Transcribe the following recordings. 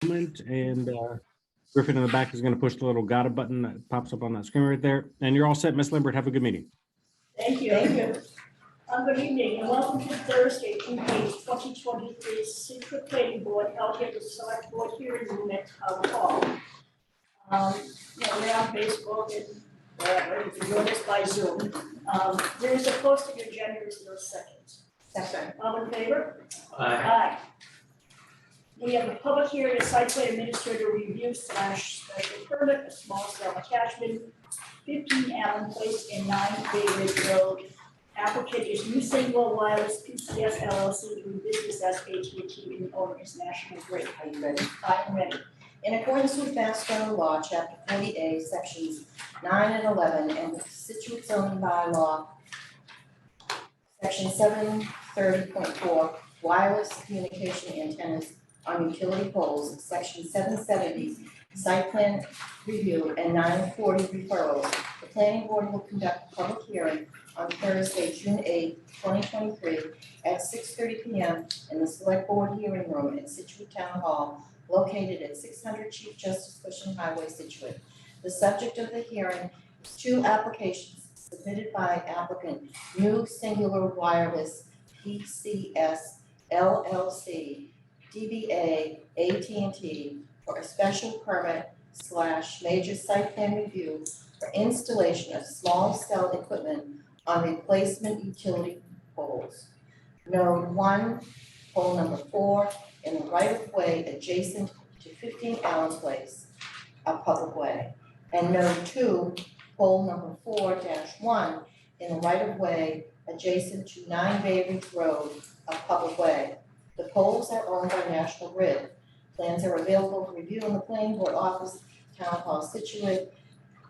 moment, and Griffin in the back is going to push the little got it button that pops up on that screen right there. And you're all set, Miss Lambert. Have a good meeting. Thank you. Thank you. Good evening and welcome to Thursday, June 8th, 2023, Situate Planning Board held here at the Select Board hearing room at Town Hall. We're on Facebook and wherever, you can join us by Zoom. There is a posted agenda, is there a second? Second. All in favor? Aye. Aye. We have a public hearing, a site plan administrator review / special permit, a small cell attachment, 15 Allen Place and 9 Bay Ridge Road. Applicant is New Single Wireless PCS LLC doing business as AT&T and the owner is National Grid. Are you ready? I am ready. In accordance with Mass General Law, Chapter 40A, Sections 9 and 11, and the Situate zoning bylaw, Section 730.4, wireless communication antennas on utility poles, Section 770, site plan review, and 940 referrals. The planning board will conduct a public hearing on Thursday, June 8, 2023, at 6:30 p.m. in the Select Board hearing room in Situate Town Hall, located at 600 Chief Justice Cushing Highway, Situate. The subject of the hearing is 2 applications submitted by applicant New Singular Wireless PCS LLC, DBA AT&T, for a special permit / major site plan review for installation of small cell equipment on replacement utility poles. Node 1, pole number 4, in the right-of-way adjacent to 15 Allen Place, a public way. And node 2, pole number 4-1, in the right-of-way adjacent to 9 Bay Ridge Road, a public way. The poles are owned by National Grid. Plans are available for review in the planning board office, Town Hall, Situate.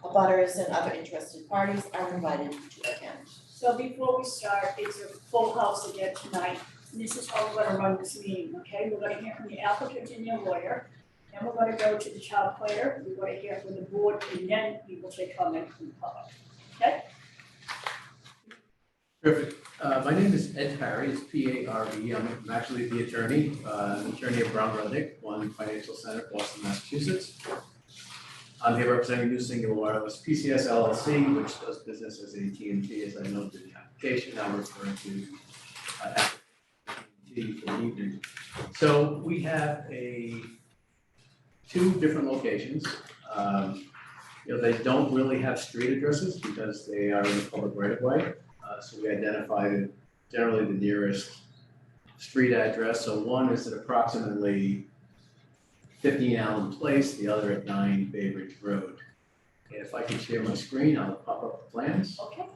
Abutters and other interested parties are invited to attend. So before we start, it's a full house again tonight. This is how we're gonna run this meeting, okay? We're gonna hear from the applicant and your lawyer. Then we're gonna go to the town planner. We're gonna hear from the board and then we will take comment from the public. Okay? Perfect. My name is Ed Parry, it's P-A-R-E. I'm actually the attorney, I'm attorney at Brown Rudnick, One Financial Center, Boston, Massachusetts. I'm here representing New Singular Wireless PCS LLC, which does business as AT&T, as I noted in the application. Now referring to AT&T for the evening. So we have 2 different locations. They don't really have street addresses because they are in the public right of way. So we identified generally the nearest street address. So one is at approximately 15 Allen Place, the other at 9 Bay Ridge Road. And if I can share my screen, I'll pop up the plans. Okay.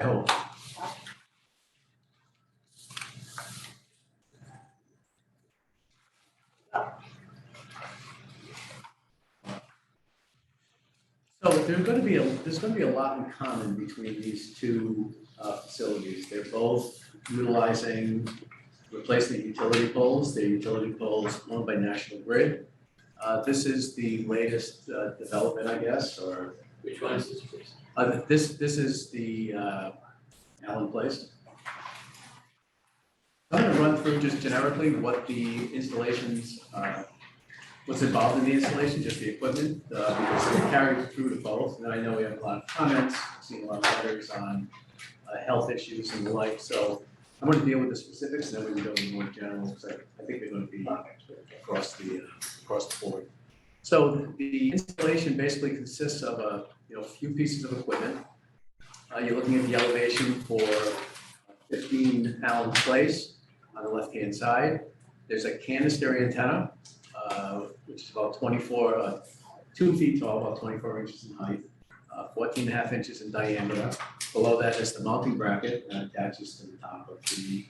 I hope. So there's going to be a lot in common between these 2 facilities. They're both utilizing replacement utility poles. They're utility poles owned by National Grid. This is the latest development, I guess, or Which one is this, please? this is the Allen Place. I'm going to run through just generically what the installations what's involved in the installation, just the equipment, because it carries through to both. And I know we have a lot of comments, I've seen a lot of letters on health issues and the like. So I'm going to deal with the specifics, and then we can go to more general, because I think they're going to be across the board. So the installation basically consists of a few pieces of equipment. You're looking at the elevation for 15 Allen Place on the left-hand side. There's a canister antenna, which is about 2 feet tall, about 24 inches in height, 14.5 inches in diameter. Below that is the mounting bracket that attaches to the top of the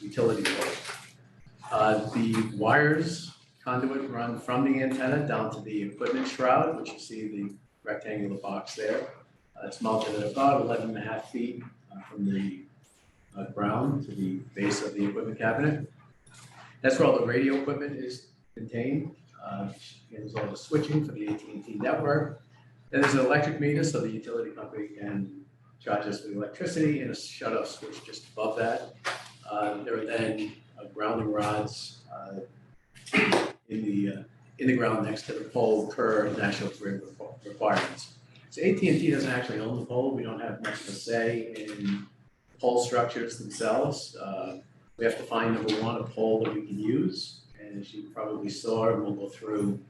utility pole. The wires conduit run from the antenna down to the equipment shroud, which you see the rectangular box there. It's mounted at about 11.5 feet from the ground to the base of the equipment cabinet. That's where all the radio equipment is contained. There's all the switching for the AT&T network. Then there's an electric meter, so the utility company can charge us with electricity, and a shut-off switch just above that. There are then grounding rods in the ground next to the pole per National Grid requirements. So AT&T doesn't actually own the pole. We don't have much of a say in pole structures themselves. We have to find, number one, a pole that we can use. And as you probably saw, and we'll go through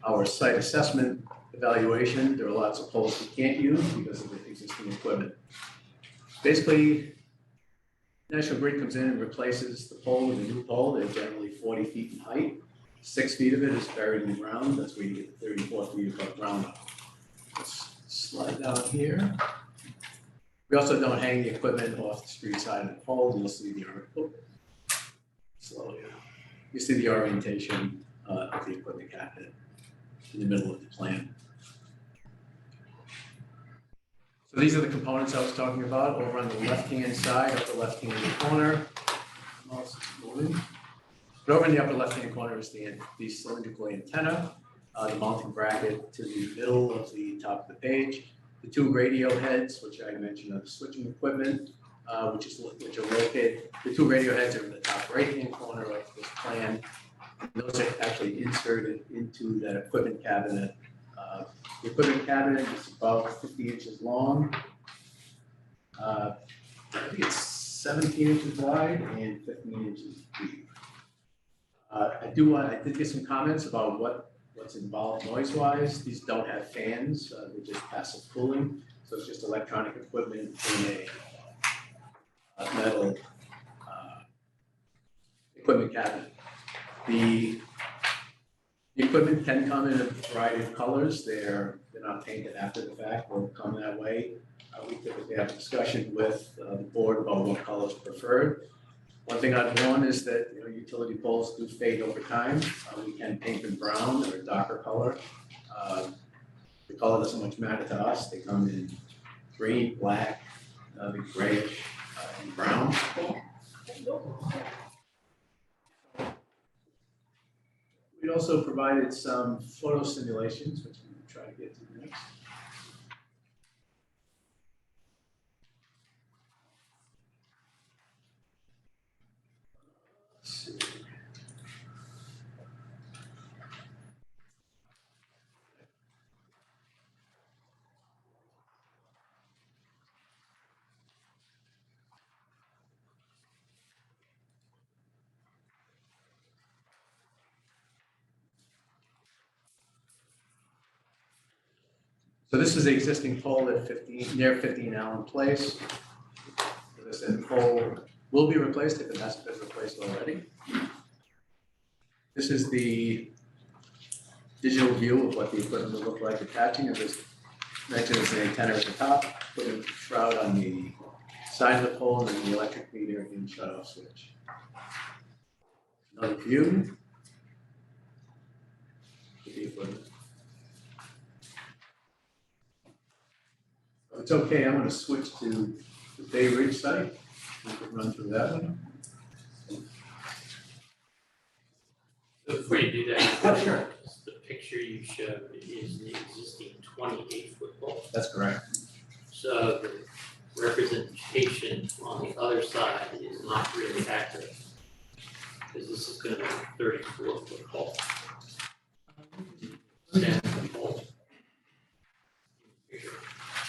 our site assessment evaluation, there are lots of poles we can't use because of the existing equipment. Basically, National Grid comes in and replaces the pole with a new pole. They're generally 40 feet in height. 6 feet of it is buried in the ground. That's where you get the 34 feet above ground level. Let's slide down here. We also don't hang the equipment off the street side of the pole. You'll see the You see the orientation of the equipment cabinet in the middle of the plan. So these are the components I was talking about over on the left-hand side, upper left-hand corner. Mouse is moving. But over in the upper left-hand corner is the cylindrical antenna, the mounting bracket to the middle of the top of the page, the 2 radio heads, which I mentioned are the switching equipment, which are located. The 2 radio heads are in the top right-hand corner of this plan. Those are actually inserted into that equipment cabinet. The equipment cabinet is about 50 inches long. I think it's 17 inches wide and 15 inches deep. I did get some comments about what's involved noise-wise. These don't have fans, they're just passive cooling. So it's just electronic equipment in a metal equipment cabinet. The equipment can come in a variety of colors. They're not painted after the fact, they'll come that way. We typically have a discussion with the board about what colors preferred. One thing I'd warn is that utility poles do fade over time. We can paint them brown or a darker color. The color doesn't much matter to us. They come in green, black, grayish, and brown. We also provided some photo simulations, which I'm going to try to get to next. Let's see. So this is the existing pole at near 15 Allen Place. So this pole will be replaced if it hasn't been replaced already. This is the digital view of what the equipment will look like attaching. As I mentioned, there's an antenna at the top, put a shroud on the side of the pole, and then the electric meter and shut-off switch. Another view of the equipment. If it's okay, I'm going to switch to the Bay Ridge site. We can run through that one. So before you do that, Sure. the picture you showed is the existing 28-foot pole. That's correct. So the representation on the other side is not really accurate. Because this is gonna be a 34-foot pole. Standard pole.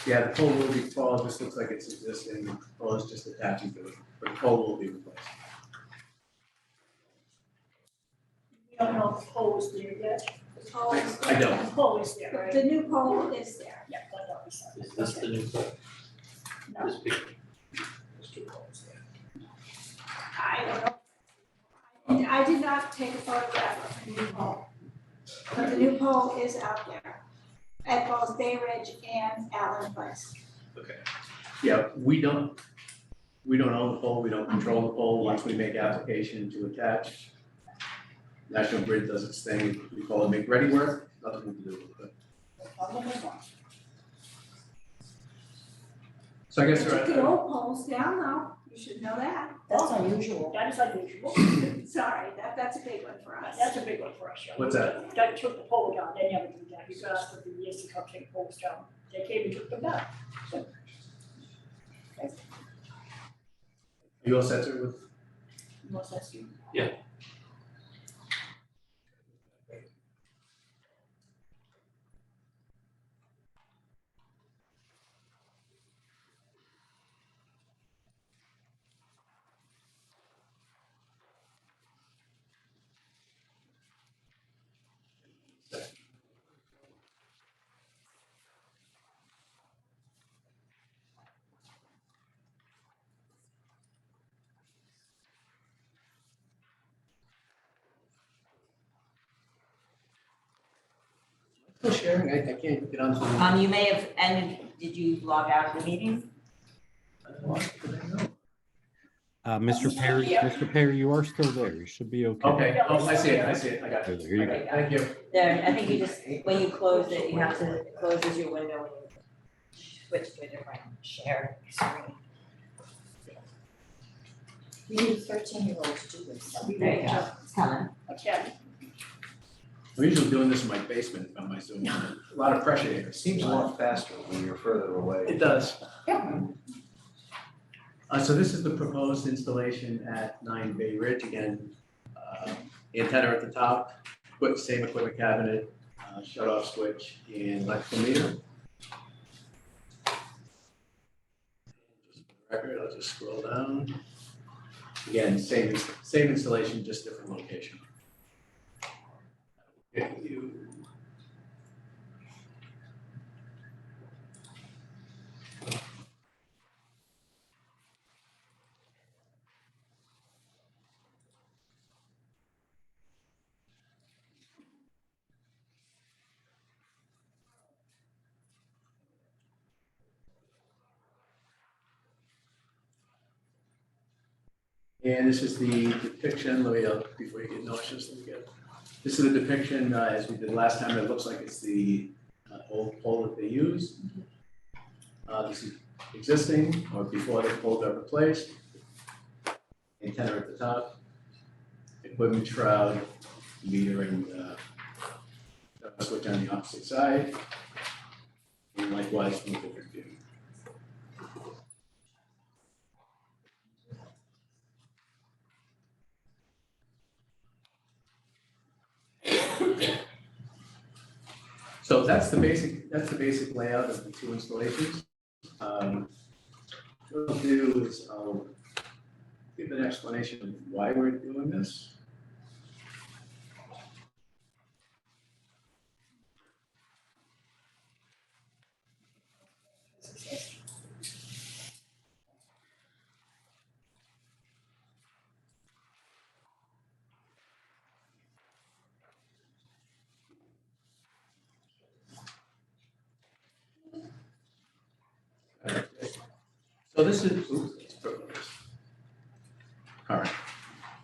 Yeah, the pole will be tall. This looks like it's existing. The pole is just attaching to it, but the pole will be replaced. We don't know if the pole is there yet. The pole is I there. don't. The pole is there, right? The new pole is there. Yeah, that's what we said. Is this the new pole? No, This picture? there's 2 poles there. I don't know. I did not take a photograph of the new pole. But the new pole is out there at both Bay Ridge and Allen Place. Okay. Yeah, we don't own the pole. We don't control the pole. Once we make application to attach, National Grid does its thing. We call it make ready work. Nothing to do with it. So I guess They took the old poles down though, you should know that. That's unusual. That is unusual. Sorry, that's a big one for us. That's a big one for us. Yeah. What's that? That took the pole down, they never do that, you asked for the years to come take poles down, they came and took them down. You all set sir, with most sense to you? Still sharing, I can't get onto. You may have ended, did you log out of the meeting? Mr. Perry, you are still there. You should be okay. Okay, oh, I see it, I got There it. you go. Okay, thank you. There, I think you just, when you close it, you have to close your window and switch to a different share screen. You need a 13-year-old to do this. There you go, it's coming. Okay, I'm usually doing this in my basement on my Zoom, a lot of pressure here. It seems a lot faster when you're further away. It does. So this is the proposed installation at 9 Bay Ridge, again, antenna at the top, same equipment cabinet, shut-off switch, and electrical meter. Just for the record, I'll just scroll down. Again, same installation, just different location. Okay, you. And this is the depiction, let me, before you get nauseous, let me get, this is the depiction, as we did last time, it looks like it's the old pole that they use. This is existing, or before the pole got replaced. Antenna at the top, equipment shroud, meter and switch on the opposite side. And likewise from a different view. So that's the basic layout of the two installations. What I'll do is I'll give an explanation of why we're doing this. So this is, oops, it's broken. Current.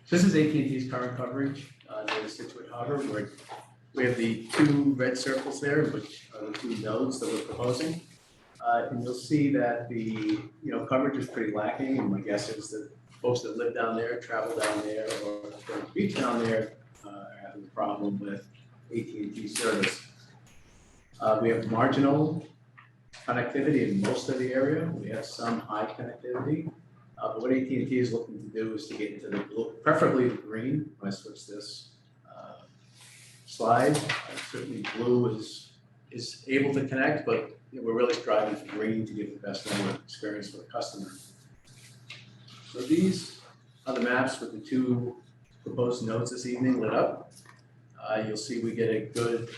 This is AT&T's current coverage near the Situate Harbor, where we have the two red circles there, which are the two nodes that we're proposing. And you'll see that the coverage is pretty lacking, and my guess is that folks that live down there, travel down there, or go to the beach down there are having a problem with AT&T service. We have marginal connectivity in most of the area. We have some high connectivity. But what AT&T is looking to do is to get into the blue, preferably the green. When I switch this slide, certainly blue is able to connect, but we're really striving for green to give the best network experience for the customer. So these are the maps with the two proposed nodes this evening lit up. You'll see we get a good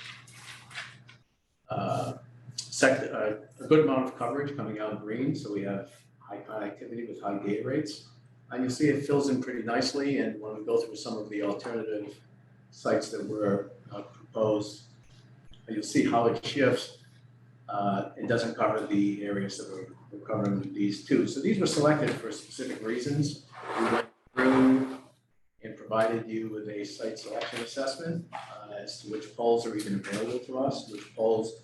a good amount of coverage coming out green, so we have high connectivity with high data rates. And you'll see it fills in pretty nicely, and when we go through some of the alternative sites that were proposed, you'll see how it shifts. It doesn't cover the areas that we're covering with these two. So these were selected for specific reasons. We went through and provided you with a site selection assessment as to which poles are even available to us, which poles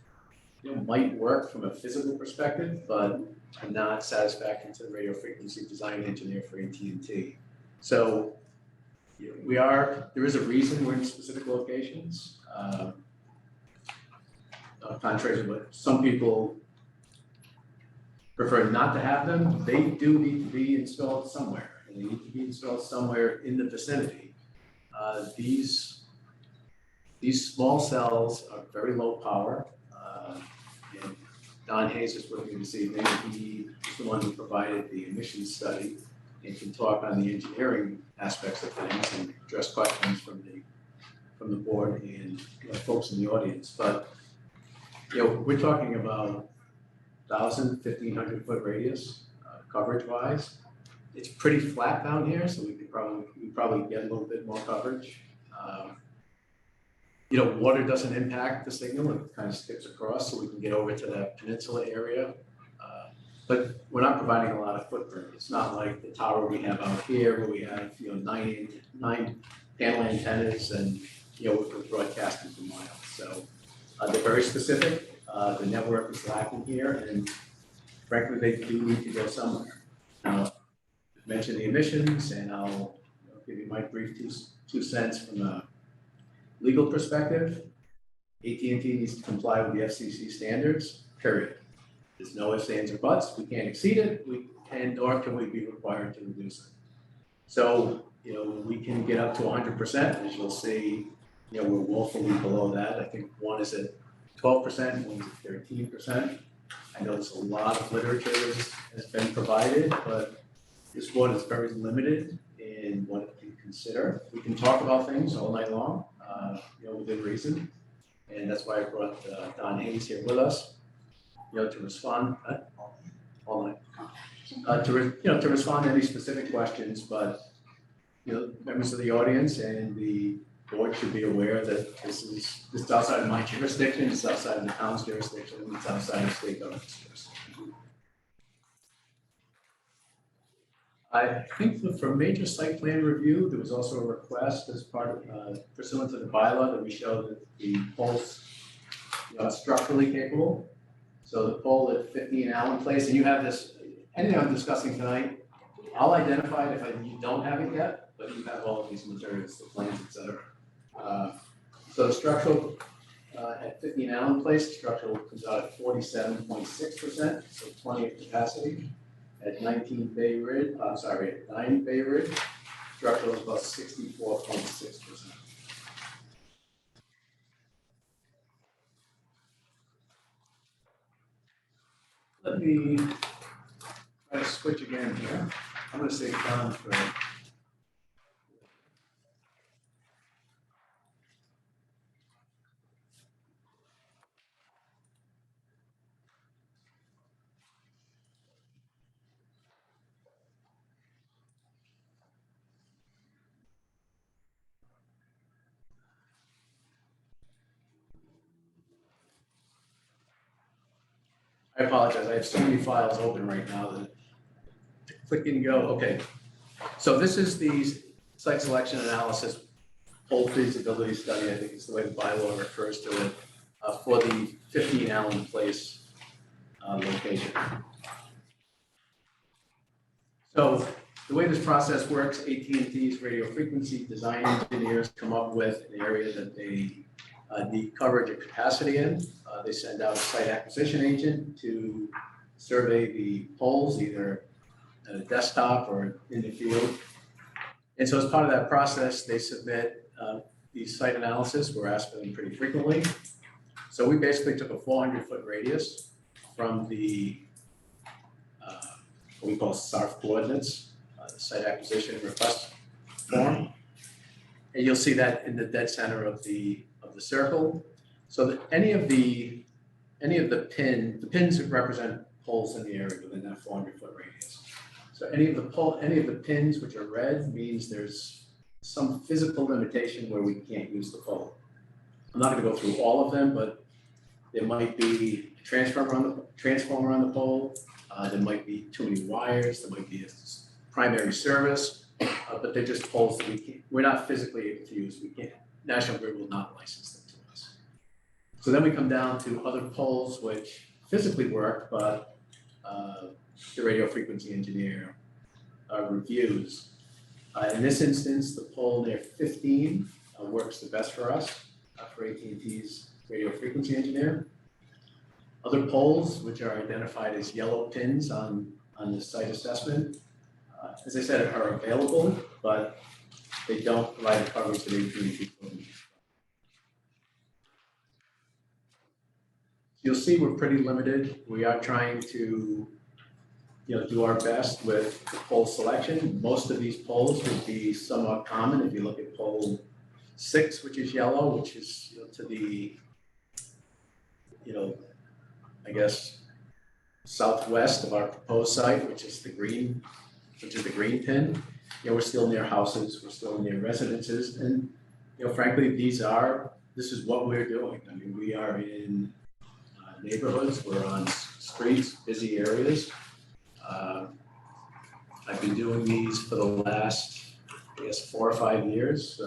might work from a physical perspective, but are not satisfactory to the radio frequency design engineer for AT&T. So there is a reason we're in specific locations. Contrary to what some people prefer not to have them, they do need to be installed somewhere. and they need to be installed somewhere in the vicinity. These small cells are very low power. And Don Hayes is with me this evening. He is the one who provided the emissions study and can talk on the engineering aspects of things and address questions from the board and folks in the audience. But we're talking about 1,000, 1,500 foot radius coverage wise. It's pretty flat down here, so we probably get a little bit more coverage. Water doesn't impact the signal, it kind of skips across, so we can get over to that peninsula area. But we're not providing a lot of footprint. It's not like the tower we have out here where we have, 9 panel antennas and, we're broadcasting for miles. So they're very specific. The network is lacking here, and frankly, they do need to go somewhere. Now, I mentioned the emissions, and I'll give you my brief two cents from a legal perspective. AT&T needs to comply with the FCC standards, period. There's no ifs, ands, or buts. We can't exceed it, nor can we be required to reduce it. So, we can get up to 100%, as you'll see, we're woefully below that. I think one is at 12%, one's at 13%. I know there's a lot of literature has been provided, but this one is very limited in what it can consider. We can talk about things all night long, within reason. And that's why I brought Don Hayes here with us, to respond all night. To respond to any specific questions, but, members of the audience and the board should be aware that this is outside of my jurisdiction, it's outside of the town's jurisdiction, it's outside of state government's jurisdiction. I think for major site plan review, there was also a request as part of pursuant to the bylaw that we show that the poles are structurally capable. So the pole at 15 Allen Place, and you have this, anything I'm discussing tonight, I'll identify it if you don't have it yet, but you have all of these materials, the plans, et cetera. So the structural at 15 Allen Place, structural comes out at 47.6%, so 20 of capacity. At 9 Bay Ridge, structural is about 64.6%. Let me try to switch again here. I'm going to say Don for. I apologize, I have so many files open right now that click and go. Okay, so this is the site selection analysis, pole feasibility study, I think is the way the bylaw refers to it, for the 15 Allen Place location. So the way this process works, AT&T's radio frequency design engineers come up with an area that they need coverage or capacity in. They send out a site acquisition agent to survey the poles, either at a desktop or in the field. And so as part of that process, they submit the site analysis. We're asked for them pretty frequently. So we basically took a 400-foot radius from the what we call SARF coordinates, the site acquisition request form. And you'll see that in the dead center of the circle. So that any of the pins represent poles in the area within that 400-foot radius. So any of the pins which are red means there's some physical limitation where we can't use the pole. I'm not going to go through all of them, but there might be a transformer on the pole. There might be too many wires. There might be a primary service, but they're just poles that we're not physically able to use. We can't. National Grid will not license them to us. So then we come down to other poles which physically work, but the radio frequency engineer reviews. In this instance, the pole near 15 works the best for us, for AT&T's radio frequency engineer. Other poles, which are identified as yellow pins on the site assessment, as I said, are available, but they don't provide the coverage that AT&T provides. You'll see we're pretty limited. We are trying to, do our best with the pole selection. Most of these poles would be somewhat common. If you look at pole 6, which is yellow, which is to the, I guess, southwest of our proposed site, which is the green pin. We're still near houses, we're still near residences, and frankly, this is what we're doing. I mean, we are in neighborhoods, we're on streets, busy areas. I've been doing these for the last, 4 or 5 years.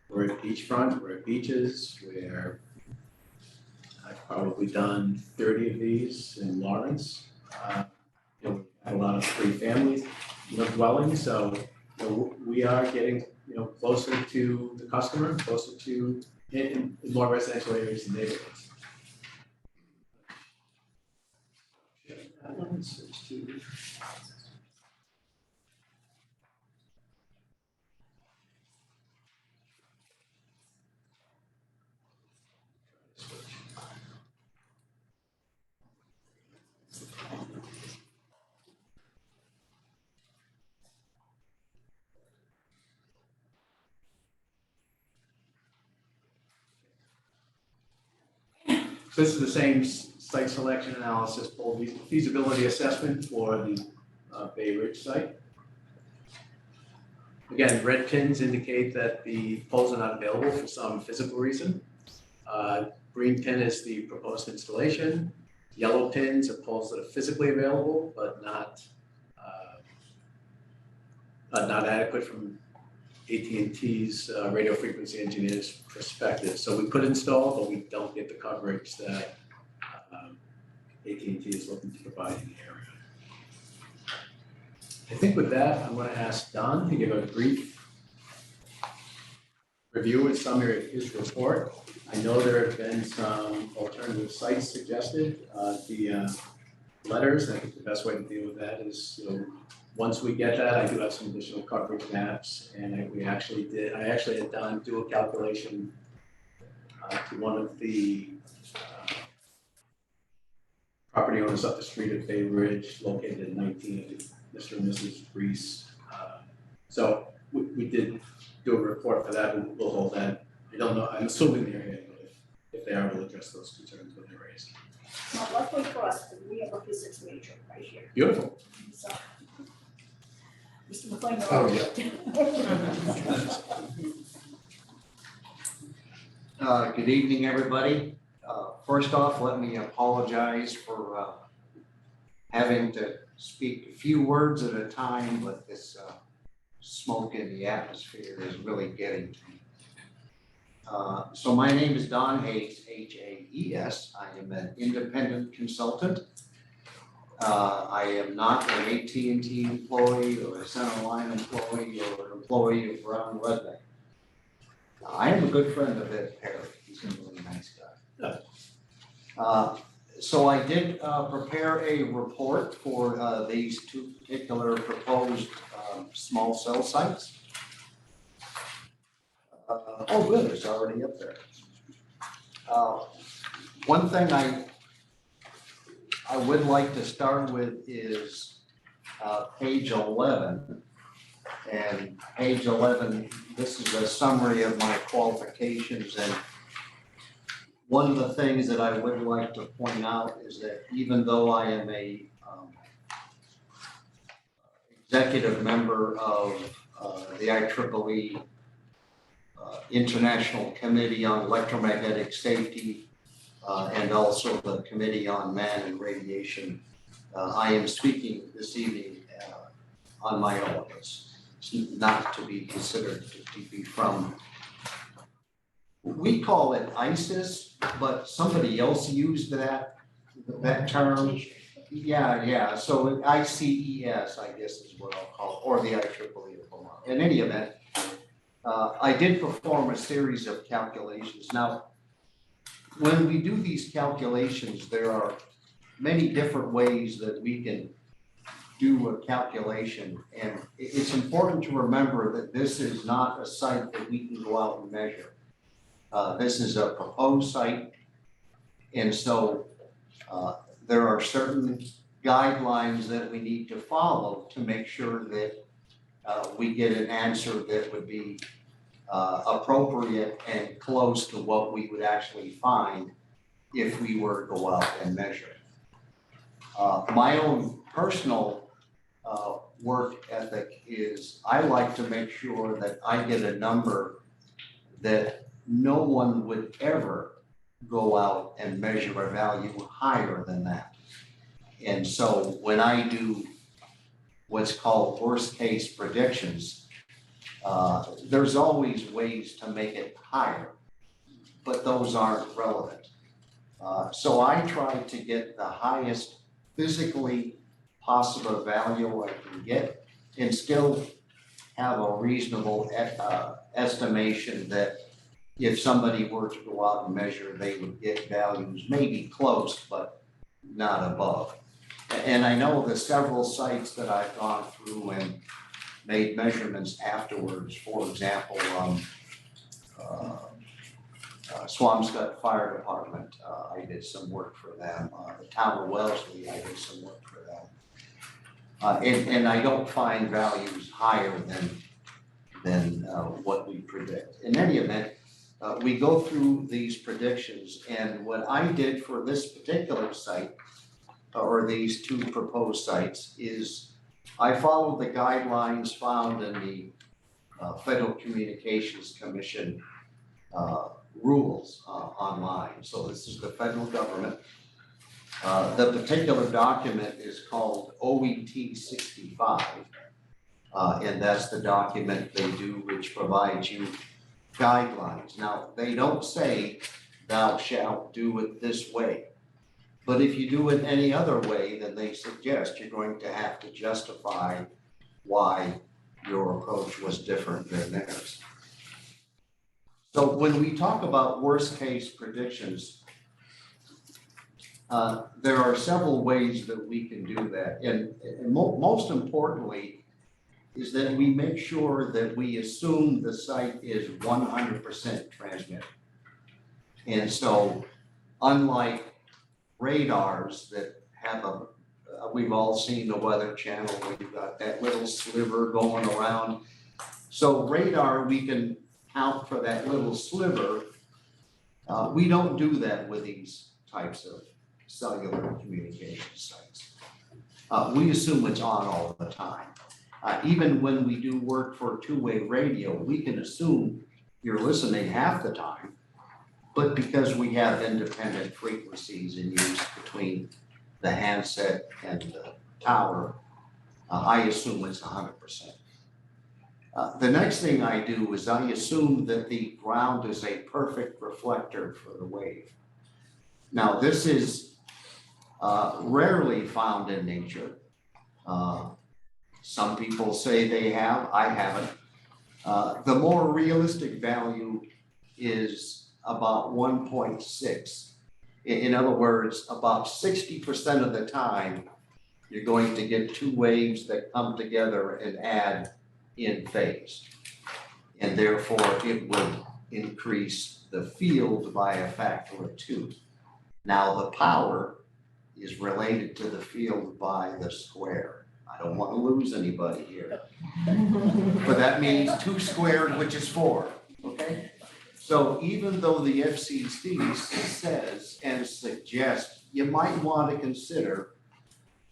We're at beachfront, we're at beaches, I've probably done 30 of these in Lawrence. We have a lot of free families, dwellings, so we are getting, closer to the customer, closer to in more residential areas and neighborhoods. That one, switch to. So this is the same site selection analysis, full feasibility assessment for the Bay Ridge site. Again, red pins indicate that the poles are not available for some physical reason. Green pin is the proposed installation. Yellow pins are poles that are physically available, but not adequate from AT&T's radio frequency engineer's perspective. So we could install, but we don't get the coverage that AT&T is looking to provide in the area. I think with that, I'm going to ask Don to give a brief review and summary of his report. I know there have been some alternative sites suggested via letters. I think the best way to deal with that is, once we get that, I do have some additional coverage maps, and I actually had Don do a calculation to one of the property owners up the street at Bay Ridge, located at 19, Mr. and Mrs. Reese. So we did do a report for that, and we'll hold that. I don't know, I'm assuming they're here, but if they are, we'll address those concerns when they're raised. Now, luckily for us, we have a physics major right here. Beautiful. So, Mr. McLean. Good evening, everybody. First off, let me apologize for having to speak a few words at a time, but this smoke in the atmosphere is really getting to me. So my name is Don Hayes, H-A-E-S. I am an independent consultant. I am not an AT&T employee or a Centerline employee or an employee of Brown Redneck. I am a good friend of Ed Perry. He's a really nice guy. So I did prepare a report for these two particular proposed small cell sites. Oh, good, it's already up there. One thing I would like to start with is page 11. And page 11, this is a summary of my qualifications, and one of the things that I would like to point out is that even though I am a executive member of the IEEE International Committee on Electromagnetic Safety and also the Committee on Man and Radiation, I am speaking this evening on my own. It's not to be considered to be from. We call it ISIS, but somebody else used that term. Yeah, so ICES, I guess is what I'll call it, or the IEEE. In any event, I did perform a series of calculations. Now, when we do these calculations, there are many different ways that we can do a calculation, and it's important to remember that this is not a site that we can go out and measure. This is a proposed site, and so there are certain guidelines that we need to follow to make sure that we get an answer that would be appropriate and close to what we would actually find if we were to go out and measure. My own personal work ethic is I like to make sure that I get a number that no one would ever go out and measure a value higher than that. And so when I do what's called worst case predictions, there's always ways to make it higher, but those aren't relevant. So I try to get the highest physically possible value I can get and still have a reasonable estimation that if somebody were to go out and measure, they would get values maybe close, but not above. And I know the several sites that I've gone through and made measurements afterwards. For example, Swampscott Fire Department, I did some work for them. The town of Wellesley, I did some work for them. And I don't find values higher than what we predict. In any event, we go through these predictions, and what I did for this particular site, or these two proposed sites, is I followed the guidelines found in the Federal Communications Commission rules online. So this is the federal government. The particular document is called OET 65, and that's the document they do which provides you guidelines. Now, they don't say thou shalt do it this way, but if you do it any other way than they suggest, you're going to have to justify why your approach was different than theirs. So when we talk about worst case predictions, there are several ways that we can do that. And most importantly is that we make sure that we assume the site is 100% transmitted. And so unlike radars that have we've all seen the Weather Channel where you've got that little sliver going around. So radar, we can count for that little sliver. We don't do that with these types of cellular communication sites. We assume it's on all the time. Even when we do work for two-way radio, we can assume you're listening half the time, but because we have independent frequencies in use between the handset and the tower, I assume it's 100%. The next thing I do is I assume that the ground is a perfect reflector for the wave. Now, this is rarely found in nature. Some people say they have, I haven't. The more realistic value is about 1.6. In other words, about 60% of the time, you're going to get two waves that come together and add in phase. And therefore, it will increase the field by a factor of 2. Now, the power is related to the field by the square. I don't want to lose anybody here. But that means 2 squared, which is 4, okay? So even though the FCC says and suggests you might want to consider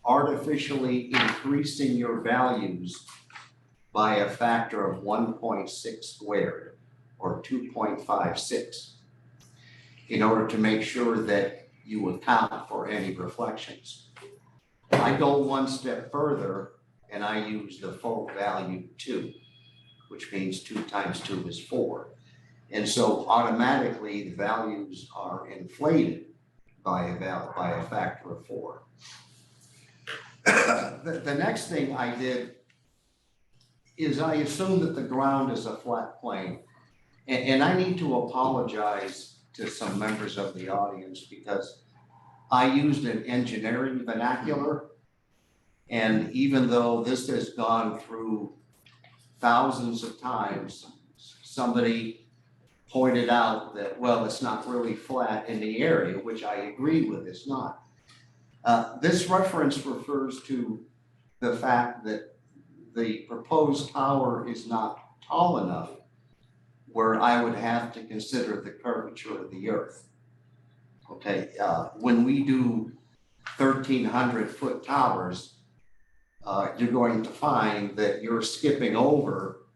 artificially increasing your values by a factor of 1.6 squared or 2.56 in order to make sure that you account for any reflections. I go one step further and I use the full value 2, which means 2 times 2 is 4. And so automatically the values are inflated by a factor of 4. The next thing I did is I assume that the ground is a flat plane. And I need to apologize to some members of the audience because I used an engineering vernacular And even though this has gone through thousands of times, somebody pointed out that, well, it's not really flat in the area, which I agree with, it's not. This reference refers to the fact that the proposed tower is not tall enough where I would have to consider the curvature of the earth. Okay, when we do 1,300-foot towers, you're going to find that you're skipping over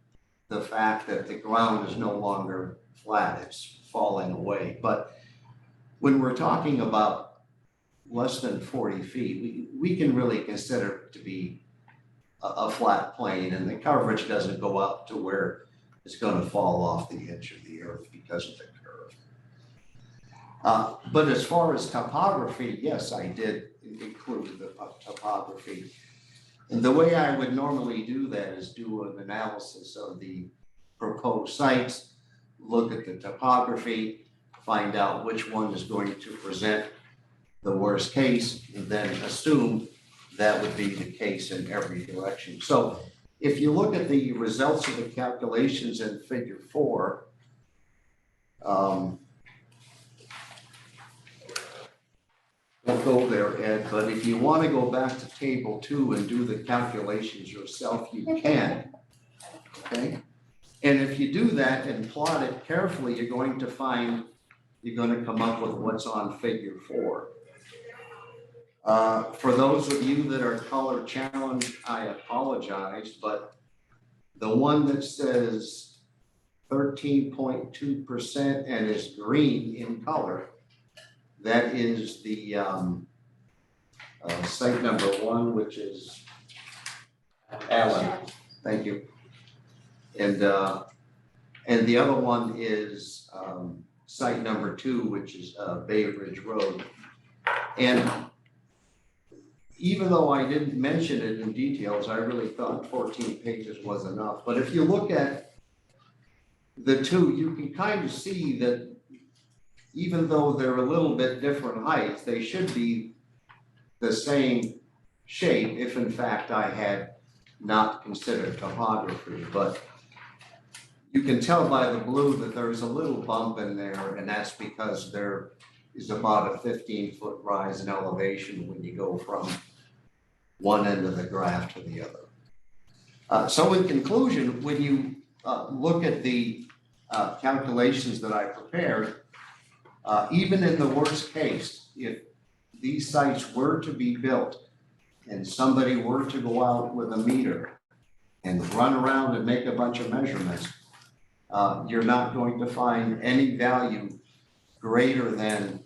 the fact that the ground is no longer flat, it's falling away. But when we're talking about less than 40 feet, we can really consider it to be a flat plane, and the coverage doesn't go up to where it's gonna fall off the edge of the earth because of the curve. But as far as topography, yes, I did include the topography. And the way I would normally do that is do an analysis of the proposed sites, look at the topography, find out which one is going to present the worst case, and then assume that would be the case in every direction. So if you look at the results of the calculations in figure 4, don't go there, Ed, but if you want to go back to table 2 and do the calculations yourself, you can. Okay? And if you do that and plot it carefully, you're going to find, you're going to come up with what's on figure 4. For those of you that are color challenged, I apologize, but the one that says 13.2% and is green in color, that is the site number 1, which is Allen. Thank you. And the other one is site number 2, which is Bay Ridge Road. And even though I didn't mention it in details, I really thought 14 pages was enough. But if you look at the 2, you can kind of see that even though they're a little bit different heights, they should be the same shape if in fact I had not considered topography. But you can tell by the blue that there's a little bump in there, and that's because there is about a 15-foot rise in elevation when you go from one end of the graph to the other. So in conclusion, when you look at the calculations that I prepared, even in the worst case, if these sites were to be built and somebody were to go out with a meter and run around and make a bunch of measurements, you're not going to find any value greater than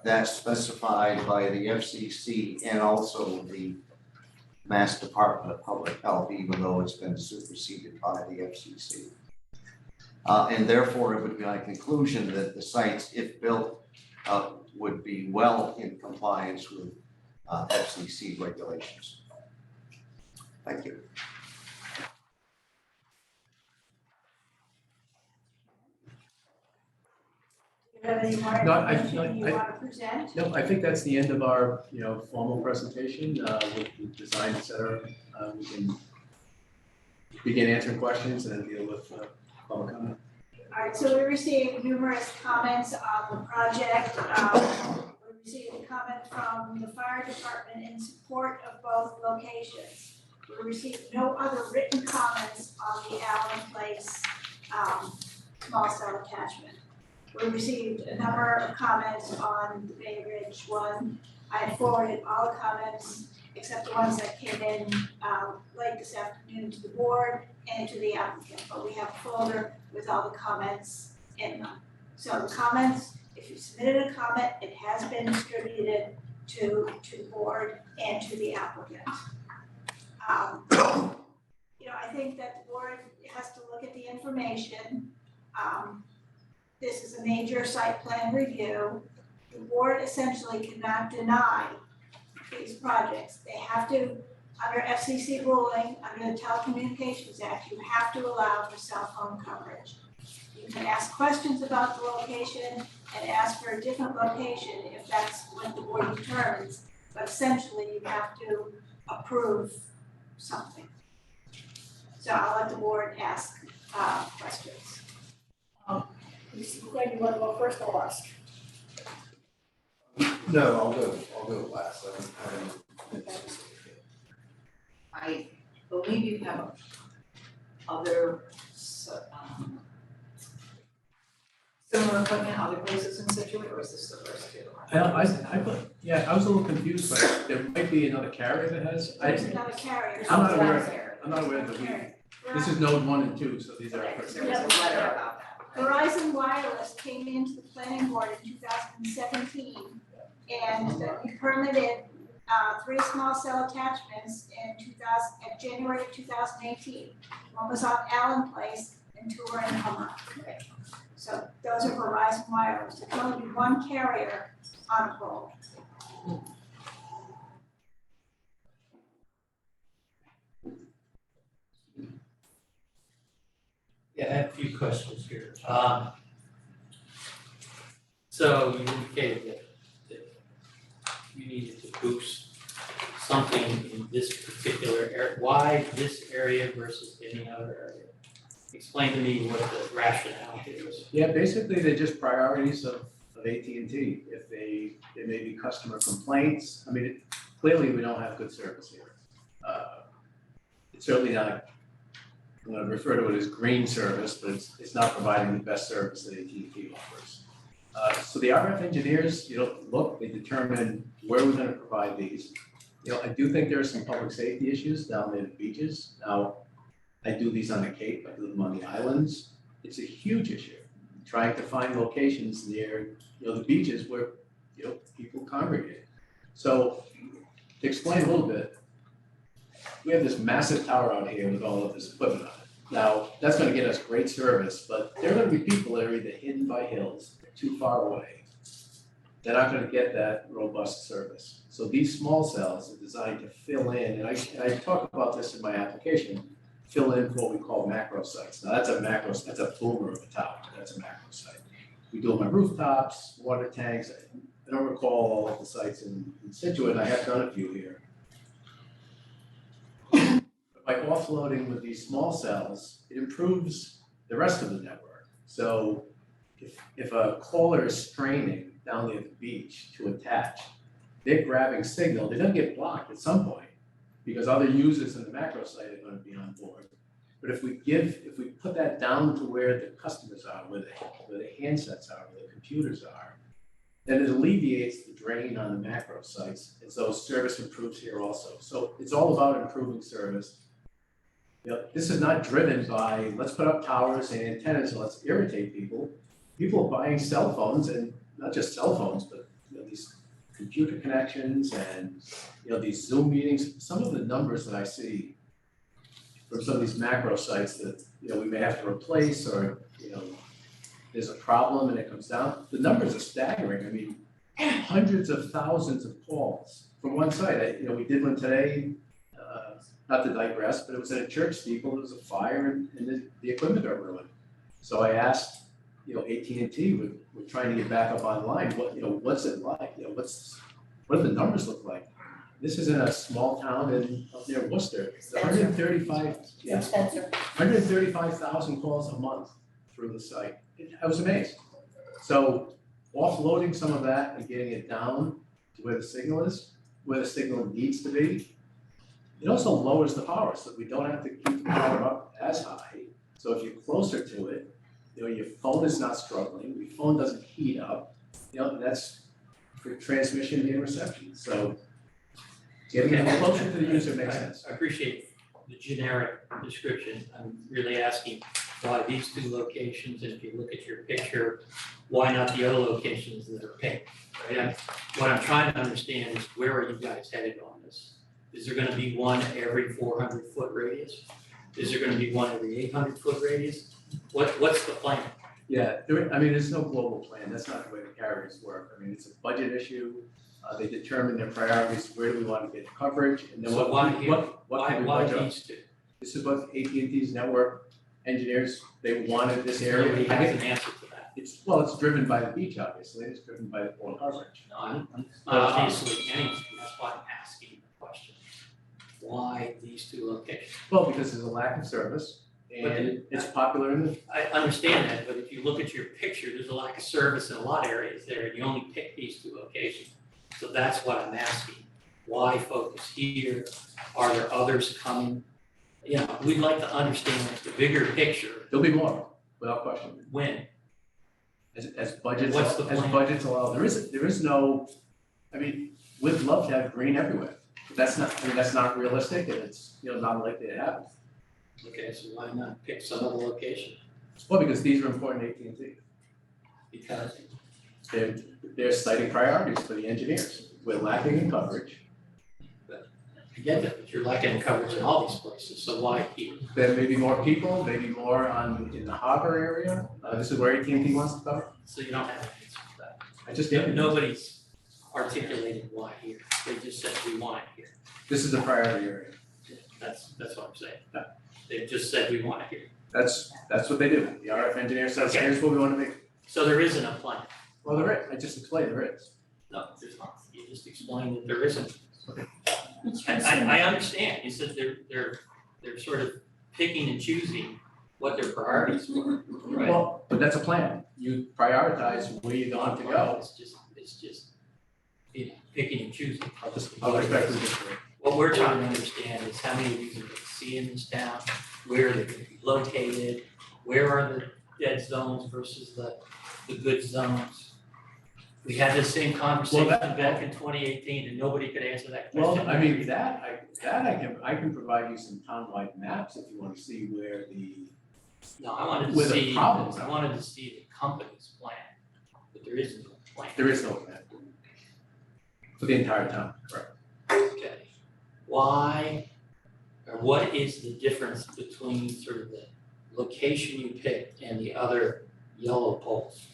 that specified by the FCC and also the Mass Department of Public Health, even though it's been superseded by the FCC. And therefore, it would be my conclusion that the sites, if built, would be well in compliance with FCC regulations. Thank you. Do you have any more No, information you want to present? No, I think that's the end of our, formal presentation with the design, et cetera. We can begin answering questions and then deal with public comment. All right, so we received numerous comments on the project. We received a comment from the fire department in support of both locations. We received no other written comments on the Allen Place small cell attachment. We received a number of comments on the Bay Ridge one. I forwarded all the comments except the ones that came in late this afternoon to the board and to the applicant, but we have a folder with all the comments in them. So the comments, if you submitted a comment, it has been distributed to the board and to the applicant. I think that the board has to look at the information. This is a major site plan review. The board essentially cannot deny these projects. They have to, under FCC ruling, under the Telecommunications Act, you have to allow for cell phone coverage. You can ask questions about the location and ask for a different location if that's what the board determines. But essentially, you have to approve something. So I'll let the board ask questions. Glenn, you want to go first or last? No, I'll go last, I don't. I believe you have other, similar equipment, other places in Situate, or is this the first two? I was a little confused, but there might be another carrier that has, There's another carrier. I'm not Oh, aware, there. I'm not aware that we, Okay. this is node 1 and 2, so these are. Okay, 'cause there was a letter about that. Verizon Wireless came into the planning board in 2017 and we permitted 3 small cell attachments in January of 2018. One was on Allen Place and 2 were in Hummer. So those are Verizon Wireless. There's only one carrier on a pole. Yeah, I have a few questions here. So you indicated that you needed to boost something in this particular area. Why this area versus any other area? Explain to me what the rationale is. Yeah, basically, they're just priorities of AT&T. If there may be customer complaints, I mean, clearly, we don't have good service here. It's certainly not, I'm gonna refer to it as green service, but it's not providing the best service that AT&T offers. So the RF engineers, look, they determine where we're gonna provide these. I do think there are some public safety issues down there at the beaches. Now, I do these on the Cape, I do them on the islands. It's a huge issue, trying to find locations near, the beaches where, people congregate. So, to explain a little bit, we have this massive tower out here with all of this equipment on it. Now, that's gonna get us great service, but there are gonna be people that are either hidden by hills, too far away. They're not gonna get that robust service. So these small cells are designed to fill in, and I talk about this in my application, fill in what we call macro sites. Now, that's a boomer of a tower, that's a macro site. We do them on rooftops, water tanks. I don't recall all of the sites in Situate, I have done a few here. By offloading with these small cells, it improves the rest of the network. So if a caller is straining down there at the beach to attach, they're grabbing signal, they're gonna get blocked at some point because other users in the macro site are gonna be on board. But if we put that down to where the customers are, where the handsets are, where the computers are, then it alleviates the drain on the macro sites, and so service improves here also. So it's all about improving service. This is not driven by, let's put up towers and antennas and let's irritate people. People are buying cell phones, and not just cell phones, but these computer connections and these Zoom meetings. Some of the numbers that I see from some of these macro sites that we may have to replace, or there's a problem and it comes down, the numbers are staggering. I mean, hundreds of thousands of calls from one site. We did one today, not to digress, but it was at a church steeple, there was a fire and the equipment got ruined. So I asked, AT&T, we're trying to get back up online, what's it like? What do the numbers look like? This is in a small town up near Worcester. It's 135,000 calls a month through the site. I was amazed. So offloading some of that and getting it down to where the signal is, where the signal needs to be, it also lowers the power so that we don't have to keep the power up as high. So if you're closer to it, your phone is not struggling, your phone doesn't heat up, that's for transmission and reception. So getting it closer to the user makes sense. I appreciate the generic description. I'm really asking why these 2 locations, and if you look at your picture, why not the other locations that are pink, right? What I'm trying to understand is, where are you guys headed on this? Is there gonna be one every 400-foot radius? Is there gonna be one every 800-foot radius? What's the plan? Yeah, there's no global plan. That's not the way the carriers work. I mean, it's a budget issue. They determine their priorities, where do we want to get coverage, and then So why here? what can we Why budget? these 2? This is what AT&T's network engineers, they wanted this area. Nobody has an answer to that. It's driven by the beach, obviously. It's driven by the port coverage. No, obviously, any, that's why I'm asking the question. why these two locations? Well, because there's a lack of service and it's popular in the, I understand that, but if you look at your picture, there's a lack of service in a lot of areas there, and you only pick these two locations. So that's what I'm asking. Why focus here? Are there others coming? You know, we'd like to understand the bigger picture. there'll be more, without question. When? As budgets, What's the as plan? budgets allow, there is no, I mean, we'd love to have green everywhere. But that's not, I mean, that's not realistic and it's, not likely to happen. Okay, so why not pick some other location? Well, because these are important AT&T. Because, They're citing priorities for the engineers. We're lacking in coverage. I get that, but you're lacking coverage in all these places, so why here? There may be more people, maybe more in the harbor area. This is where AT&T wants to cover. So you don't have an answer for that. I just did. Nobody's articulated why here. They just said we want it here. This is a priority area. That's what I'm saying. Yeah. They've just said we want it here. That's what they do. The RF engineer says, Okay. here's what we want to make. So there isn't a plan. Well, there is. I just explained there is. No, there's not. You just explained that there isn't. It's I understand. You said they're sort of picking and choosing what their priorities were, right? Well, but that's a plan. You prioritize where you're going to go. It's just, picking and choosing. I'll respectfully disagree. What we're trying to understand is how many of these are gonna see in this town, where are they gonna be located, where are the dead zones versus the good zones? We had this same conversation back in 2018 and nobody could answer that question. Well, I mean, I can provide you some townwide maps if you want to see where the, No, I wanted to where the see, problems I are. wanted to see the company's plan, but there is no plan. There is no plan for the entire town, correct? Okay. Why, or what is the difference between sort of the location you picked and the other yellow poles?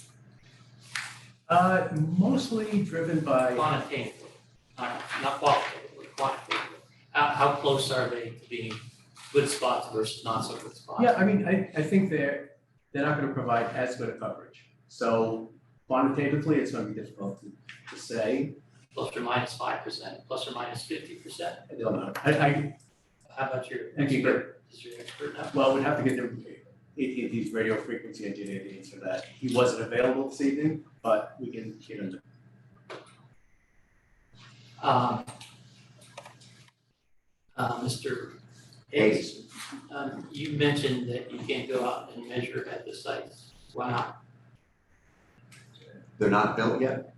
Mostly driven by, Quantitatively, not qualitatively, quantitatively. How close are they to being good spots versus not so good spots? yeah, I mean, I think they're not gonna provide as good a coverage. So quantitatively, it's gonna be difficult to say. Plus or minus 5%, plus or minus 50%. I don't know. I, How about your I can expert? Is your expert now? well, we'd have to get the AT&T's radio frequency engineer to answer that. He wasn't available this evening, but we can get him. Mr. Hayes, you mentioned that you can't go out and measure at the sites. Why not? They're not built yet?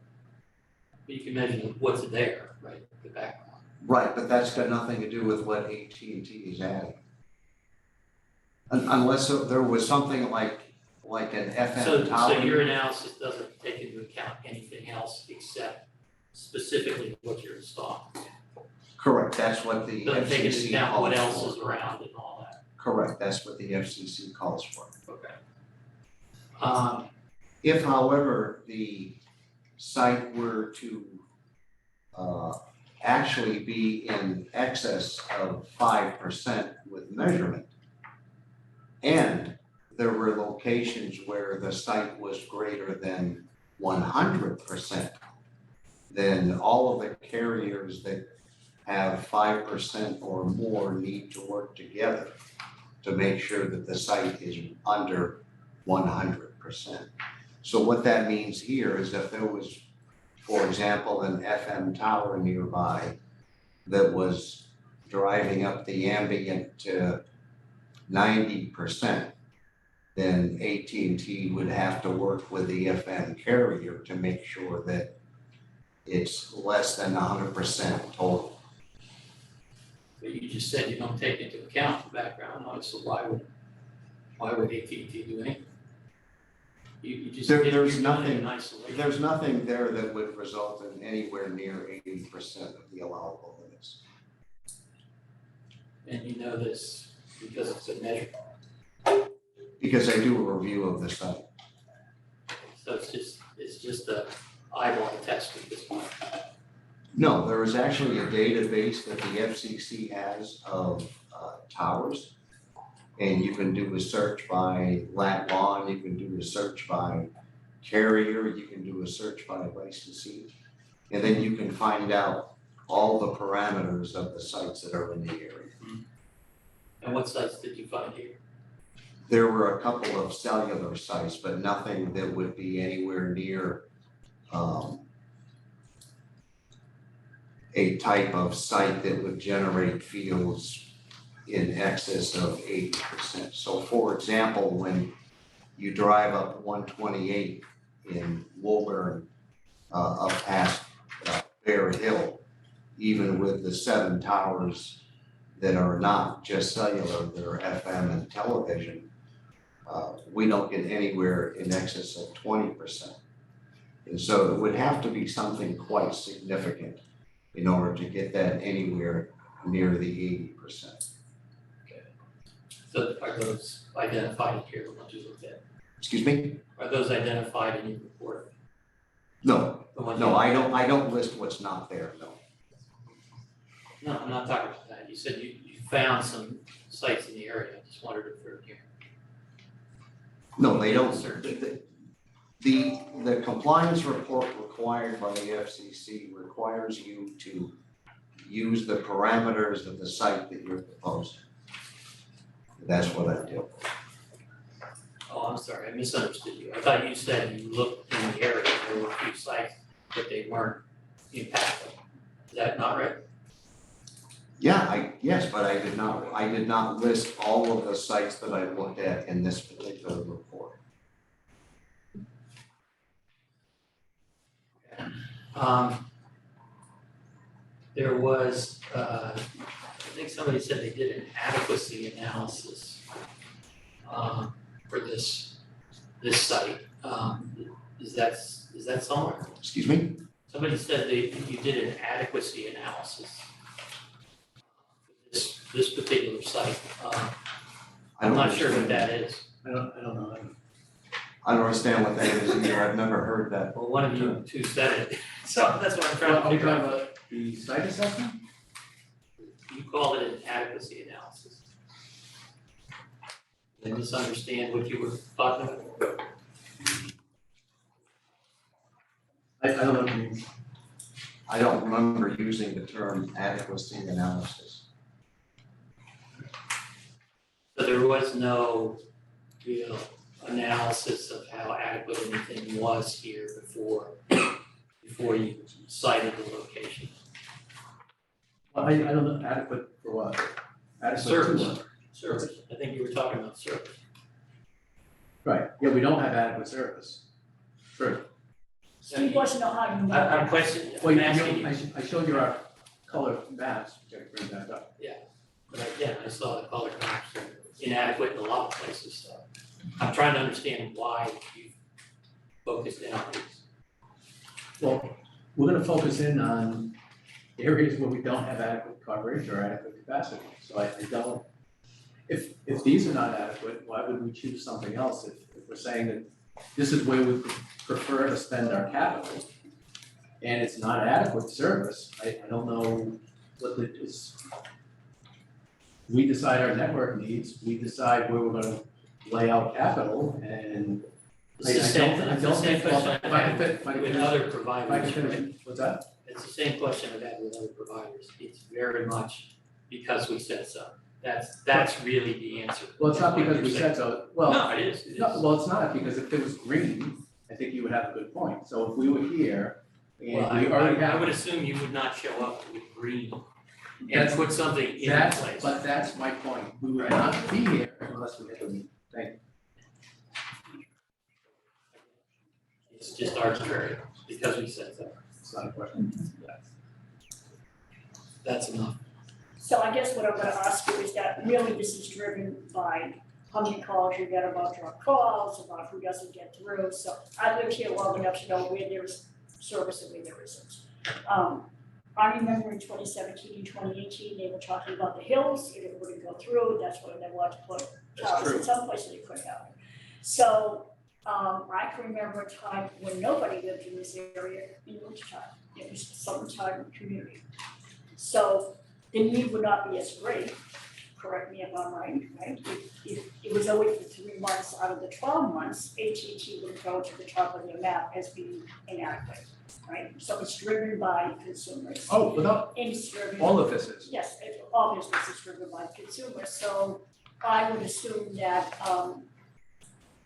You can measure what's there, right, the background. Right, but that's got nothing to do with what AT&T is adding. Unless there was something like an FM tower. So your analysis doesn't take into account anything else except specifically what you're installing? Correct, that's what the Doesn't take into FCC account what else calls is for. around and all that? Correct, that's what the FCC calls for. Okay. If however, the site were to actually be in excess of 5% with measurement, and there were locations where the site was greater than 100%, then all of the carriers that have 5% or more need to work together to make sure that the site is under 100%. So what that means here is if there was, for example, an FM tower nearby that was driving up the ambient to 90%, then AT&T would have to work with the FM carrier to make sure that it's less than 100% total. But you just said you don't take into account the background noise, so why would AT&T do anything? You just There's did, you're doing it nothing- in isolation. There's nothing there that would result in anywhere near 80% of the allowable limits. And you know this because it's a measure, Because I do a review of the site. so it's just a eyeball test at this point. No, there is actually a database that the FCC has of towers. And you can do a search by lat long, you can do a search by carrier, you can do a search by licensee. And then you can find out all the parameters of the sites that are in the area. And what sites did you find here? There were a couple of cellular sites, but nothing that would be anywhere near a type of site that would generate fields in excess of 80%. So for example, when you drive up 128 in Woburn, up past Bear Hill, even with the 7 towers that are not just cellular, they're FM and television, we don't get anywhere in excess of 20%. And so it would have to be something quite significant in order to get that anywhere near the 80%. So are those identified here, the ones you looked at? Excuse me? Are those identified in your report? No, The ones no, you- I don't list what's not there, no. No, I'm not talking about that. You said you found some sites in the area. I just wondered if they're here. No, they don't. Search. The compliance report required by the FCC requires you to use the parameters of the site that you're proposing. That's what I do. Oh, I'm sorry, I misunderstood you. I thought you said you looked in the area, there were a few sites, but they weren't impactful. Is that not right? Yeah, yes, but I did not list all of the sites that I looked at in this particular report. There was, I think somebody said they did an adequacy analysis for this site. Is that somewhere? Excuse me? Somebody said you did an adequacy analysis for this particular site. I'm not sure what that is. I don't know. I don't understand what that is either. I've never heard that. Well, one of you two said it, so that's what I'm trying to Are we figure talking out. about the site assessment? You called it an adequacy analysis. Did I misunderstand what you were talking about? I don't know what you mean. I don't remember using the term adequacy analysis. So there was no real analysis of how adequate anything was here before you cited the location. Well, I don't know, adequate for what? Adequate to Service. what? Service, I think you were talking about service. Right, yeah, we don't have adequate service. True. Steve wants to know how you know I'm that. questioning, Well, I'm you asking know, you, I showed you our color maps, which I bring that up. but again, I saw the color maps are inadequate in a lot of places, so I'm trying to understand why you focused in on these. Well, we're gonna focus in on areas where we don't have adequate coverage or adequate capacity. So I don't, if these are not adequate, why would we choose something else if we're saying that this is where we prefer to spend our capital and it's not adequate service? I don't know what is. We decide our network needs, we decide where we're gonna lay out capital, and It's the same, I it's the don't same think, question if I I can had fit, if I can with finish, other if I can providers, right? finish, what's that? It's the same question I've had with other providers. It's very much because we said so. That's really the answer. Well, it's not What because you're we saying. said so, well. No, it is, it is. No, well, it's not, because if it was green, I think you would have a good point. So if we were here Well, and we already I would have, assume you would not show up with green and That's- put something in that's, place. but that's my point. We would not be here unless we had the green. It's just arbitrary because we said so. It's not a question. That's enough. So I guess what I'm gonna ask you is that really this is driven by how many calls you get about your calls, about who doesn't get through. So I lived here long enough to know where there's service and where there isn't. I remember in 2017 and 2018, they were talking about the hills, and it wouldn't go through, that's when they wanted to put towers in some places they couldn't have it. So, I can remember a time when nobody lived in this area in wintertime, it was a summertime community. So the need would not be as great, correct me if I'm right, right? If it was only for 3 months out of the 12 months, AT&T would go to the top of their map as being inadequate. right? So it's driven by consumers. Oh, without, It's driven. all of this is. Yes, all business is driven by consumers, so I would assume that,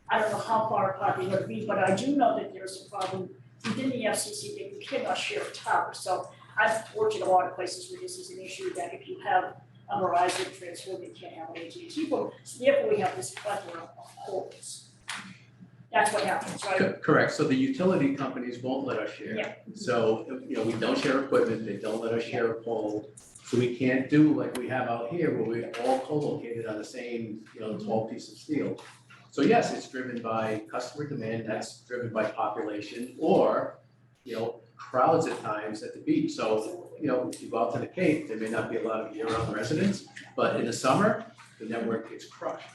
I don't know how far apart they're gonna be, but I do know that there's a problem within the FCC that you cannot share a tower. So I've worked in a lot of places where this is an issue, that if you have a Verizon transfer, you can't have an AT&T phone, so therefore we have this plethora of holes. That's what happens, right? Correct, so the utility companies won't let us share. Yeah. So, you know, we don't share equipment, they don't let us share a pole. So we can't do like we have out here where we're all co-located on the same, you know, tall piece of steel. So yes, it's driven by customer demand, that's driven by population, or, you know, crowds at times at the beach. So, you know, if you go out to the Cape, there may not be a lot of year-round residents, but in the summer, the network gets crushed.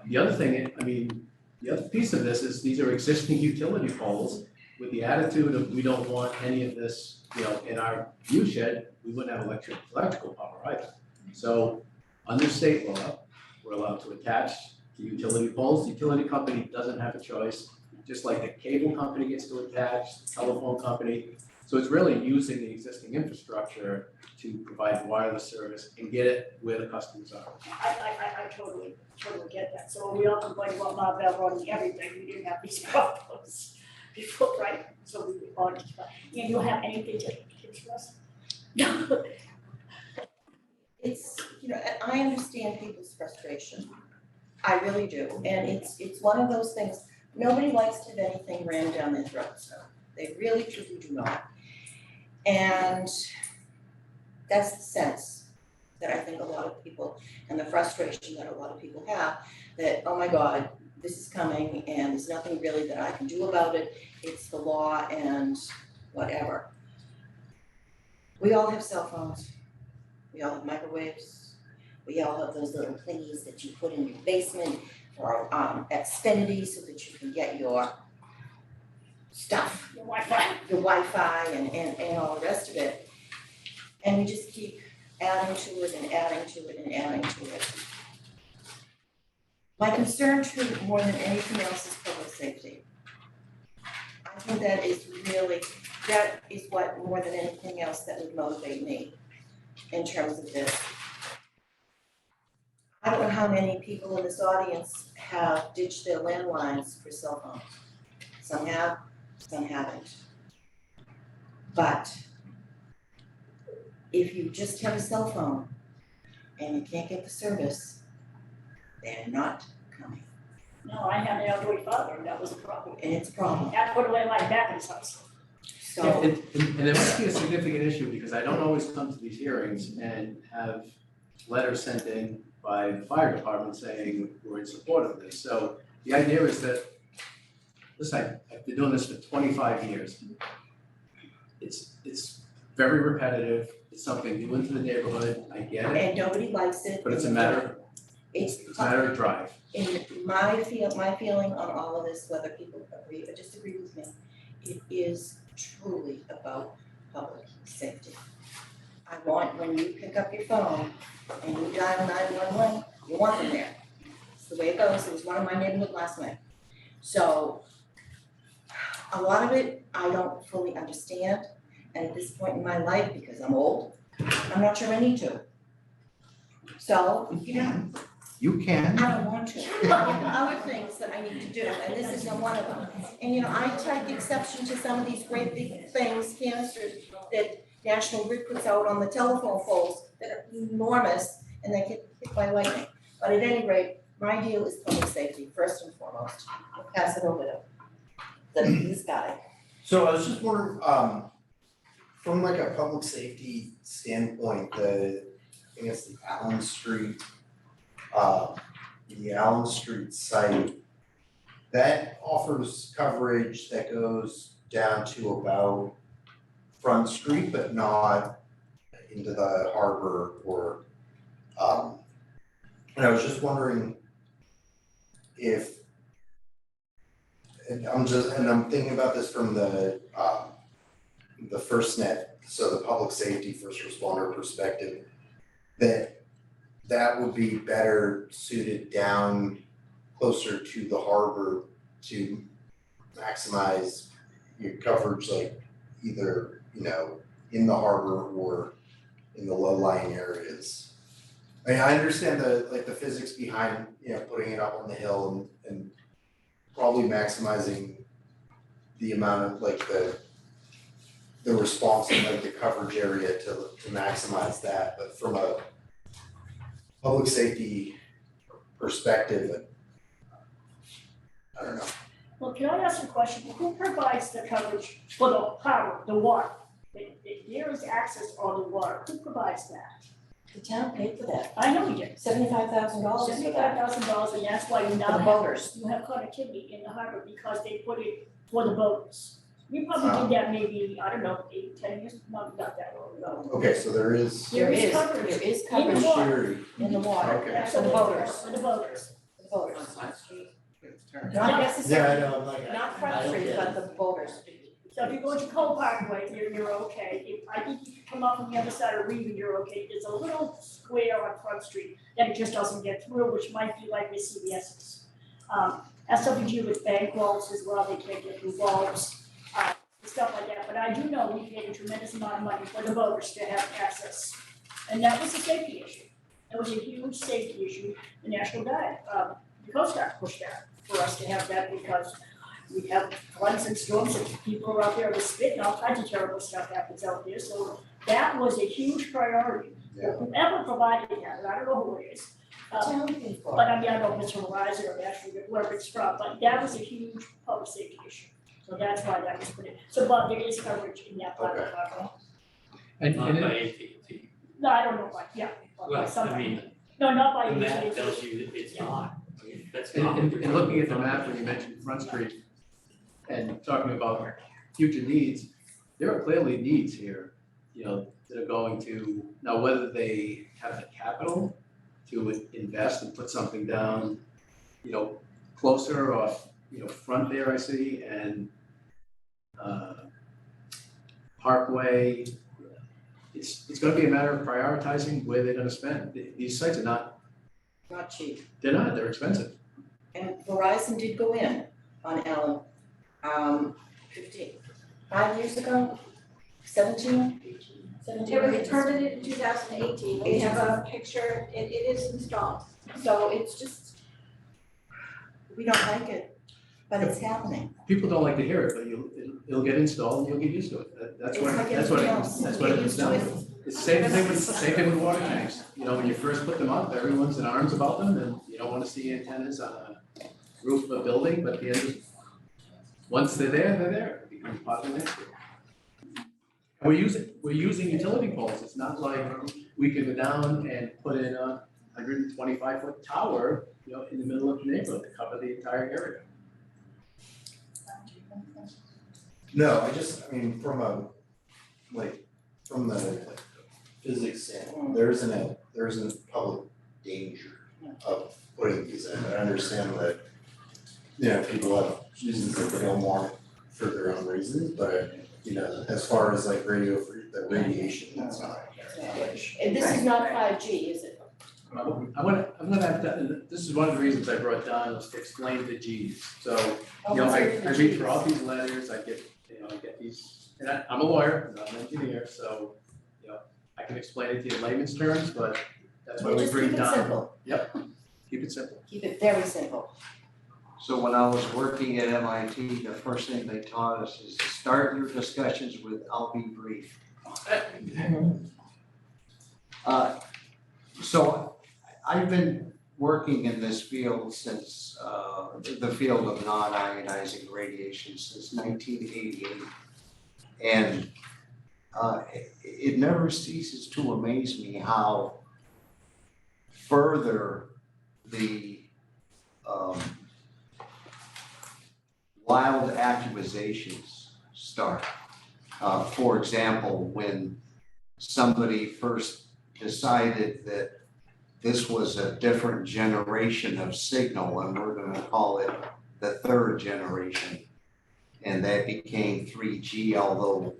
The other thing, I mean, the other piece of this is these are existing utility poles with the attitude of we don't want any of this, you know, in our view shed, we wouldn't have electrical power either. So under state law, we're allowed to attach the utility poles. The utility company doesn't have a choice, just like the cable company gets to attach, the telephone company. So it's really using the existing infrastructure to provide wireless service and get it where the customers are. I totally get that. So we all complain about Marvell running everything, we didn't have these problems before, right? So we all just, and you have anything to express? No. It's, you know, and I understand people's frustration. I really do, and it's one of those things, nobody likes to have anything rammed down their throats, they really truly do not. And that's the sense that I think a lot of people, and the frustration that a lot of people have, that, oh my God, this is coming and there's nothing really that I can do about it, it's the law and whatever. We all have cell phones, we all have microwaves, we all have those little thingies that you put in your basement or Xfinity so that you can get your stuff, Your Wi-Fi. your Wi-Fi and all the rest of it. And we just keep adding to it and adding to it and adding to it. My concern too, more than anything else, is public safety. I think that is what, more than anything else, that would motivate me in terms of this. I don't know how many people in this audience have ditched their landlines for cell phones. Some have, some haven't. But if you just have a cell phone and you can't get the service, they're not coming, No, I had an elderly father, and that was a problem. and it's a problem. I had to put a landline back in his house. So, And there must be a significant issue because I don't always come to these hearings and have letters sent in by the fire department saying we're in support of this. So the idea is that, listen, I've been doing this for 25 years. It's very repetitive, it's something new into the neighborhood, I get it, and nobody likes it. but it's a matter of drive. In my feeling on all of this, whether people agree or disagree with me, it is truly about public safety. I want, when you pick up your phone and you dial 911, you want them there. It's the way it goes. It was one of my neighborhood last night. So a lot of it I don't fully understand, and at this point in my life, because I'm old, I'm not sure I need to. So, You can. I don't want to. I have other things that I need to do, and this isn't one of them. And you know, I take exception to some of these great big things, canisters that National Grid puts out on the telephone poles that are enormous and they get hit by lightning. But at any rate, my deal is public safety, first and foremost. I'll pass it over to this guy. So I was just wondering, from like a public safety standpoint, I think it's the Allen Street site, that offers coverage that goes down to about Front Street, but not into the harbor or, and I was just wondering if, and I'm thinking about this from the FirstNet, so the public safety first responder perspective, that would be better suited down closer to the harbor to maximize your coverage, like either, you know, in the harbor or in the low-lying areas. I mean, I understand the physics behind, you know, putting it up on the hill and probably maximizing the amount of like the response and like the coverage area to maximize that, but from a public safety perspective, I don't know. Well, can I ask a question? Who provides the coverage for the power, the water? There is access on the water. Who provides that? The town paid for that, I know you did. $75,000 for that, $75,000, and that's why you for now the have, boaters. you have connectivity in the harbor because they put it for the boaters. We probably did that maybe, I don't know, 8, 10 years, not that long ago. Okay, so there is There is coverage. There is In the coverage water. surety. in the water, Okay. That's for the boaters, For the boaters. for the boaters. Yeah. Not necessarily, I'm like. not Front Street, but the boaters. So if you go to Cole Parkway, you're okay. I think if you come up on the other side of Reeve, you're okay. There's a little square on Front Street that it just doesn't get through, which might be like the CVS's. SWG with bank vaults as well, they can't get through vaults, stuff like that. But I do know we paid a tremendous amount of money for the voters to have access. And that was a safety issue. That was a huge safety issue. The National Guard, the Coast Guard pushed that for us to have that because we have floods and storms and people are out there with spit and all kinds of terrible stuff happens out there. So that was a huge priority. Yeah. Whoever provided that, and I don't know who it is. The town paid for it. But I mean, I don't know if it's from Verizon or National Grid, wherever it's from, but that was a huge public safety issue. So that's why that was put in. So, but there is coverage in that part of the harbor. And, Not and by it- AT&T. No, I don't know, but yeah. but Well, I something. mean, No, not by the map AT&T. tells you that it's not. I mean, that's and, not. and looking at the map, when you mentioned Front Street and talking about future needs, there are clearly needs here, you know, that are going to, now whether they have the capital to invest and put something down, you know, closer off, you know, front there I see, and Parkway, it's gonna be a matter of prioritizing where they're gonna spend. These sites are not, Not cheap. they're expensive. And Verizon did go in on Allen, 5 years ago, 17? 17 It was years. permitted in 2018, we have a picture, it is installed. So it's just, we don't like it, but it's happening. People don't like to hear it, but it'll get installed and you'll get used to it. That's what, It's like that's what it, everything else. that's what it Get comes used to down it. to. It's the same thing with water tanks. You know, when you first put them up, everyone's in arms about them and you don't wanna see antennas on a roof of a building, but the end, once they're there, it becomes part of the landscape. And we're using utility poles. It's not like we can go down and put in a 125-foot tower, you know, in the middle of the neighborhood to cover the entire area. No, I mean, from the physics standpoint, there isn't public danger of putting these in. I understand that, you know, people have reasons that they don't want it for their own reasons, but, you know, as far as like the radiation, that's not. And this is not 5G, is it? I'm gonna have to, this is one of the reasons I brought Don was to explain the Gs. So, Oh, you know, I what's it? read through all these letters, I get these, and I'm a lawyer, I'm not an engineer, so, you know, I can explain it to you in layman's terms, but that's why we Just bring keep it Don. simple, Keep it simple. keep it very simple. So when I was working at MIT, the first thing they taught us is to start your discussions with, "I'll be brief." So I've been working in this field since, the field of non-ionizing radiation since 1988. And it never ceases to amaze me how further the wild accusations start. For example, when somebody first decided that this was a different generation of signal and we're gonna call it the third generation. And that became 3G, although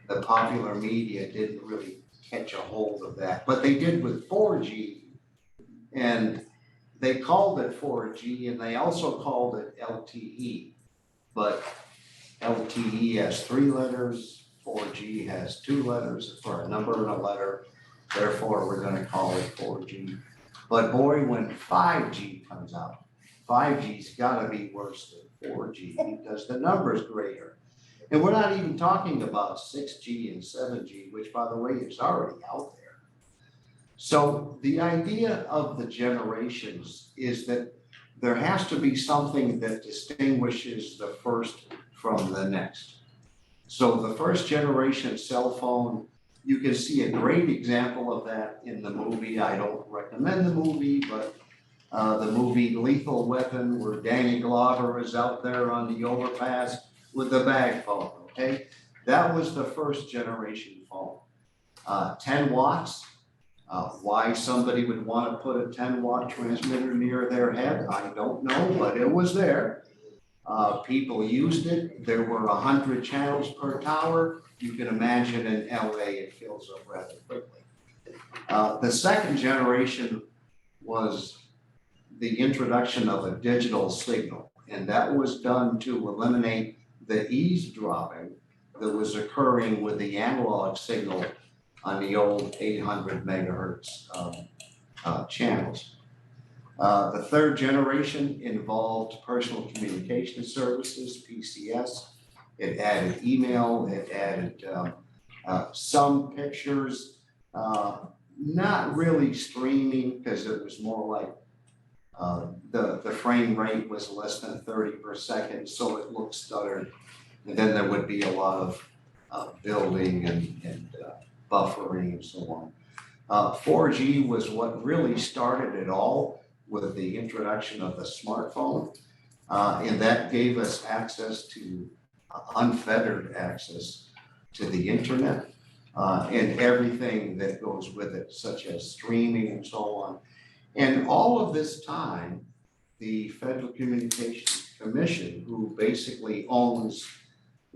the popular media didn't really catch a hold of that, but they did with 4G. And they called it 4G and they also called it LTE. But LTE has 3 letters, 4G has two letters or a number and a letter, therefore we're gonna call it 4G. But boy, when 5G comes out, 5G's gotta be worse than 4G because the number's greater. And we're not even talking about 6G and 7G, which by the way is already out there. So the idea of the generations is that there has to be something that distinguishes the first from the next. So the first generation cell phone, you can see a great example of that in the movie. I don't recommend the movie, but the movie Lethal Weapon, where Danny Glover is out there on the overpass with the bag phone, okay? That was the first generation phone. 10 watts. Why somebody would want to put a 10-watt transmitter near their head, I don't know, but it was there. People used it. There were 100 channels per tower. You can imagine in LA it fills up rather quickly. The second generation was the introduction of a digital signal, and that was done to eliminate the eavesdropping that was occurring with the analog signal on the old 800 megahertz channels. The third generation involved personal communication services, PCS. It added email, it added some pictures, not really streaming because it was more like the frame rate was less than 30 per second, so it looked stuttered. And then there would be a lot of building and buffering and so on. 4G was what really started it all with the introduction of the smartphone. And that gave us access to unfettered access to the internet and everything that goes with it, such as streaming and so on. And all of this time, the Federal Communications Commission, who basically owns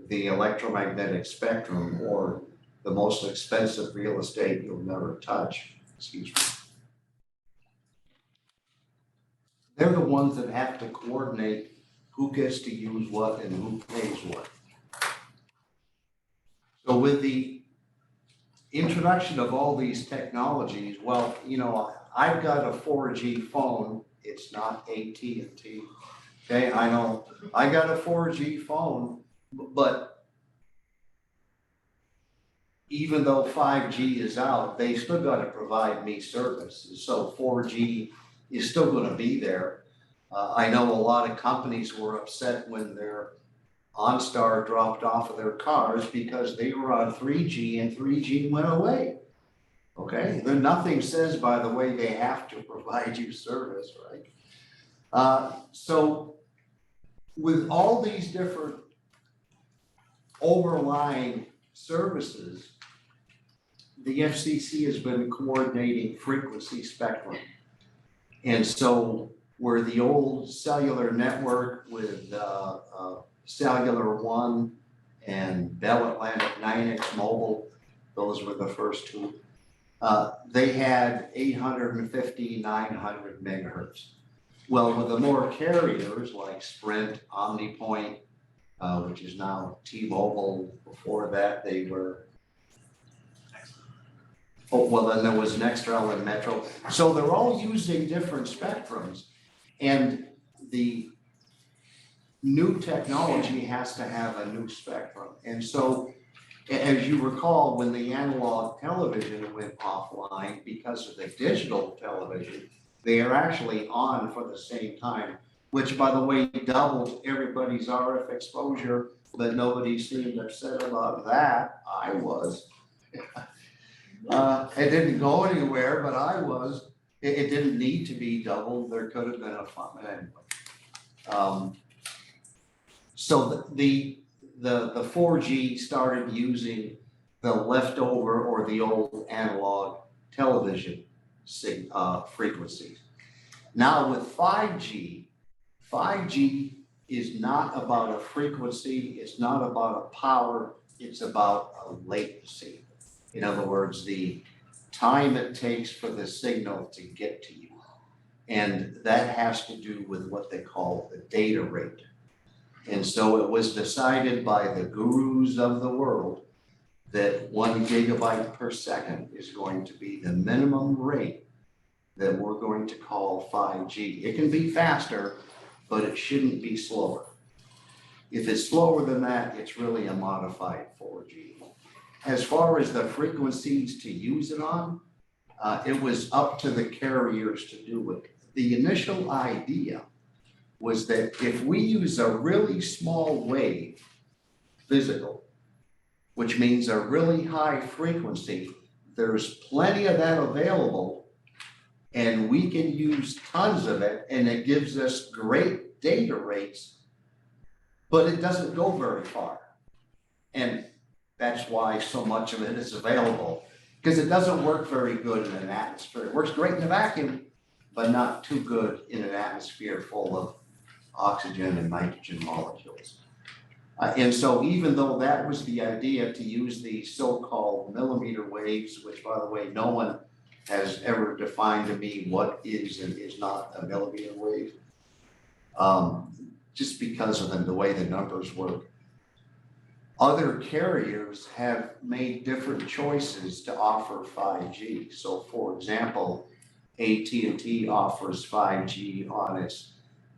the electromagnetic spectrum, or the most expensive real estate you'll never touch, excuse me. They're the ones that have to coordinate who gets to use what and who pays what. So with the introduction of all these technologies, well, you know, I've got a 4G phone, it's not AT&T. Okay, I know, I got a 4G phone, but even though 5G is out, they still got to provide me service. So 4G is still going to be there. I know a lot of companies were upset when their OnStar dropped off of their cars because they were on 3G and 3G went away. Okay, then nothing says, by the way, they have to provide you service, right? So with all these different overlying services, the FCC has been coordinating frequency spectrum. And so where the old cellular network with Cellular One and Bell Atlantic 9X Mobile, those were the first two, they had 850, 900 megahertz. Well, with the more carriers like Sprint, OmniPoint, which is now T-Mobile, before that they were, oh, well, then there was Nextel and Metro. So they're all using different spectrums, and the new technology has to have a new spectrum. And so, as you recall, when the analog television went offline because of the digital television, they are actually on for the same time, which, by the way, doubled everybody's RF exposure, but nobody seemed upset about that. I was. It didn't go anywhere, but I was. It didn't need to be doubled. There could have been a fun anyway. So the 4G started using the leftover or the old analog television frequencies. Now with 5G, 5G is not about a frequency, it's not about a power, it's about a latency. In other words, the time it takes for the signal to get to you. And that has to do with what they call the data rate. And so it was decided by the gurus of the world that 1 gigabyte per second is going to be the minimum rate that we're going to call 5G. It can be faster, but it shouldn't be slower. If it's slower than that, it's really a modified 4G. As far as the frequencies to use it on, it was up to the carriers to do it. The initial idea was that if we use a really small wave, physical, which means a really high frequency, there's plenty of that available, and we can use tons of it, and it gives us great data rates, but it doesn't go very far. And that's why so much of it is available, because it doesn't work very good in an atmosphere. It works great in a vacuum, but not too good in an atmosphere full of oxygen and nitrogen molecules. And so even though that was the idea, to use the so-called millimeter waves, which, by the way, no one has ever defined to me what is and is not a millimeter wave, just because of the way the numbers work. Other carriers have made different choices to offer 5G. So for example, AT&T offers 5G on its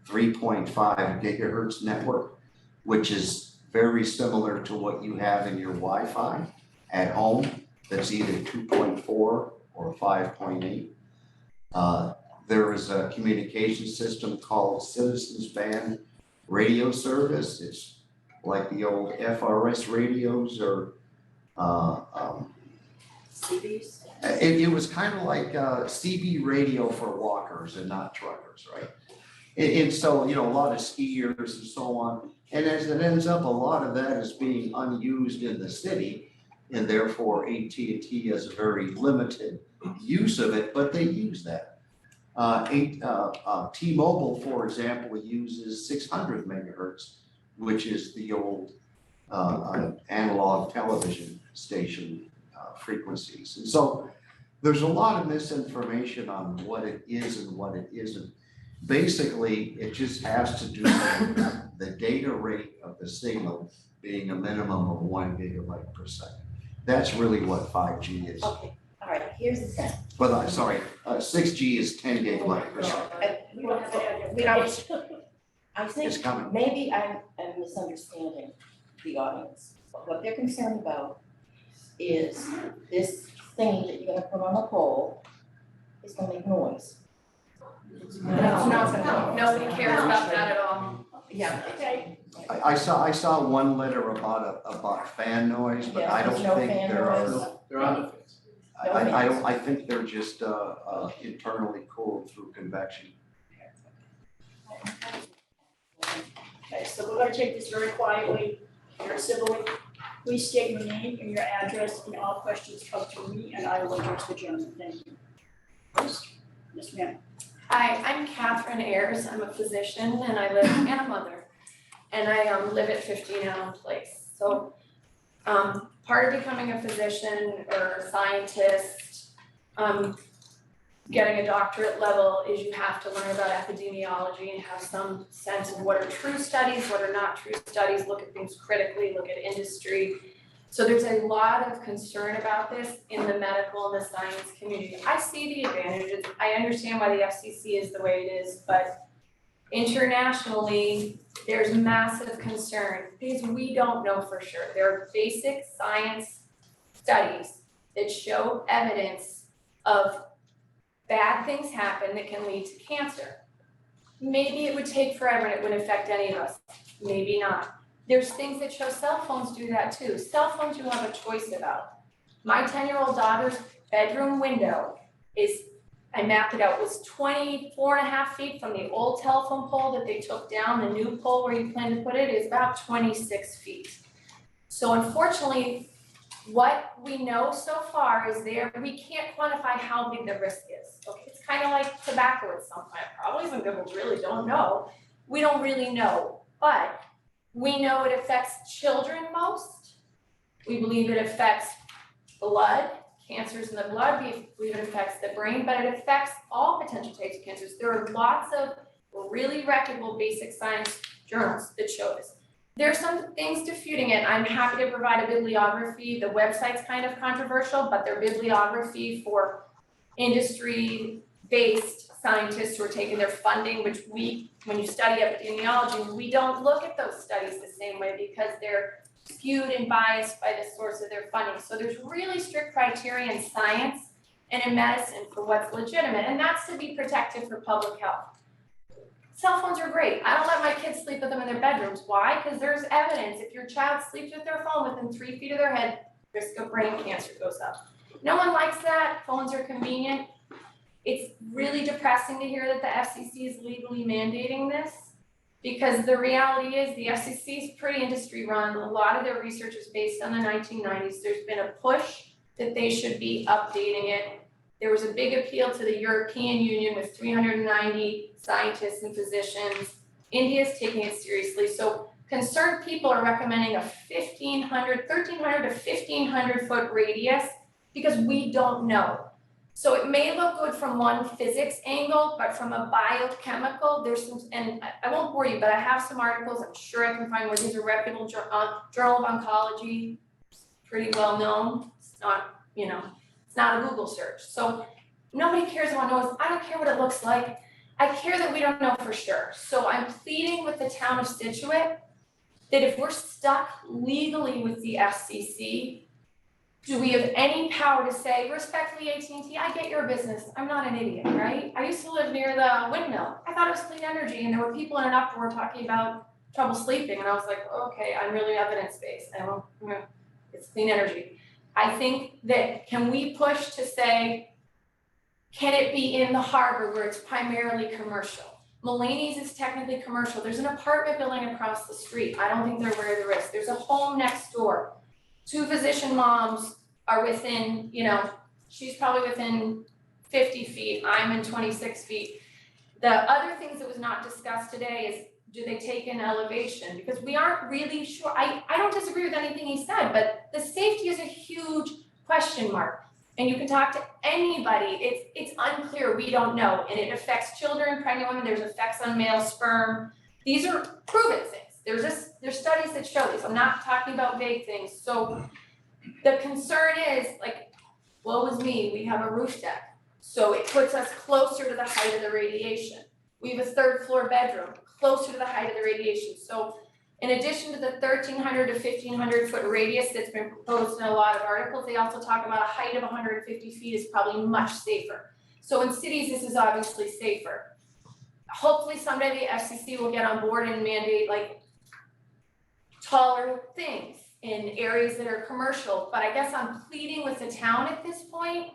3.5 gigahertz network, which is very similar to what you have in your Wi-Fi at home. That's either 2.4 or 5.8. There is a communication system called Citizens Band Radio Service. It's like the old FRS radios or CBs? it was kind of like CB radio for walkers and not truckers, right? And so, you know, a lot of skiers and so on. And as it ends up, a lot of that is being unused in the city, and therefore AT&T has a very limited use of it, but they use that. T-Mobile, for example, uses 600 megahertz, which is the old analog television station frequencies. And so there's a lot of misinformation on what it is and what it isn't. Basically, it just has to do with the data rate of the signal being a minimum of 1 gigabyte per second. That's really what 5G is. Okay, all right, here's the thing. But I'm sorry, 6G is 10 gigabyte per second. We don't have to add We don't- I It's think coming. maybe I'm misunderstanding the audience. But what they're concerned about is this thing that you're gonna put on a pole is gonna make noise. Nobody cares about that at all. Yeah. Okay, I saw one letter about fan noise, but I Yeah, don't there's no think fan there are. noise. There are no fixed. I think they're just internally cooled through convection. okay, so we're gonna take this very quietly, very civilly. Please state your name and your address, and all questions come to me, and I will address the gentleman. Thank you. First, yes, ma'am. Hi, I'm Catherine Ayers. I'm a physician and I live, and a mother. And I live at 15 Allen Place. So part of becoming a physician or a scientist, getting a doctorate level is you have to learn about epidemiology and have some sense of what are true studies, what are not true studies, look at things critically, look at industry. So there's a lot of concern about this in the medical and the science community. I see the advantages. I understand why the FCC is the way it is, but internationally, there's massive concern because we don't know for sure. There are basic science studies that show evidence of bad things happen that can lead to cancer. Maybe it would take forever and it wouldn't affect any of us, maybe not. There's things that show cell phones do that too. Cell phones you have a choice about. My 10-year-old daughter's bedroom window is, I mapped it out, was 24.5 feet from the old telephone pole that they took down. The new pole where you plan to put it is about 26 feet. So unfortunately, what we know so far is we can't quantify how big the risk is. Okay, it's kind of like tobacco at some point. Probably some people really don't know. We don't really know, but we know it affects children most. We believe it affects blood, cancers in the blood. We believe it affects the brain, but it affects all potential types of cancers. There are lots of really reputable basic science journals that show this. There's some things disputing it. I'm happy to provide a bibliography. The website's kind of controversial, but their bibliography for industry-based scientists who are taking their funding, which when you study epidemiology, we don't look at those studies the same way because they're skewed and biased by the source of their funding. So there's really strict criteria in science and in medicine for what's legitimate, and that's to be protected for public health. Cell phones are great. I don't let my kids sleep with them in their bedrooms. Why? Because there's evidence. If your child sleeps with their phone within 3 feet of their head, risk of brain cancer goes up. No one likes that. Phones are convenient. It's really depressing to hear that the FCC is legally mandating this, because the reality is the FCC is pretty industry run. A lot of their research is based on the 1990s. There's been a push that they should be updating it. There was a big appeal to the European Union with 390 scientists and physicians. India's taking it seriously. So concerned people are recommending a 1,300 to 1,500 foot radius because we don't know. So it may look good from one physics angle, but from a biochemical, there's some, and I won't bore you, but I have some articles, I'm sure I can find where these are reputable, Journal of Oncology, pretty well known. It's not, it's not a Google search. So nobody cares about noise. I don't care what it looks like. I care that we don't know for sure. So I'm pleading with the town of Situate that if we're stuck legally with the FCC, do we have any power to say, respectfully, AT&T, I get your business. I'm not an idiot, right? I used to live near the windmill. I thought it was clean energy, and there were people in an uproar talking about trouble sleeping, and I was like, okay, I'm really evidence-based. It's clean energy. I think that can we push to say, can it be in the harbor where it's primarily commercial? Mulaney's is technically commercial. There's an apartment building across the street. I don't think they're aware of the risk. There's a home next door. 2 physician moms are within, she's probably within 50 feet. I'm in 26 feet. The other things that was not discussed today is, do they take in elevation? Because we aren't really sure. I don't disagree with anything he said, but the safety is a huge question mark. And you can talk to anybody. It's unclear. We don't know. And it affects children, pregnant women. There's effects on male sperm. These are proven things. There's studies that show this. I'm not talking about vague things. So the concern is, like, woe is me, we have a roof deck. So it puts us closer to the height of the radiation. We have a 3rd floor bedroom, closer to the height of the radiation. So in addition to the 1,300 to 1,500 foot radius that's been proposed in a lot of articles, they also talk about a height of 150 feet is probably much safer. So in cities, this is obviously safer. Hopefully someday the FCC will get on board and mandate like taller things in areas that are commercial, but I guess I'm pleading with the town at this point.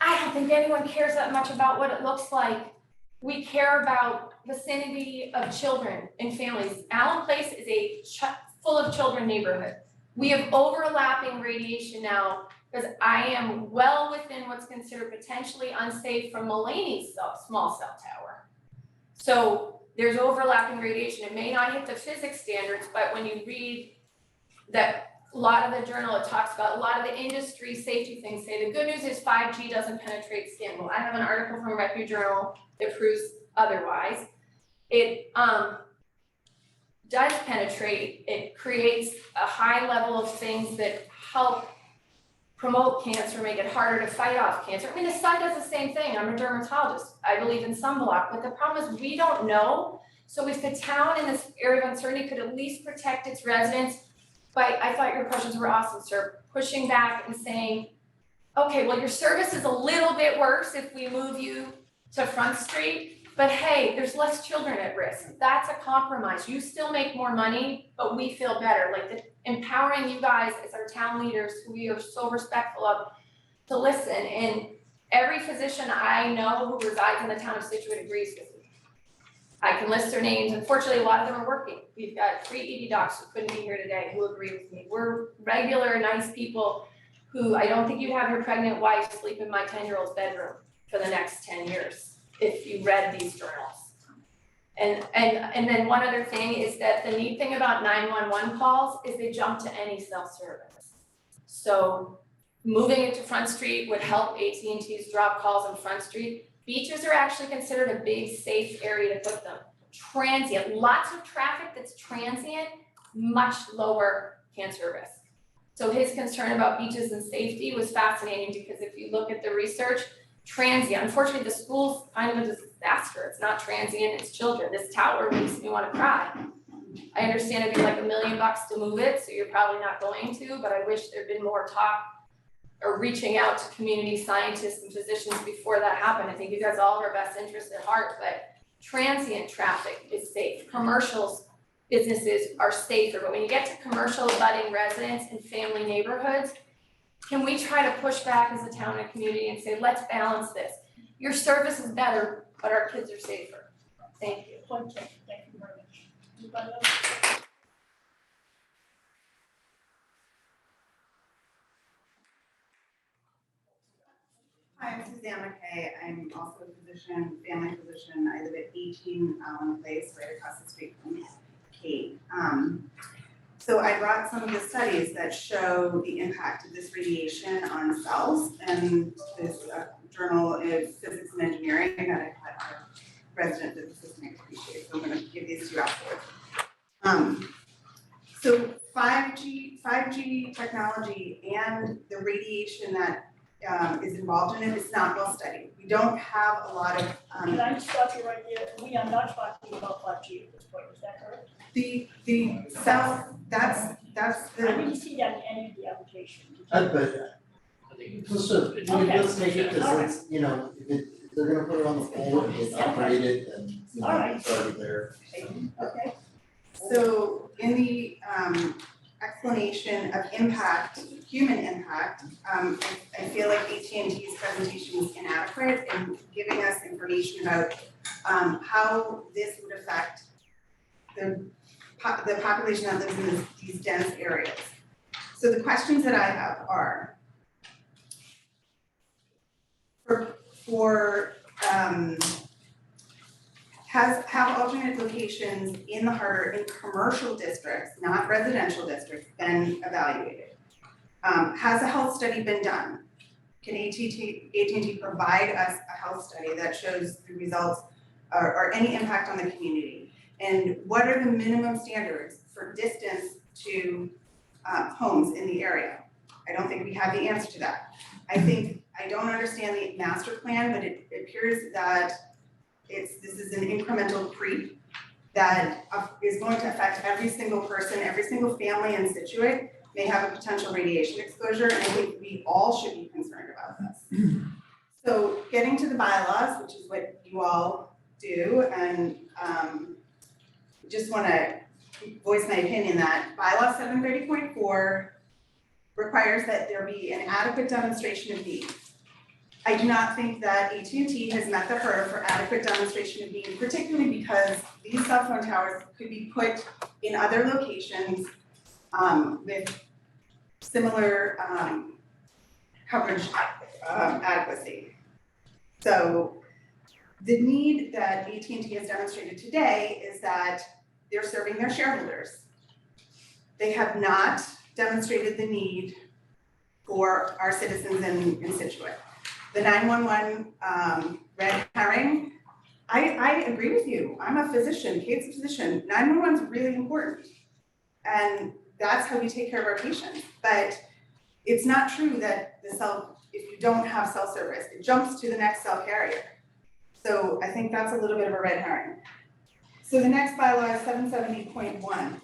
I don't think anyone cares that much about what it looks like. We care about vicinity of children and families. Allen Place is a full of children neighborhood. We have overlapping radiation now because I am well within what's considered potentially unsafe from Mulaney's small cell tower. So there's overlapping radiation. It may not hit the physics standards, but when you read that, a lot of the journal, it talks about a lot of the industry safety things say the good news is 5G doesn't penetrate skin. Well, I have an article from Reputable Journal that proves otherwise. It does penetrate. It creates a high level of things that help promote cancer, make it harder to fight off cancer. I mean, the sun does the same thing. I'm a dermatologist. I believe in sunblock, but the problem is we don't know. So if the town in this area of uncertainty could at least protect its residents by, I thought your questions were awesome, sir, pushing back and saying, okay, well, your service is a little bit worse if we move you to Front Street, but hey, there's less children at risk. That's a compromise. You still make more money, but we feel better. Like empowering you guys as our town leaders, who we are so respectful of, to listen. And every physician I know who resides in the town of Situate agrees with me. I can list their names. Unfortunately, a lot of them are working. We've got 3 ED docs who couldn't be here today who agree with me. We're regular, nice people who I don't think you'd have your pregnant wife sleep in my 10-year-old's bedroom for the next 10 years if you read these journals. And then one other thing is that the neat thing about 911 calls is they jump to any cell service. So moving it to Front Street would help AT&T's drop calls on Front Street. Beaches are actually considered a big safe area to put them. Transient, lots of traffic that's transient, much lower cancer risk. So his concern about beaches and safety was fascinating because if you look at the research, transient, unfortunately, the school's kind of a disaster. It's not transient, it's children. This tower makes me wanna cry. I understand it'd be like $1 million to move it, so you're probably not going to, but I wish there'd been more talk or reaching out to community scientists and physicians before that happened. I think you guys all have our best interests at heart, but transient traffic is safe. Commercials, businesses are safer, but when you get to commercial abutting residents and family neighborhoods, can we try to push back as a town and community and say, let's balance this? Your service is better, but our kids are safer. Thank you. Point taken. Thank you very much. Anybody else? Hi, I'm Suzanne McKay. I'm also a physician, family physician. I live at 18 Allen Place, right across the street from Kate. So I brought some of the studies that show the impact of this radiation on cells, and this journal is Physics and Engineering that I had our resident physicist appreciate. So I'm going to give these to you afterwards. So 5G technology and the radiation that is involved in it is not well studied. We don't have a lot of Can I stop you right there? We are not talking about 5G at this point, is that correct? the cell, that's I the, didn't see that in any of the application. But I think it's- let's just, Okay. let's take it, cause it's, you know, if they're gonna put it on the pole and it's upgraded and, you know, Alright. it's already there. Okay. so in the explanation of impact, human impact, I feel like AT&T's presentation was inadequate in giving us information about how this would affect the population that lives in these dense areas. So the questions that I have are have alternate locations in the harbor in commercial districts, not residential districts, been evaluated? Has a health study been done? Can AT&T provide us a health study that shows the results or any impact on the community? And what are the minimum standards for distance to homes in the area? I don't think we have the answer to that. I don't understand the master plan, but it appears that this is an incremental creep that is going to affect every single person, every single family in Situate may have a potential radiation exposure, and I think we all should be concerned about this. So getting to the bylaws, which is what you all do, and just wanna voice my opinion that bylaw 730.4 requires that there be an adequate demonstration of need. I do not think that AT&T has met the hurdle for adequate demonstration of need, particularly because these cell phone towers could be put in other locations with similar coverage adequacy. So the need that AT&T has demonstrated today is that they're serving their shareholders. They have not demonstrated the need for our citizens in Situate. The 911 red herring, I agree with you. I'm a physician, Kate's a physician. 911 is really important. And that's how we take care of our patients. But it's not true that if you don't have cell service, it jumps to the next cell carrier. So I think that's a little bit of a red herring. So the next bylaw is 770.1.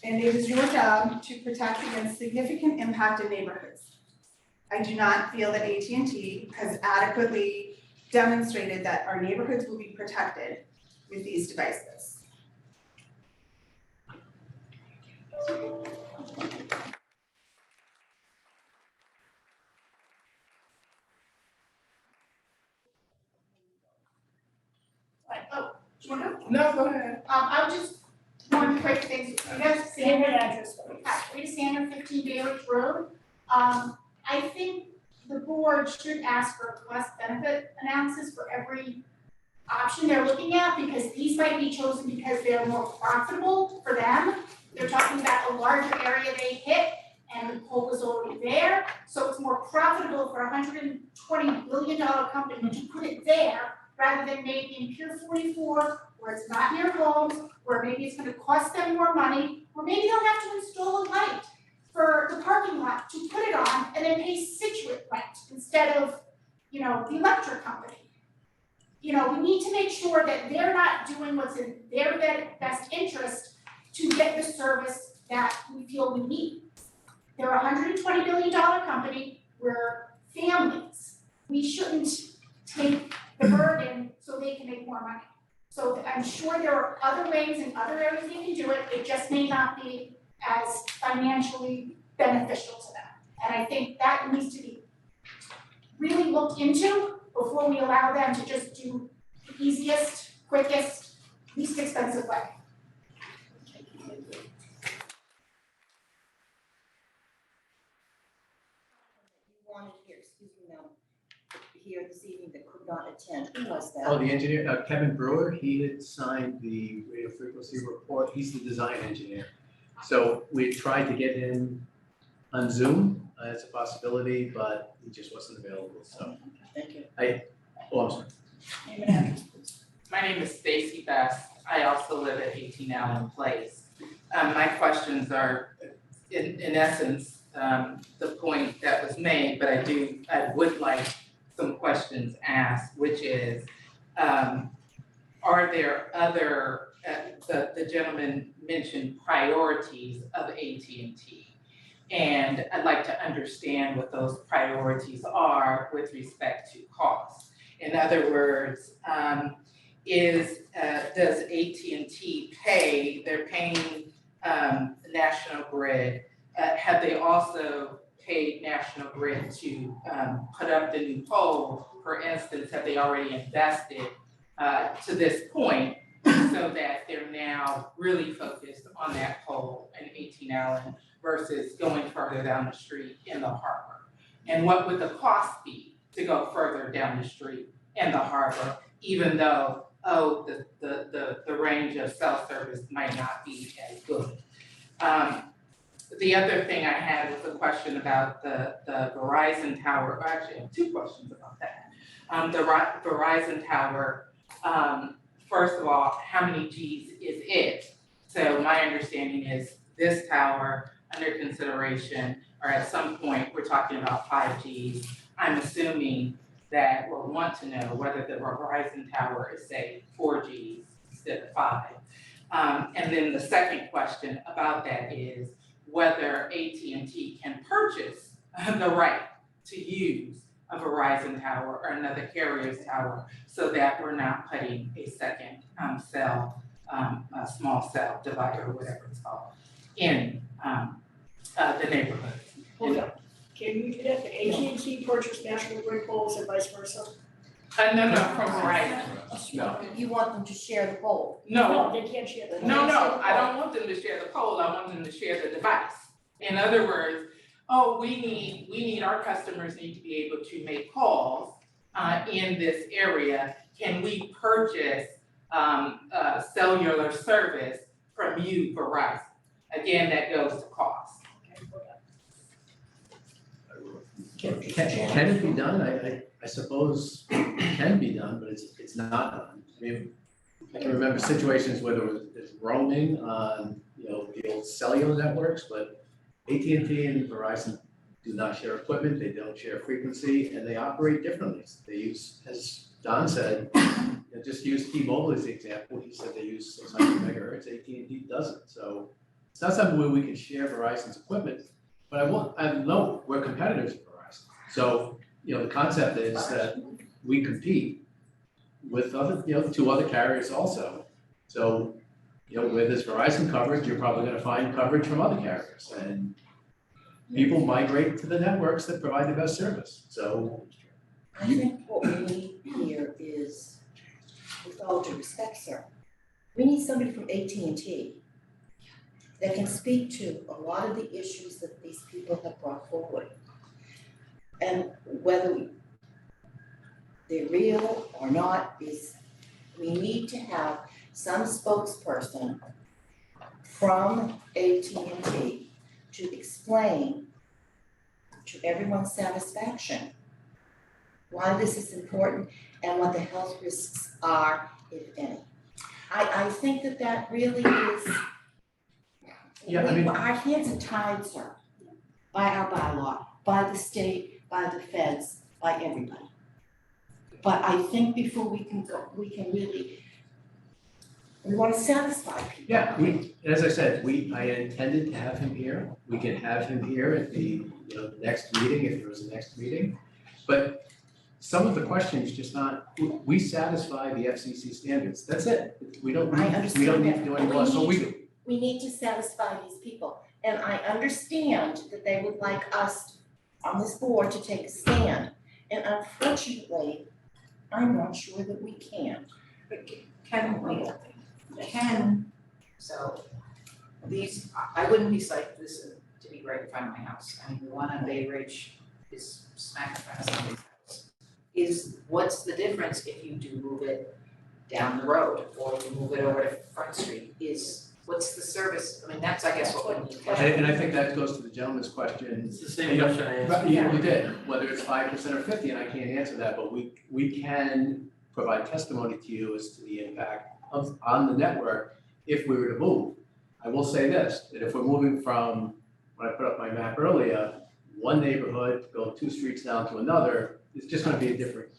And it is your job to protect against significant impact in neighborhoods. I do not feel that AT&T has adequately demonstrated that our neighborhoods will be protected with these devices. Oh, do you wanna? No, go ahead. I'll just, one quick thing, you guys see Name it? and address, please. Rita Sander, 15 Bay Ridge Road. I think the board should ask for a cost benefit analysis for every option they're looking at, because these might be chosen because they're more profitable for them. They're talking about a larger area they hit, and the pole was already there, so it's more profitable for a $120 billion company to put it there rather than maybe in Pier 44, where it's not near homes, where maybe it's gonna cost them more money, Or maybe they'll have to install a light for the parking lot to put it on and then pay Situate rent instead of, the electric company. We need to make sure that they're not doing what's in their best interest to get the service that we feel we need. They're a $120 billion company, we're families. We shouldn't take the burden so they can make more money. So I'm sure there are other ways and other areas they can do it, it just may not be as financially beneficial to them. And I think that needs to be really looked into before we allow them to just do the easiest, quickest, least expensive way. You wanted here, excuse me, now, here this evening that could not attend, who was that? Oh, the engineer, Kevin Brewer, he had signed the radio frequency report, he's the design engineer. So we tried to get him on Zoom as a possibility, but he just wasn't available, so. Thank you. I'm sorry. My name is Stacy Best. I also live at 18 Allen Place. My questions are, in essence, the point that was made, but I would like some questions asked, which is, are there other, the gentleman mentioned priorities of AT&T. And I'd like to understand what those priorities are with respect to cost. In other words, does AT&T pay, they're paying National Grid, have they also paid National Grid to put up the new pole? For instance, have they already invested to this point so that they're now really focused on that pole in 18 Allen versus going further down the street in the harbor? And what would the cost be to go further down the street in the harbor, even though, the range of cell service might not be as good? The other thing I had was a question about the Verizon tower. Actually, I have two questions about that. The Verizon tower, first of all, how many Gs is it? So my understanding is this tower under consideration, or at some point, we're talking about 5 Gs. I'm assuming that we'll want to know whether the Verizon tower is, say, 4 Gs instead of 5. And then the second question about that is whether AT&T can purchase the right to use a Verizon tower or another carrier's tower so that we're not putting a second cell, a small cell divider or whatever it's called, in the neighborhood. Hold on. Can you do that? Can AT&T purchase National Grid poles and vice versa? No, from Verizon. No. You want them to share the pole? No, They can't share the. no, I don't want them to share the pole, I want them to share the device. In other words, we need, our customers need to be able to make calls in this area. Can we purchase cellular service from you, Verizon? Again, that goes to cost. Can it be done? I suppose it can be done, but it's not done. I mean, I can remember situations where there's roaming on, the old cellular networks, but AT&T and Verizon do not share equipment, they don't share frequency, and they operate differently. They use, as Don said, just use T-Mobile as the example. He said they use 600 megahertz, AT&T doesn't. So it's not something where we can share Verizon's equipment, but I know we're competitors of Verizon. So, the concept is that we compete with other, 2 other carriers also. So, where there's Verizon coverage, you're probably gonna find coverage from other carriers, and people migrate to the networks that provide the best service, so. I think what we need here is, with all due respect, sir, we need somebody from AT&T that can speak to a lot of the issues that these people have brought forward. And whether they're real or not we need to have some spokesperson from AT&T to explain to everyone's satisfaction why this is important and what the health risks are, if any. I think that really is Yeah, I mean- Our hands are tied, sir, by our bylaw, by the state, by the feds, by everybody. But I think before we can go, we can really, we wanna satisfy people. Yeah, as I said, I intended to have him here. We can have him here at the, the next meeting, if there was a next meeting. But some of the questions just not, we satisfy the FCC standards, that's it. We don't I need understand to that, do but any we more, so need We need to satisfy these people, and I understand that they would like us on this board to take a stand. And unfortunately, I'm not sure that we can. So these, I wouldn't be psyched this to be right in front of my house. I mean, the one on Bay Ridge is smack in front of somebody's house. What's the difference if you do move it down the road or you move it over to Front Street? What's the service? I mean, that's, I guess, what we need to. And I think that goes to the gentleman's question. It's the same question I asked. You did, whether it's 5% or 50, and I can't answer that, but we can provide testimony to you as to the impact on the network if we were to move. I will say this, that if we're moving from, when I put up my map earlier, one neighborhood to go 2 streets down to another, it's just gonna be different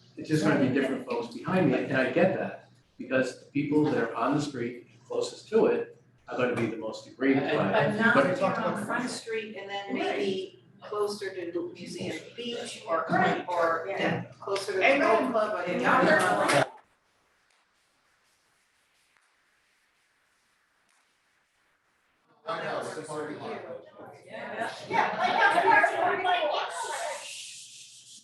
folks behind me, and I get that. Because the people that are on the street closest to it are gonna be the most aggrieved by it. But not But- if you're on Front Street and then maybe closer to Museum Beach or closer to the Boat Club or the Yacht Club.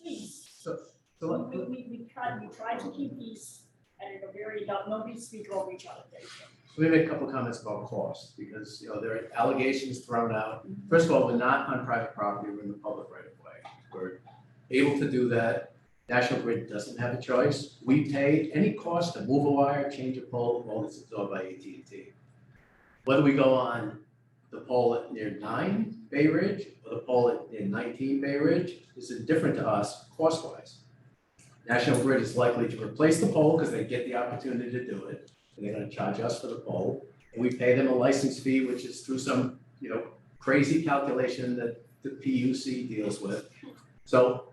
Please, So let- we try to keep these at a very, nobody speak over each other, there you go. Let me make a couple comments about cost, because, there are allegations thrown out. First of all, we're not on private property, we're in the public right of way. We're able to do that. National Grid doesn't have a choice. We pay any cost to move a wire, change a pole, all this is absorbed by AT&T. Whether we go on the pole at near 9 Bay Ridge or the pole at near 19 Bay Ridge is indifferent to us cost-wise. National Grid is likely to replace the pole because they get the opportunity to do it. And they're gonna charge us for the pole, and we pay them a license fee, which is through some, crazy calculation that the PUC deals with. So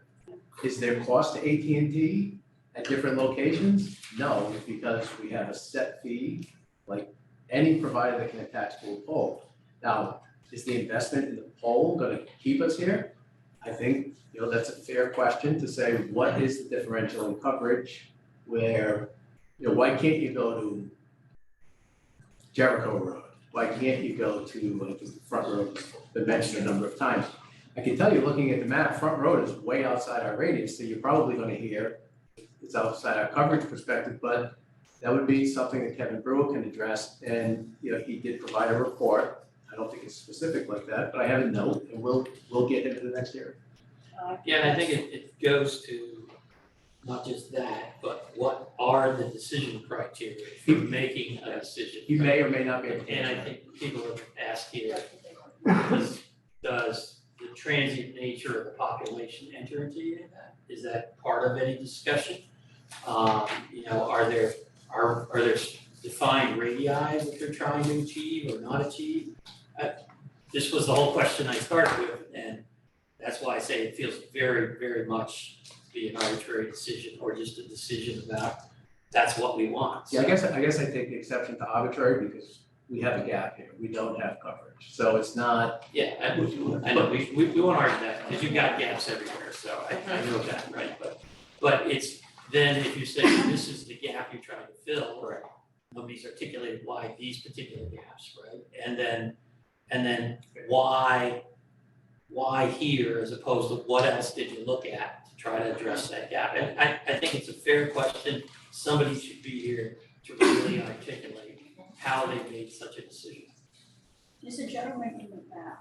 is there cost to AT&T at different locations? No, because we have a set fee, like any provider that can attach to a pole. Now, is the investment in the pole gonna keep us here? I think, that's a fair question to say, what is the differential in coverage where, why can't you go to Jericho Road? Why can't you go to the Front Road that's been mentioned a number of times? I can tell you, looking at the map, Front Road is way outside our radius, so you're probably gonna hear it's outside our coverage perspective, but that would be something that Kevin Brewer can address, and, he did provide a report. I don't think it's specific like that, but I have a note, and we'll get into the next hearing. Yeah, and I think it goes to not just that, but what are the decision criteria for making a decision? He may or may not be able to. And I think people have asked here, does the transient nature of the population enter into any of that? Is that part of any discussion? Are there defined radii that they're trying to achieve or not achieve? This was the whole question I started with, and that's why I say it feels very, very much to be an arbitrary decision or just a decision about that's what we want. Yeah, I guess I take the exception to arbitrary because we have a gap here. We don't have coverage. So it's not. Yeah, I know, we won't argue that because you've got gaps everywhere, so I know that, right? But it's, then if you say this is the gap you're trying to fill, Correct. nobody's articulated why these particular gaps, right? And then why here as opposed to what else did you look at to try to address that gap? And I think it's a fair question. Somebody should be here to really articulate how they made such a decision. There's a gentleman in the back.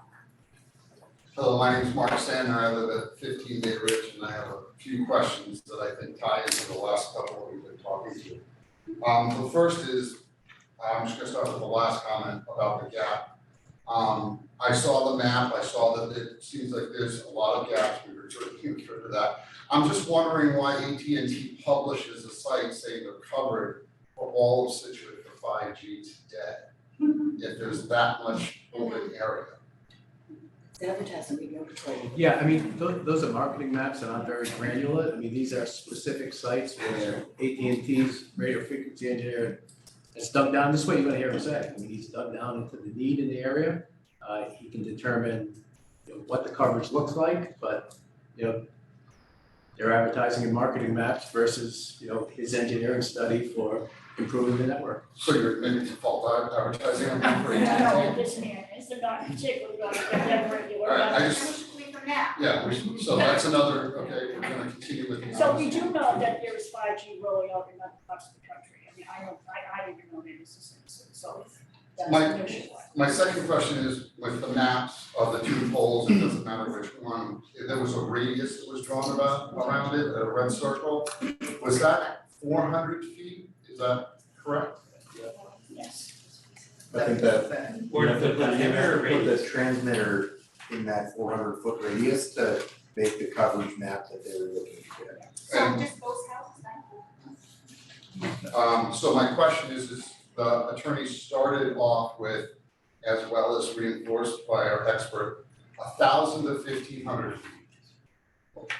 Hello, my name is Mark Sander, I live at 15 Bay Ridge, and I have a few questions that I think tie into the last couple that we've been talking to. The first is, I'm just gonna start with the last comment about the gap. I saw the map, I saw that it seems like there's a lot of gaps, we referred to that. I'm just wondering why AT&T publishes a site saying they're covered for all of Situate for 5G today. if there's that much open area? It's advertising, we know control. Yeah, I mean, those are marketing maps and not very granular. I mean, these are specific sites where AT&T's radio frequency engineer has dug down, this is what you're gonna hear him say. I mean, he's dug down into the need in the area. He can determine, you know, what the coverage looks like, but, you know, they're advertising and marketing maps versus, you know, his engineering study for improving the network. So you're maybe default advertising on them for No, listen here, it's not particularly going to get regular. Alright, I just- Exclusively from now. Yeah, so that's another, okay, we're gonna continue with the. So we do know that there is 5G rolling out in other parts of the country. I mean, I didn't know that this is, so that's an issue. My second question is, with the maps of the two poles, it doesn't matter which one, there was a radius that was drawn around it, a red circle. Was that 400 feet? Is that correct? Yes. I think that Or you have to the put, you have to transmitter put radius. the transmitter in that 400-foot radius to make the coverage map that they were looking to get. So just those houses, then? So my question is the attorney started off with, as well as reinforced by our expert, 1,000 to 1,500 feet.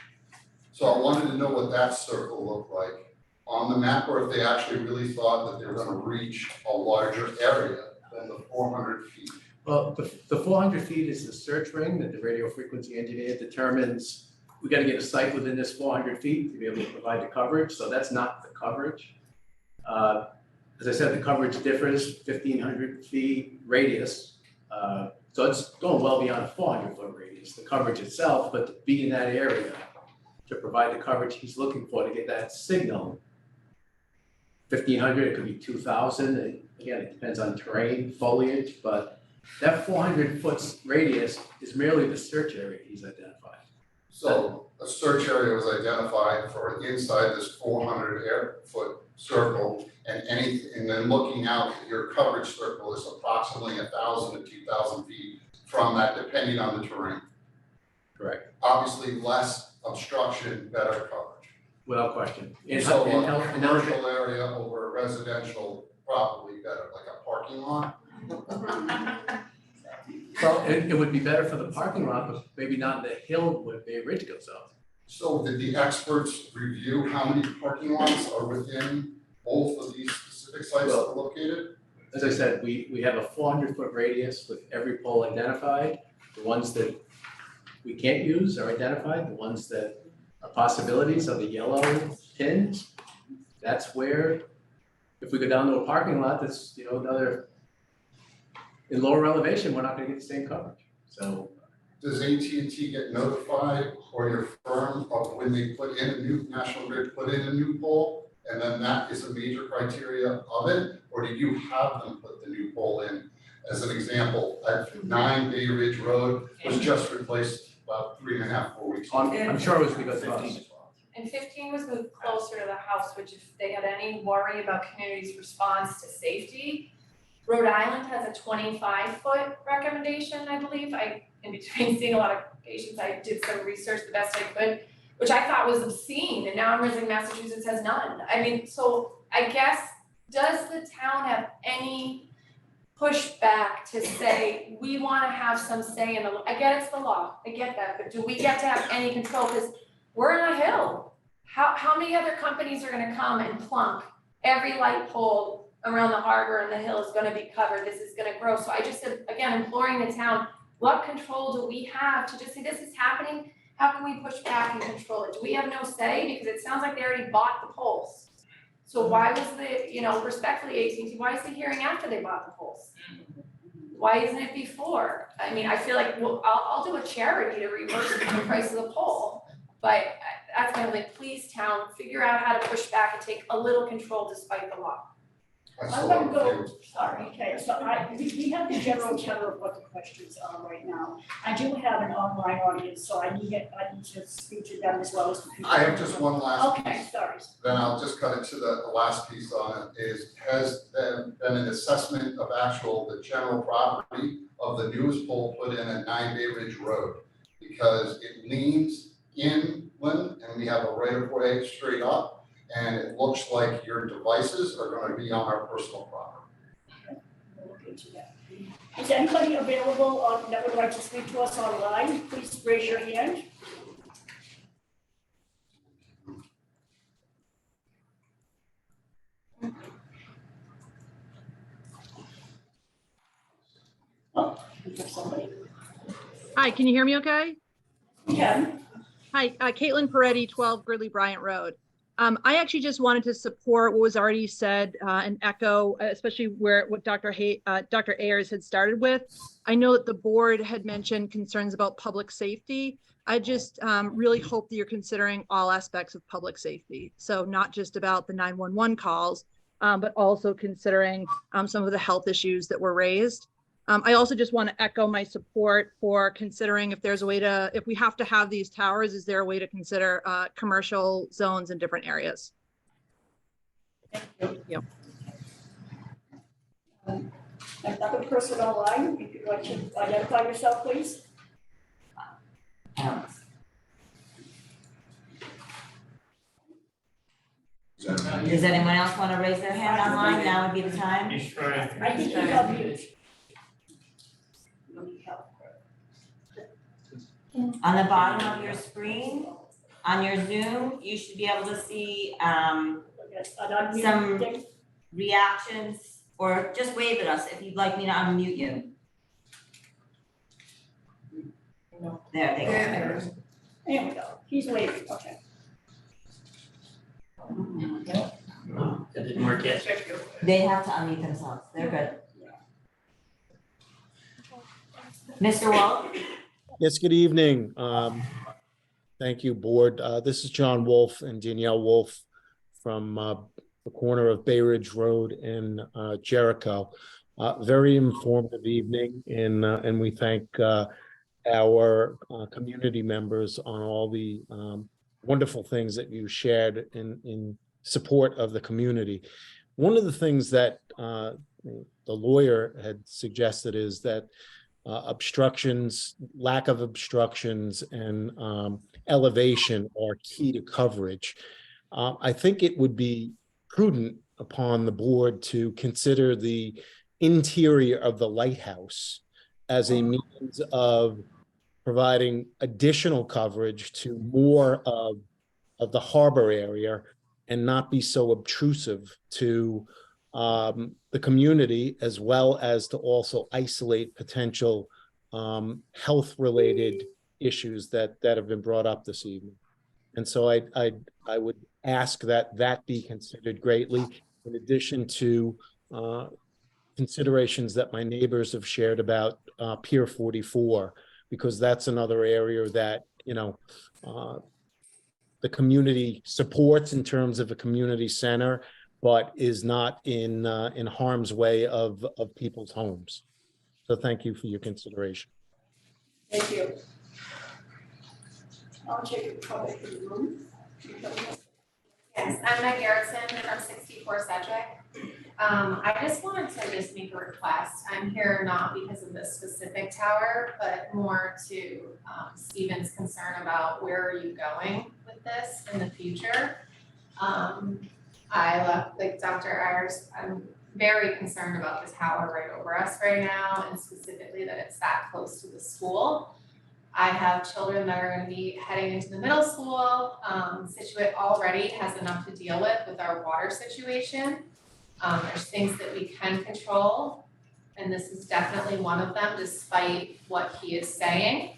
So I wanted to know what that circle looked like on the map, or if they actually really thought that they were gonna reach a larger area than the 400 feet. Well, the 400 feet is the search ring that the radio frequency engineer determines. We gotta get a site within this 400 feet to be able to provide the coverage, so that's not the coverage. As I said, the coverage differs, 1,500 feet radius. So it's going well beyond a 400-foot radius, the coverage itself, but to be in that area to provide the coverage he's looking for to get that signal. 1,500, it could be 2,000, again, it depends on terrain, foliage, but that 400-foot radius is merely the search area he's identified. So a search area was identified for inside this 400-foot circle, and then looking out, your coverage circle is approximately 1,000 to 2,000 feet from that, depending on the terrain. Correct. Obviously, less obstruction, better coverage. Without question. So a commercial area over a residential, probably better, like a parking lot. Well, it would be better for the parking lot, but maybe not the hill where Bay Ridge goes up. So did the experts review how many parking lots are within both of these specific sites that are located? As I said, we have a 400-foot radius with every pole identified. The ones that we can't use are identified, the ones that are possibilities are the yellow pins. That's where, if we go down to a parking lot that's, you know, another, in lower elevation, we're not gonna get the same coverage, so. Does AT&T get notified, or your firm, of when they put in a new, National Grid put in a new pole? And then that is a major criteria of it, or do you have them put the new pole in? As an example, at 9 Bay Ridge Road was just replaced about 3.5, 4 weeks ago. I'm sure it was because of us. And 15 was moved closer to the house, which if they had any worry about community's response to safety, Rhode Island has a 25-foot recommendation, I believe. In between seeing a lot of patients, I did some research the best I could, which I thought was obscene, and now I'm realizing Massachusetts has none. I mean, so I guess, does the town have any pushback to say, we wanna have some say in the, I get it's the law, I get that, but do we get to have any control? Because we're on a hill. How many other companies are gonna come and plunk every light pole around the harbor and the hill is gonna be covered, this is gonna grow. So I just said, again, imploring the town, what control do we have to just say this is happening? How can we push back and control it? Do we have no say? Because it sounds like they already bought the poles. So why was the, you know, respectfully AT&T, why is the hearing after they bought the poles? Why isn't it before? I mean, I feel like, well, I'll do a charity to reimburse the price of the pole. But that's my only, please town, figure out how to push back and take a little control despite the law. I'm gonna go, sorry, okay, so we have the general tenor of what the questions are right now. I do have an online audience, so I need to speak to them as well as the people. I have just one last piece. Okay, sorry. Then I'll just cut into the last piece on it, is has there been an assessment of the general property of the newest pole put in at 9 Bay Ridge Road? Because it leans inland and we have a right of way straight up, and it looks like your devices are gonna be on our personal property. Good to know. Is anybody available on, that would like to speak to us online? Please raise your hand. Oh, we have somebody. Hi, can you hear me okay? Yeah. Hi, Caitlin Peretti, 12 Gridley Bryant Road. I actually just wanted to support what was already said and echo, especially what Dr. Ayers had started with. I know that the board had mentioned concerns about public safety. I just really hope that you're considering all aspects of public safety. So not just about the 911 calls, but also considering some of the health issues that were raised. I also just want to echo my support for considering if there's a way to, if we have to have these towers, is there a way to consider commercial zones in different areas? Thank you. Another person online, if you'd like to identify yourself, please. Does anyone else want to raise their hand online? Now would be the time. I think you got mute. On the bottom of your screen, on your Zoom, you should be able to see some reactions, or just wave at us if you'd like me to unmute you. There they go. There we go. He's waving, okay. That didn't work yet. They have to unmute themselves. They're good. Mr. Walt? Yes, good evening. Thank you, board. This is John Wolf and Danielle Wolf from the corner of Bay Ridge Road in Jericho. Very informative evening, and we thank our community members on all the wonderful things that you shared in support of the community. One of the things that the lawyer had suggested is that obstructions, lack of obstructions, and elevation are key to coverage. I think it would be prudent upon the board to consider the interior of the lighthouse as a means of providing additional coverage to more of the harbor area and not be so obtrusive to the community, as well as to also isolate potential health-related issues that have been brought up this evening. And so I would ask that be considered greatly, in addition to considerations that my neighbors have shared about Pier 44, because that's another area that, you know, the community supports in terms of a community center, but is not in harm's way of people's homes. So thank you for your consideration. Thank you. I'll take a comment in the room. Yes, I'm Meg Garrison from 64 Sedgwick. I just wanted to make a request. I'm here not because of this specific tower, but more to Stephen's concern about where are you going with this in the future. I left, like Dr. Ayers, I'm very concerned about this tower right over us right now, and specifically that it's that close to the school. I have children that are going to be heading into the middle school. Scituate already has enough to deal with our water situation. There's things that we can control, and this is definitely one of them, despite what he is saying.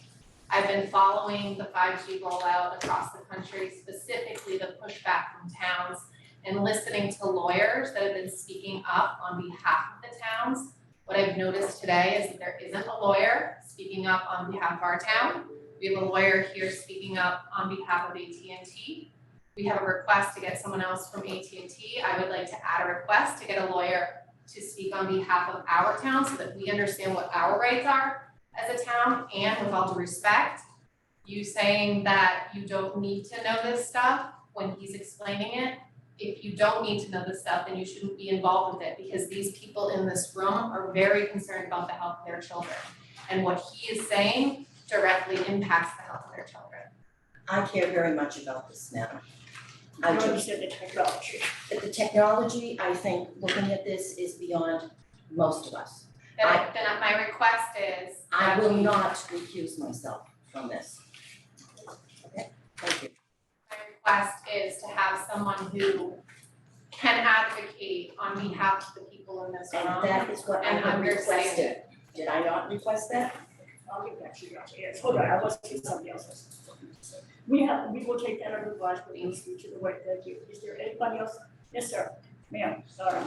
I've been following the 5G rollout across the country, specifically the pushback from towns, and listening to lawyers that have been speaking up on behalf of the towns. What I've noticed today is that there isn't a lawyer speaking up on behalf of our town. We have a lawyer here speaking up on behalf of AT&T. We have a request to get someone else from AT&T. I would like to add a request to get a lawyer to speak on behalf of our town so that we understand what our rights are as a town. And with all due respect, you saying that you don't need to know this stuff when he's explaining it, if you don't need to know this stuff, then you shouldn't be involved with it, because these people in this room are very concerned about the health of their children. And what he is saying directly impacts the health of their children. I care very much about this now. I You do. understand the technology. But the technology, I think, looking at this is beyond most of us. Then my request is. I that will we- not recuse myself from this. Okay, thank you. My request is to have someone who can advocate on behalf of the people in this room. And that is what I and have understand. requested. Did I not request that? I'll give that to you, yes, hold on, I was saying something else. We will take that under advice, but we'll speak to the way, thank you. Is there anybody else? Yes, sir, ma'am, sorry.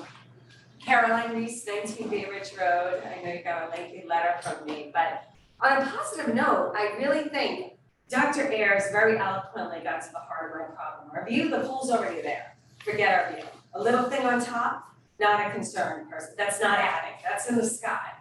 Caroline Reese, 19 Bay Ridge Road. I know you got a lengthy letter from me, but on a positive note, I really think Dr. Ayers very eloquently got to the heart of our problem. Our view, the pool's already there. Forget our view. A little thing on top, not a concern person. That's not adding, that's in the sky.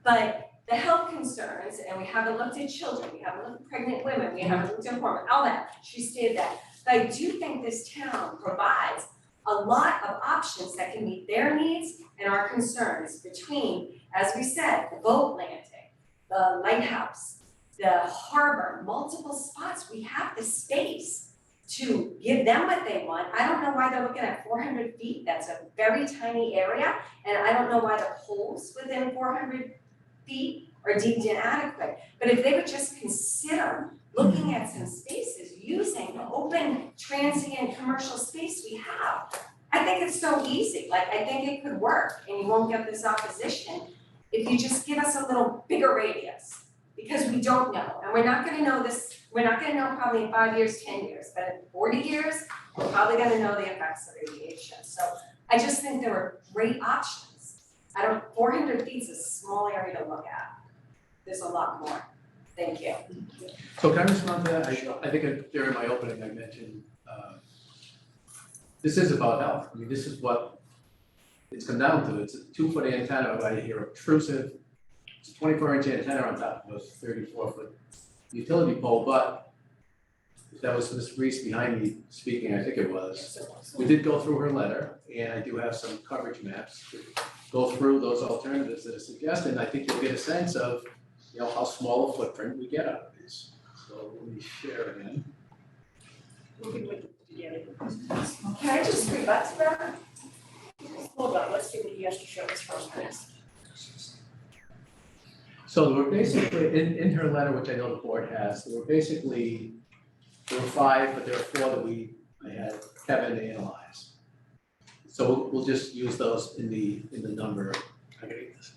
But the health concerns, and we haven't looked at children, we haven't looked at pregnant women, we haven't looked at hormones, all that, she stated that. But I do think this town provides a lot of options that can meet their needs and our concerns between, as we said, the boat landing, the lighthouse, the harbor, multiple spots. We have the space to give them what they want. I don't know why they're looking at 400 feet. That's a very tiny area. And I don't know why the poles within 400 feet are deemed inadequate. But if they would just consider looking at some spaces using the open transient commercial space we have, I think it's so easy. Like, I think it could work and you won't get this opposition if you just give us a little bigger radius. Because we don't know, and we're not gonna know this, we're not gonna know probably in 5 years, 10 years, but in 40 years, we're probably gonna know the effects of radiation. So I just think there are great options. 400 feet is a small area to look at. There's a lot more. Thank you. So can I respond to that? I think during my opening, I mentioned, this is about health. I mean, this is what it's come down to. It's a 2-foot antenna right here, obtrusive. It's a 24-inch antenna on top of a 34-foot utility pole, but that was Ms. Reese behind me speaking, I think it was. We did go through her letter, and I do have some coverage maps to go through those alternatives that are suggested, and I think you'll get a sense of, you know, how small a footprint we get out of these. So let me share again. Can I just rebut to that? Hold on, let's see what he has to show us first, please. So there were basically, in her letter, which I know the board has, there were 5, but there are 4 that I had Kevin analyze. So we'll just use those in the number. I gotta get this.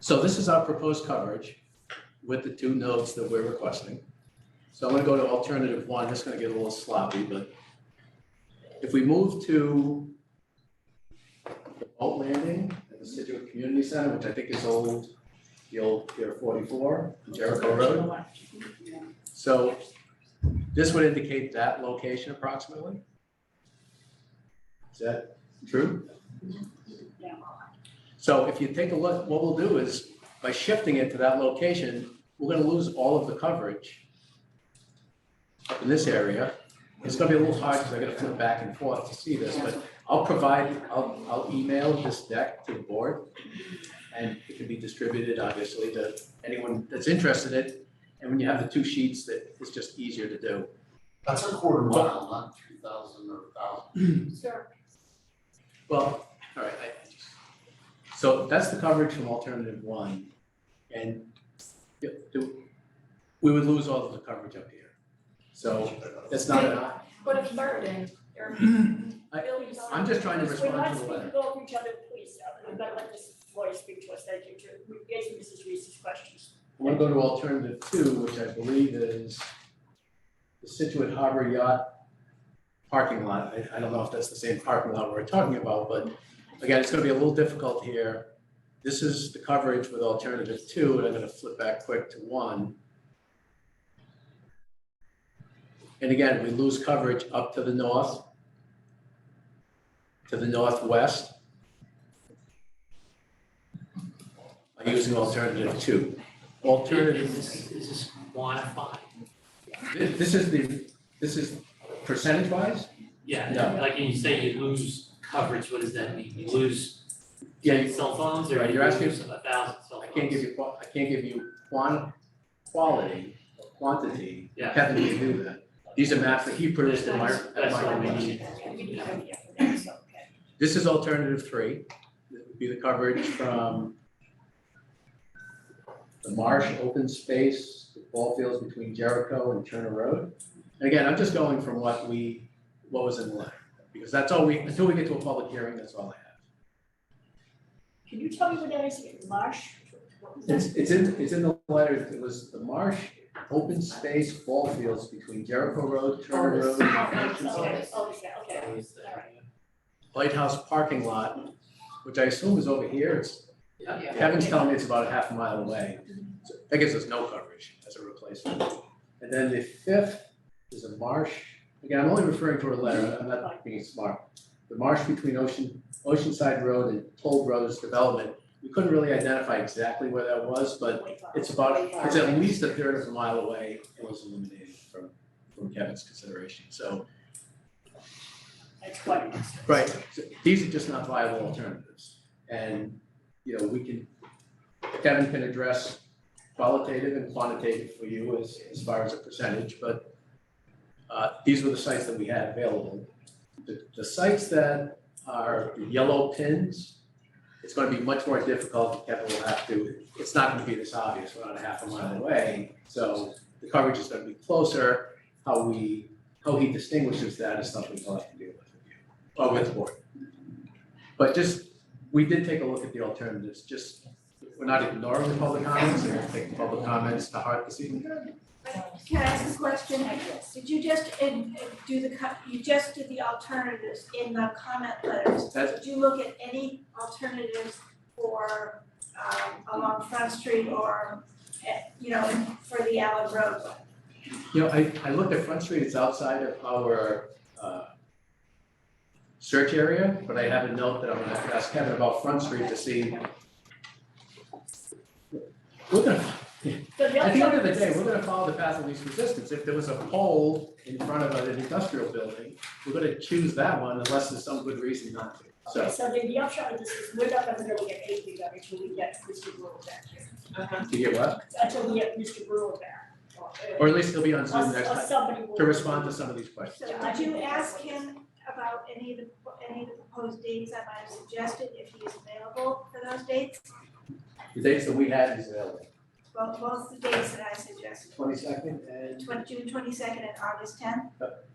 So this is our proposed coverage with the 2 nodes that we're requesting. So I'm gonna go to alternative 1, this is gonna get a little sloppy, but if we move to the boat landing at the Situate Community Center, which I think is the old Pier 44, Jericho Road. So this would indicate that location approximately. Is that true? Yeah. So if you take a look, what we'll do is by shifting it to that location, we're gonna lose all of the coverage up in this area. It's gonna be a little hard because I gotta flip back and forth to see this, but I'll email this deck to the board. And it can be distributed, obviously, to anyone that's interested in it. And when you have the 2 sheets, that it's just easier to do. That's a quarter mile, not 2,000 or 1,000. Sure. Well, all right, so that's the coverage from alternative 1. And we would lose all of the coverage up here. So that's not an Put a third in. I'm just trying to respond to the We're not letter. speaking over each other, please, we've got to let this lawyer speak to us, thank you, to answer Mrs. Reese's questions. I want to go to alternative 2, which I believe is the Situate Harbor Yacht parking lot. I don't know if that's the same parking lot we're talking about, but again, it's going to be a little difficult here. This is the coverage with alternative 2, and I'm going to flip back quick to 1. And again, we lose coverage up to the north, to the northwest. I'm using alternative 2. Alternative. Is this quantified? This is percentage wise? Yeah, No. like when you say you lose coverage, what does that mean? You lose Yeah, cell phones or Right, you you're asking- lose 1,000 cell I phones? can't give you quality or quantity. Yeah. Kevin can do that. These are maps that he produced at my That's what we request. need. We do have the evidence, okay. This is alternative 3. This would be the coverage from the marsh, open space, the ball fields between Jericho and Turner Road. And again, I'm just going from what was in the letter, because that's all until we get to a public hearing, that's all I have. Can you tell me what that is, marsh? What was that? It's in the letter. It was the marsh, open space, ball fields between Jericho Road, Turner Road. Okay, all right. Lighthouse parking lot, which I assume is over here. Kevin's telling me it's about a half a mile away. So that gives us no coverage as a replacement. And then the 5th is a marsh. Again, I'm only referring to a letter. I'm not being smart. The marsh between Oceanside Road and Toll Brothers Development. We couldn't really identify exactly where that was, but it's at least a third of a mile away. It was eliminated from Kevin's consideration. So. That's quite a Right. So these are just not viable alternatives. And, Kevin can address qualitative and quantitative for you as far as a percentage, but these were the sites that we had available. The sites that are the yellow pins, it's going to be much more difficult. Kevin will have to, it's not going to be this obvious. We're not a half a mile away. So the coverage is going to be closer. How he distinguishes that is something we'll have to deal with you, or with the board. But we did take a look at the alternatives. We're not ignoring the public comments. We're going to take the public comments to heart this evening. Can I ask a question? Did you just you just did the alternatives in the comment letters? Did you look at any alternatives for along Front Street or for the Allen Road? I looked at Front Street. It's outside of our search area, but I have a note that I'm going to have to ask Kevin about Front Street to see. At the end of the day, we're going to follow the path of least resistance. If there was a pole in front of an industrial building, we're going to choose that one unless there's some good reason not to. Okay, so the upshot of this is we're not gonna really get anything done until we get Mr. Brewer back here. To get what? Until we get Mr. Brewer back. Or at least he'll be on Zoom Or next time somebody will. to respond to some of these questions. So did you ask him about any of the proposed dates I might have suggested, if he is available for those dates? The dates that we had is available. Well, both the dates that I suggested. 22nd and. June 22nd and August 10th. Yep.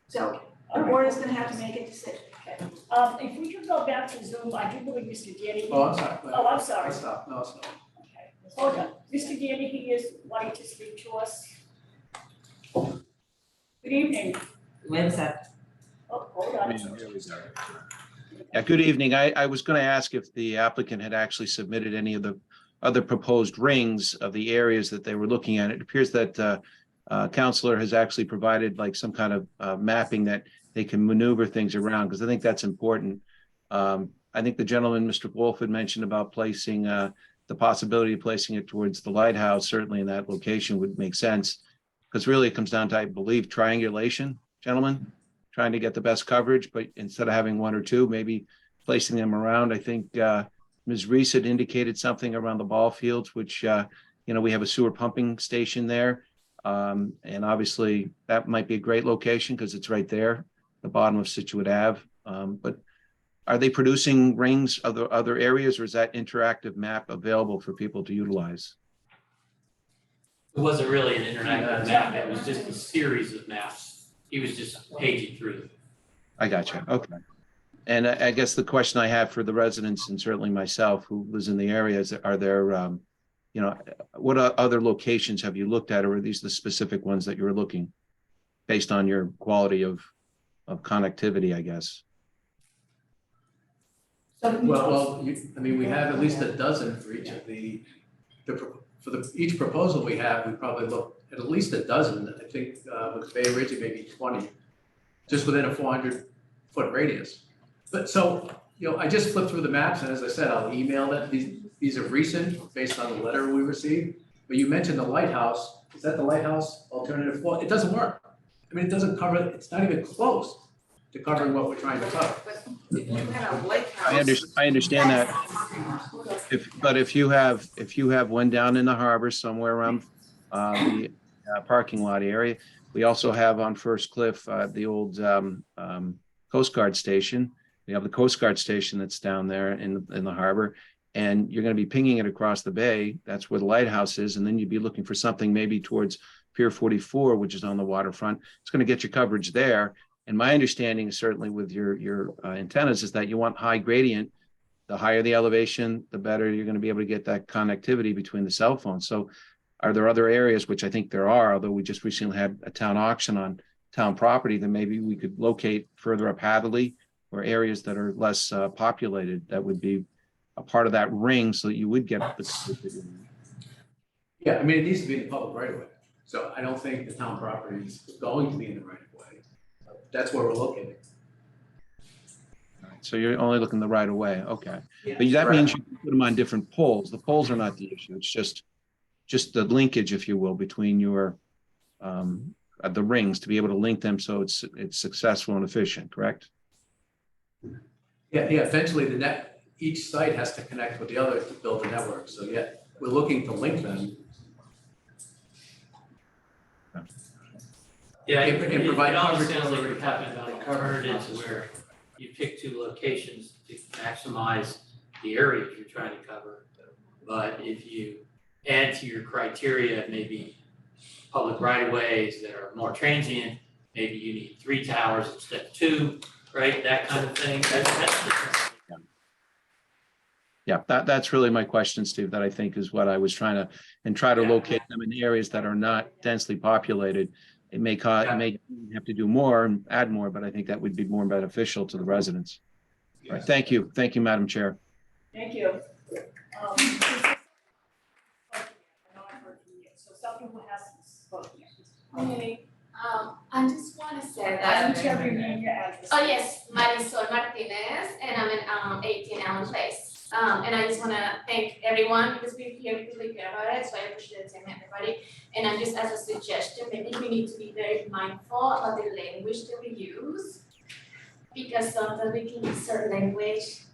So the board is gonna have to make a decision. Okay. If we could go back to Zoom, I do believe Mr. Danny. Oh, I'm sorry. Oh, I'm sorry. Stop. No, stop. Okay. Hold on. Mr. Danny, he is wanting to speak to us. Good evening. Wait a sec. Oh, hold on. Yeah, good evening. I was going to ask if the applicant had actually submitted any of the other proposed rings of the areas that they were looking at. It appears that Counselor has actually provided like some kind of mapping that they can maneuver things around, because I think that's important. I think the gentleman, Mr. Wolf, had mentioned about placing the possibility of placing it towards the lighthouse, certainly in that location would make sense. Because really it comes down to, I believe, triangulation, gentlemen, trying to get the best coverage, but instead of having one or two, maybe placing them around. I think Ms. Reese had indicated something around the ball fields, which, we have a sewer pumping station there. And obviously that might be a great location because it's right there, the bottom of Situate Ave. But are they producing rings of the other areas, or is that interactive map available for people to utilize? It wasn't really an interactive map, it was just a series of maps. He was just paging through them. I got you. Okay. And I guess the question I have for the residents, and certainly myself who lives in the area, is are there, what other locations have you looked at, or are these the specific ones that you're looking based on your quality of connectivity, I guess? Well, we have at least a dozen for each of each proposal we have, we probably look at least a dozen. I think with Bay Ridge, it may be 20, just within a 400-foot radius. But so, I just flipped through the maps, and as I said, I'll email that. These are recent, based on the letter we received. But you mentioned the lighthouse. Is that the lighthouse alternative? Well, it doesn't work. It doesn't cover, it's not even close to covering what we're trying to cover. I understand that. If you have one down in the harbor somewhere around the parking lot area, we also have on First Cliff the old Coast Guard station, You have the Coast Guard station that's down there in the harbor, and you're going to be pinging it across the bay. That's where the lighthouse is, and then you'd be looking for something maybe towards Pier 44, which is on the waterfront. It's going to get your coverage there. And my understanding, certainly with your antennas, is that you want high gradient. The higher the elevation, the better you're going to be able to get that connectivity between the cell phones. So are there other areas, which I think there are, although we just recently had a town auction on town property, that maybe we could locate further up Hadley or areas that are less populated that would be a part of that ring so that you would get the. Yeah, I mean, it needs to be in the public right of way. So I don't think the town property is going to be in the right of way. That's where we're located. So you're only looking the right of way, okay. Yeah. But that means you can put them on different poles. The poles are not the issue. It's just the linkage, if you will, between your the rings to be able to link them so it's successful and efficient, correct? Yeah, eventually each site has to connect with the other to build a network. So yeah, we're looking to link them. Yeah, And it provide almost coverage sounds like where we're we talking have about like coverage. alternatives where you pick two locations to maximize the areas you're trying to cover. But if you add to your criteria, maybe public right-of-ways that are more transient, maybe you need 3 towers instead of 2, right? That kind of thing. That's Yeah, that's really my question, Steve, that I think is what I was trying to, and try to locate them in areas that are not densely populated. It may have to do more and add more, but I think that would be more beneficial to the residents. All right, thank you, Madam Chair. Thank you. So someone who hasn't spoken yet. Okay, I just wanna say Why that. don't you tell me your address? Oh, yes, Marisol Martinez, and I'm in 18 Allen Place. And I just wanna thank everyone because we're here because we care about it, so I appreciate it, everybody. And I'm just as a suggestion, maybe we need to be very mindful about the language that we use. Because sometimes we can use certain language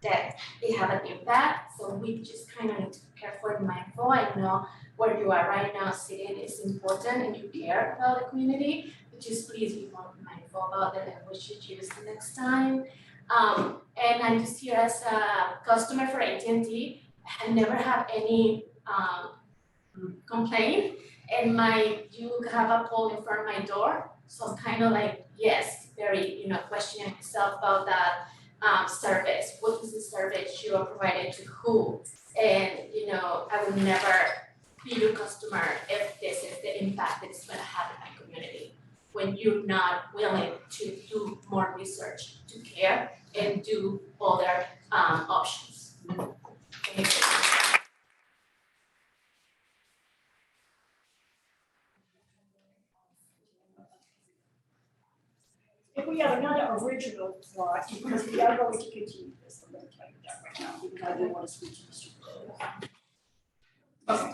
that they have an impact, so we just kind of need to be careful and mindful. I know where you are right now sitting is important and you care about the community, but just please be more mindful about the language you use the next time. And I'm just here as a customer for AT&T. I never have any complaint. And you have a pole in front of my door, so I'm kind of like, yes, very, questioning myself about that service. What is the service you are providing to who? And, I would never be your customer if this is the impact that it's gonna have in my community. When you're not willing to do more research, to care, and do other options. Thank you. If we have another original slot, because we are going to continue this, I'm gonna tell you that right now, because I don't want to switch to Mr. Okay.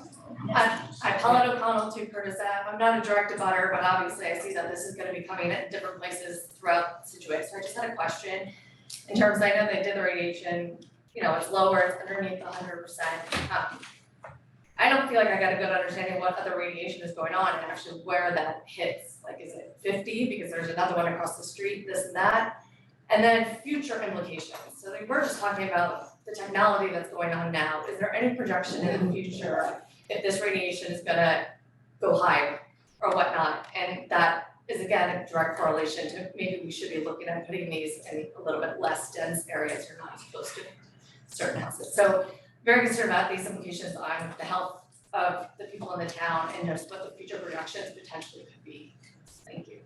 Hi, Paula O'Connell, 2 Curtis Ave. I'm not a direct abutter, but obviously I see that this is gonna be coming at different places throughout Situate. So I just had a question in terms, I know they did the radiation, it's lower, it's underneath 100%. I don't feel like I got a good understanding of what other radiation is going on and actually where that hits. Like, is it 50 because there's another one across the street, this and that? And then future implications. So like, we're just talking about the technology that's going on now. Is there any projection in the future if this radiation is gonna go higher or whatnot? And that is again a direct correlation to maybe we should be looking at putting these in a little bit less dense areas or not close to certain houses. So very concerned about these implications on the health of the people in the town and just what the future projections potentially could be. Thank you.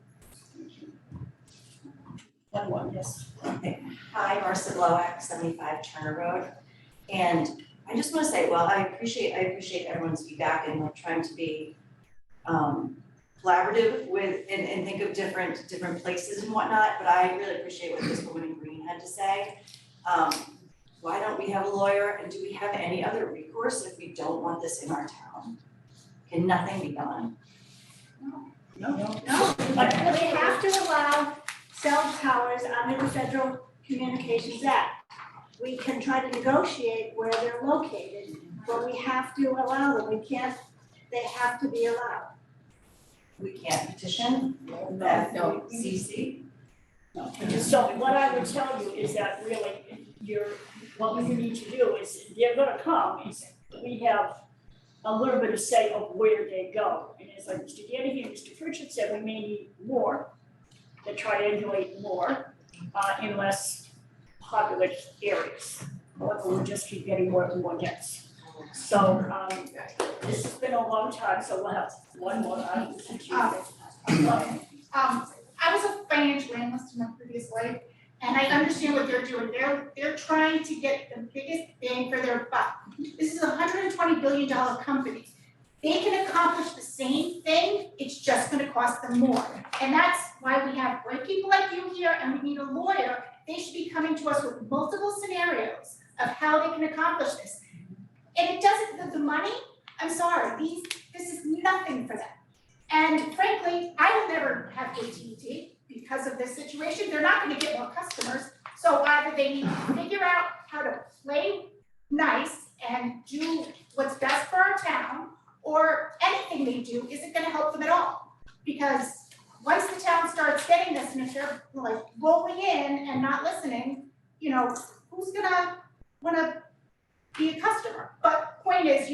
Yes. Okay. Hi, Marcia Blowack, 75 Turner Road. And I just want to say, well, I appreciate everyone's feedback and like trying to be collaborative with and think of different places and whatnot, but I really appreciate what this woman in green had to say. Why don't we have a lawyer, and do we have any other recourse if we don't want this in our town? Can nothing be done? No, but they have to allow cell towers under the Federal Communications Act. We can try to negotiate where they're located, but we have to allow them, they have to be allowed. We can't petition No. FCC? So what I would tell you is that really, what you need to do is, they're gonna come, is we have a little bit of say of where they go. And as like Mr. Gandy and Mr. Pritchard said, we may need more, to triangulate more, in less populous areas. However, we'll just keep getting more and more dense. So, this has been a long time, so we'll have one more, I was a financial analyst in my previous life, and I understand what they're doing. They're trying to get the biggest bang for their buck. This is a $120 billion company. They can accomplish the same thing, it's just gonna cost them more. And that's why we have great people like you here, and we need a lawyer. They should be coming to us with multiple scenarios of how they can accomplish this. And it doesn't, the money, I'm sorry, this is nothing for them. And frankly, I will never have AT&T because of this situation. They're not gonna get more customers. So either they need to figure out how to play nice and do what's best for our town, or anything they do isn't gonna help them at all. Because once the town starts getting this, and if they're like rolling in and not listening, who's gonna wanna be a customer? But point is,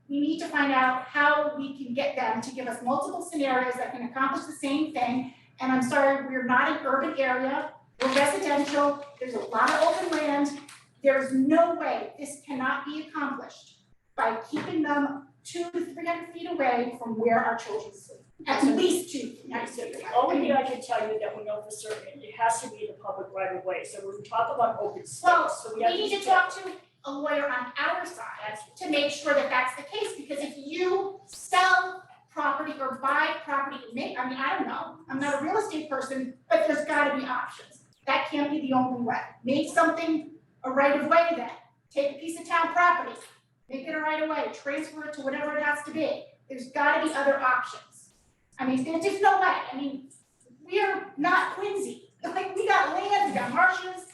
we need to find out how we can get them to give us multiple scenarios that can accomplish the same thing. And I'm sorry, we're not an urban area, we're residential, there's a lot of open land. There's no way this cannot be accomplished by keeping them 200 to 300 feet away from where our children sleep. At least 200 feet away. The only thing I can tell you that we know for certain, it has to be in the public right of way, so when we talk about open space, Well, so we need to talk to a lawyer on our side to make sure that that's the case, because if you sell property or buy property, I don't know, I'm not a real estate person, but there's gotta be options. That can't be the only way. Make something a right of way then. Take a piece of town property, make it a right of way, transfer it to whatever it has to be. There's gotta be other options. There's just no way. We are not Quincy. We got land, we got marshes.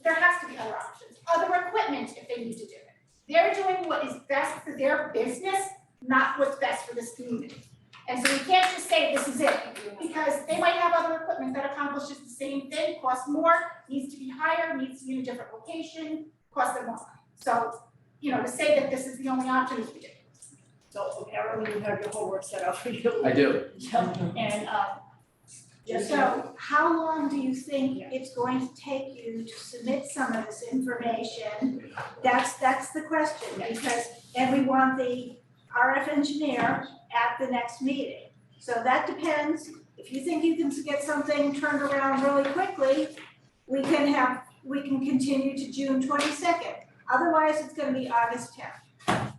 There has to be other options, other equipment if they need to do it. They're doing what is best for their business, not what's best for this community. And so we can't just say this is it, because they might have other equipment that accomplishes the same thing, costs more, needs to be higher, needs to be in a different location, costs them more. So, to say that this is the only option is ridiculous. So apparently you have your homework set out for you. I do. And, So how long do you think it's going to take you to submit some of this information? That's the question, and we want the RF engineer at the next meeting. So that depends, if you think you can get something turned around really quickly, we can continue to June 22nd. Otherwise, it's gonna be August 10th.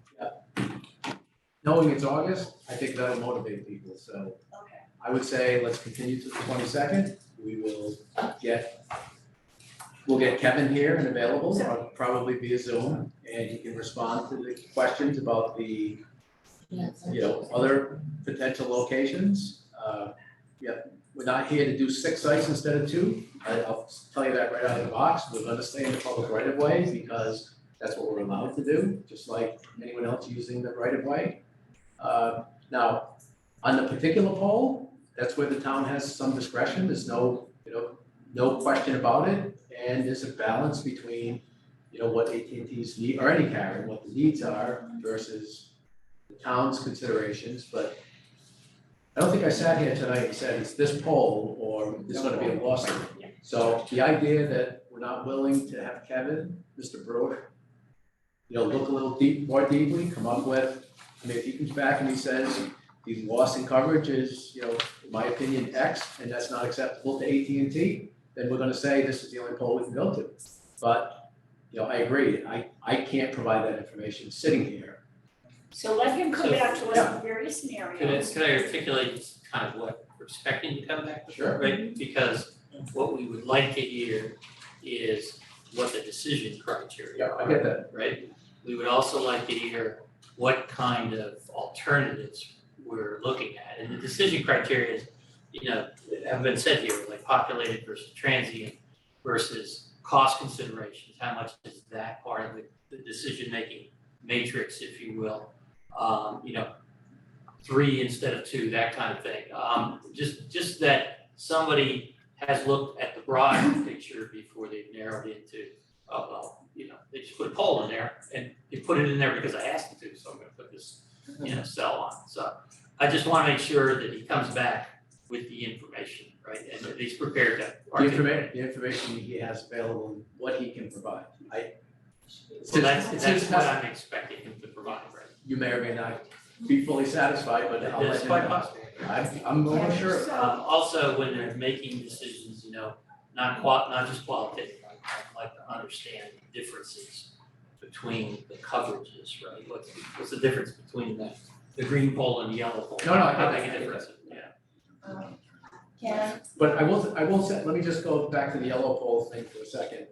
Knowing it's August, I think that'll motivate people, so. Okay. I would say let's continue to the 22nd. We'll get Kevin here and available, probably via Zoom, and he can respond to the questions about the, other potential locations. We're not here to do 6 sites instead of 2. I'll tell you that right out of the box. We're gonna stay in the public right of way because that's what we're allowed to do, just like anyone else using the right of way. Now, on the particular pole, that's where the town has some discretion. There's no question about it. And there's a balance between, what AT&T's need, or any carrier, what the needs are versus the town's considerations. But I don't think I sat here tonight and said it's this pole or there's gonna be a lawsuit. So the idea that we're not willing to have Kevin, Mr. Brewer, look a little more deeply, come up with, if he comes back and he says, the loss in coverage is, in my opinion, X, and that's not acceptable to AT&T, then we're gonna say this is the only pole we can go to. But, I agree, I can't provide that information sitting here. So let him come back to us with various scenarios. Could I articulate just kind of what we're expecting to come back with? Sure. Right, because what we would like to hear is what the decision criteria are. I get that. Right? We would also like to hear what kind of alternatives we're looking at. And the decision criteria is, have been said here, like populated versus transient versus cost considerations. How much is that part of the decision-making matrix, if you will? 3 instead of 2, that kind of thing. Just that somebody has looked at the broad picture before they've narrowed it to, they just put a pole in there and they put it in there because I asked them to, so I'm gonna put this, cell on. So I just wanna make sure that he comes back with the information, right, and that he's prepared to articulate. The information he has available, and what he can provide. So that's what I'm expecting him to provide, right? You may or may not be fully satisfied, but I'll let That's you quite know. possible. I'm almost sure. Also, when they're making decisions, not just qualitative, I'd like to understand the differences between the coverages, right? What's the difference between the green pole and the yellow pole? No, I How get big that, a difference? Yeah. Ken? But I will say, let me just go back to the yellow pole thing for a second.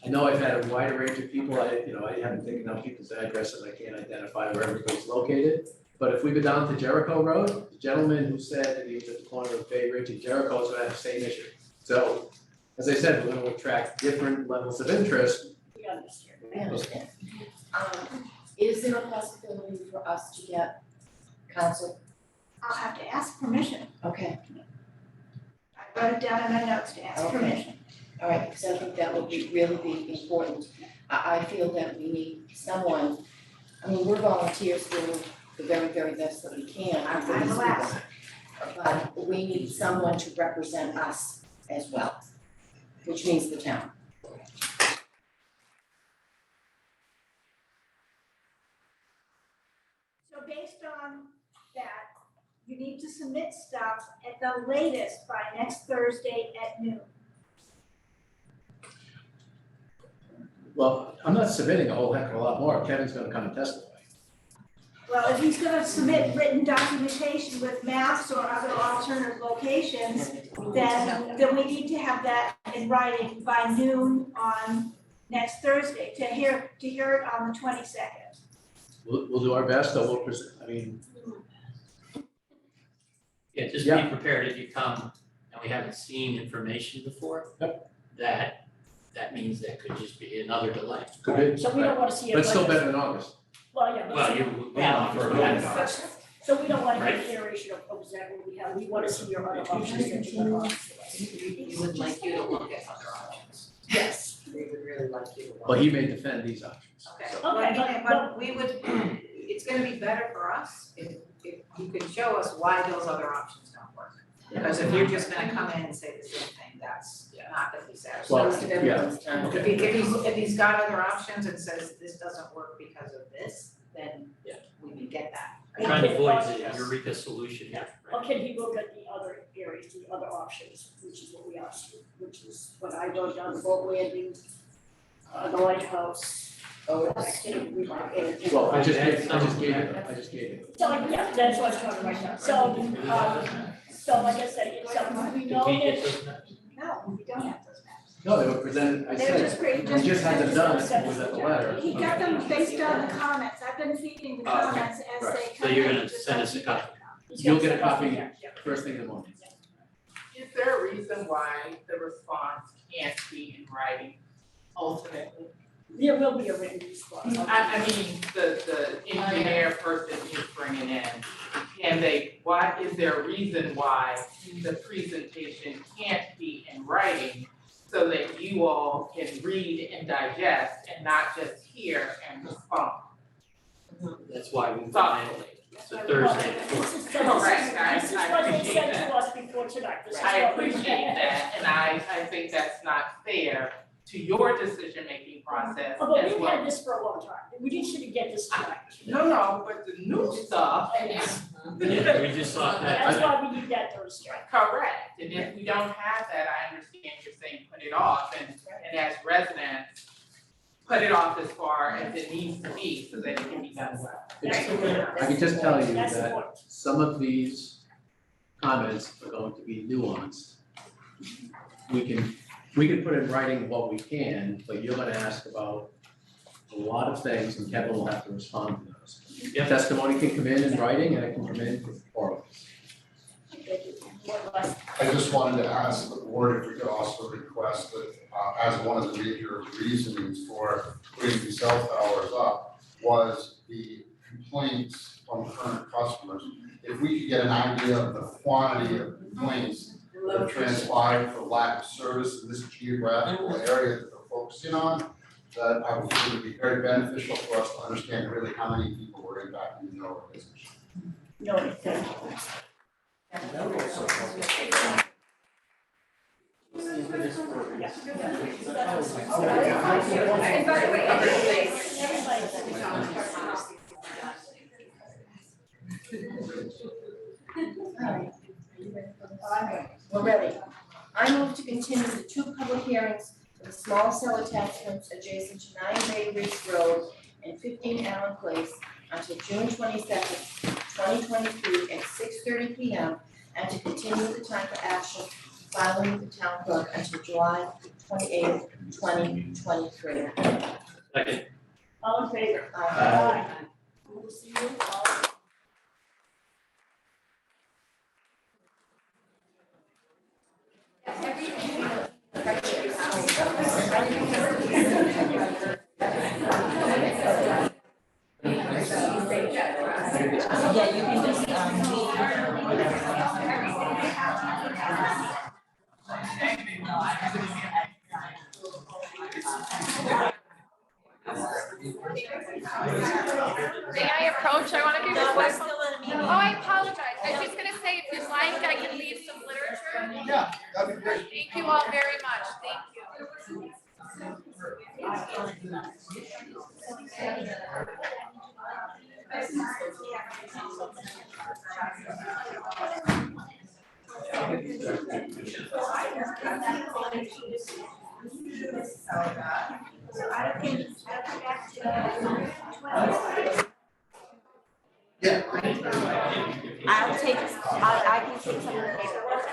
I know I've had a wide range of people, I haven't taken enough people's addresses, I can't identify where everybody's located. But if we go down to Jericho Road, the gentleman who said that he was at the corner of Bay Ridge and Jericho is gonna have the same issue. So, as I said, we're gonna attract different levels of interest. We understand. I understand. Is there a possibility for us to get counsel? I'll have to ask permission. Okay, I wrote it down in my notes to ask Okay. permission. all right, because I think that would really be important. I feel that we need someone, we're volunteers doing the very, very best that we can for these people. But we need someone to represent us as well, which means the town. So based on that, you need to submit stuff at the latest by next Thursday at noon. Well, I'm not submitting a whole heck of a lot more, Kevin's gonna come and testify. Well, if he's gonna submit written documentation with maps or other alternative locations, then we need to have that in writing by noon on next Thursday to hear it on the 22nd. We'll do our best, so we'll present, Yeah, just be prepared if you come and we haven't seen information before. Yep. That means there could just be another delay. could be. So we don't wanna see it. But it's still like- better than August. Well, yeah. Well, So we don't want Right. an iteration of exactly what we have, we wanna see your other options that you have on. We would like you to look at other options. Yes. We would really like you to look. But he may defend these options. Okay, So- but we would, it's gonna be better for us if you could show us why those other options don't work. Because if you're just gonna come in and say the same thing, that's not gonna be satisfying. Well, Most of everyone's time. okay. If he's got other options and says this doesn't work because of this, then we can get that. I'm trying to avoid the Eureka solution here. Or can he look at the other areas, the other options, which is what we asked you, which is what I wrote down, the boat landing, the lighthouse. Oh, Well, I just gave it. So, yeah, that's what I was trying to write down, so like I said, it's something we know Did we get that. those maps? No, we don't have those maps. No, they were presented, I They were just said, great, we just had them done, was at the letter. He got them based on the comments, I've been feeding the Oh, okay. comments as Right. they So come in. you're gonna just send like us a he copy? did. You'll get a copy first thing in the morning. Is there a reason why the response can't be in writing ultimately? There will be a written response. I mean, the engineer person you're bringing in, is there a reason why the presentation can't be in writing so that you all can read and digest and not just hear and respond? That's why we Thoughtfully. it's a Thursday. This is Correct, this is what they said to us before tonight, this is I what we appreciate had. that, and I think that's not fair to your decision-making process Oh, but as we've well. had this for a long time, we didn't should get this tonight. No, but the new stuff is. Yeah, we just saw that. That's why we need that Thursday. Correct, and if we don't have that, I understand you're saying put it off, and as residents, put it off as far as it needs to be, so that it can be done well. I can just tell you That's the that point. some of these comments are going to be nuanced. We can put in writing what we can, but you're gonna ask about a lot of things and Kevin will have to respond to those. Yeah. Testimony can come in writing and it can come in orally. I just wanted to ask the board if we could also request that, as one of the major reasonings for putting these cell towers up was the complaints from current customers. If we could get an idea of the quantity of complaints have transpired for lack of service in this geographical area that they're focusing on, that I would think would be very beneficial for us to understand really how many people were impacted in their organization. No, thank you. And by the way, We're ready. I move to continue the 2 public hearings for the small cell attachments adjacent to 9 Bay Ridge Road and 15 Allen Place until June 22nd, 2023 at 6:30 p.m. and to continue the time for action following the town clerk until July 28th, 2023. Second. All in favor? Aye. We will see you all. Yeah, you can just, May I approach? I want to give you a we're quick. still in a meeting. Oh, I apologize. I was just gonna say, if you'd like, I can leave some literature. Yeah, that'd be great. Thank you all very much. Thank you. Yeah. I'll take, I can take some of the paperwork.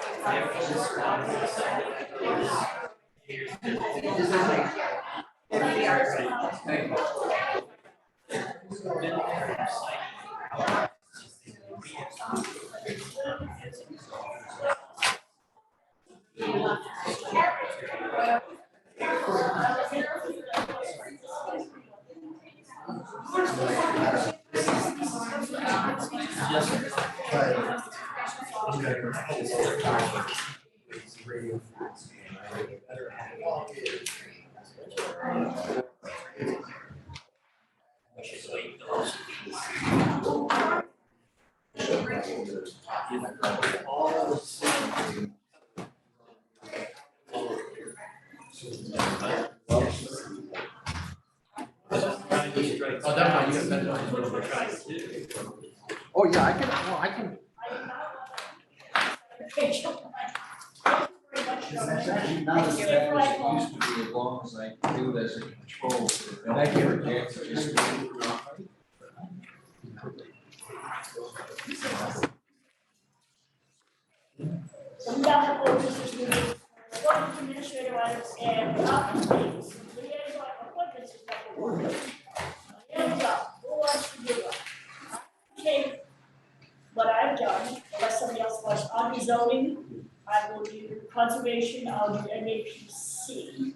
Oh, yeah, I can. It's actually not as bad as it used to be, as long as I do it as a control. Thank you. So we got the orders, we need one administrative items and appointments. Liaison appointments is number 1. Hands up, who wants to do it? Okay, what I've done, unless somebody else wants, on the zoning, I will do conservation, I'll do MAPC.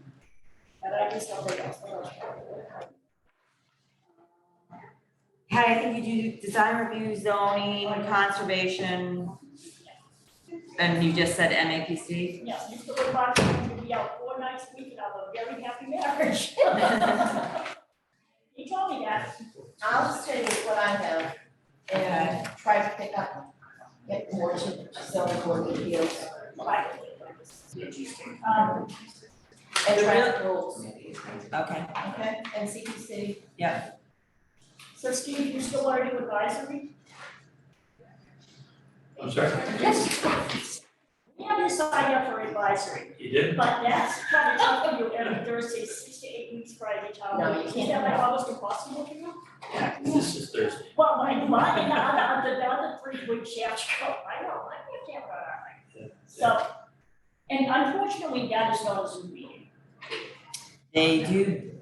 And I guess somebody else, what else? Patty, I think you do design review, zoning, conservation, and you just said MAPC? Yes, Mr. Woodbox is going to be out 4 nights a week and I'll have a very happy marriage. He told me that. I'll just tell you what I have and try to pick up, get more to zoning board of appeals. Right. And traffic rules. Okay. Okay, and CPC. Yeah. So Steve, you still want to do advisory? I'm sorry? Yes. We had to sign up for advisory, You did? but that's kind of tough for you every Thursday, 6 to 8 weeks prior to town. No, you meeting. can't Is that do like that. almost impossible for you? This is Thursday. Well, my, the other 3 weeks you have to go, I know, I can't run out. So, and unfortunately, that is not a Zoom meeting. They do,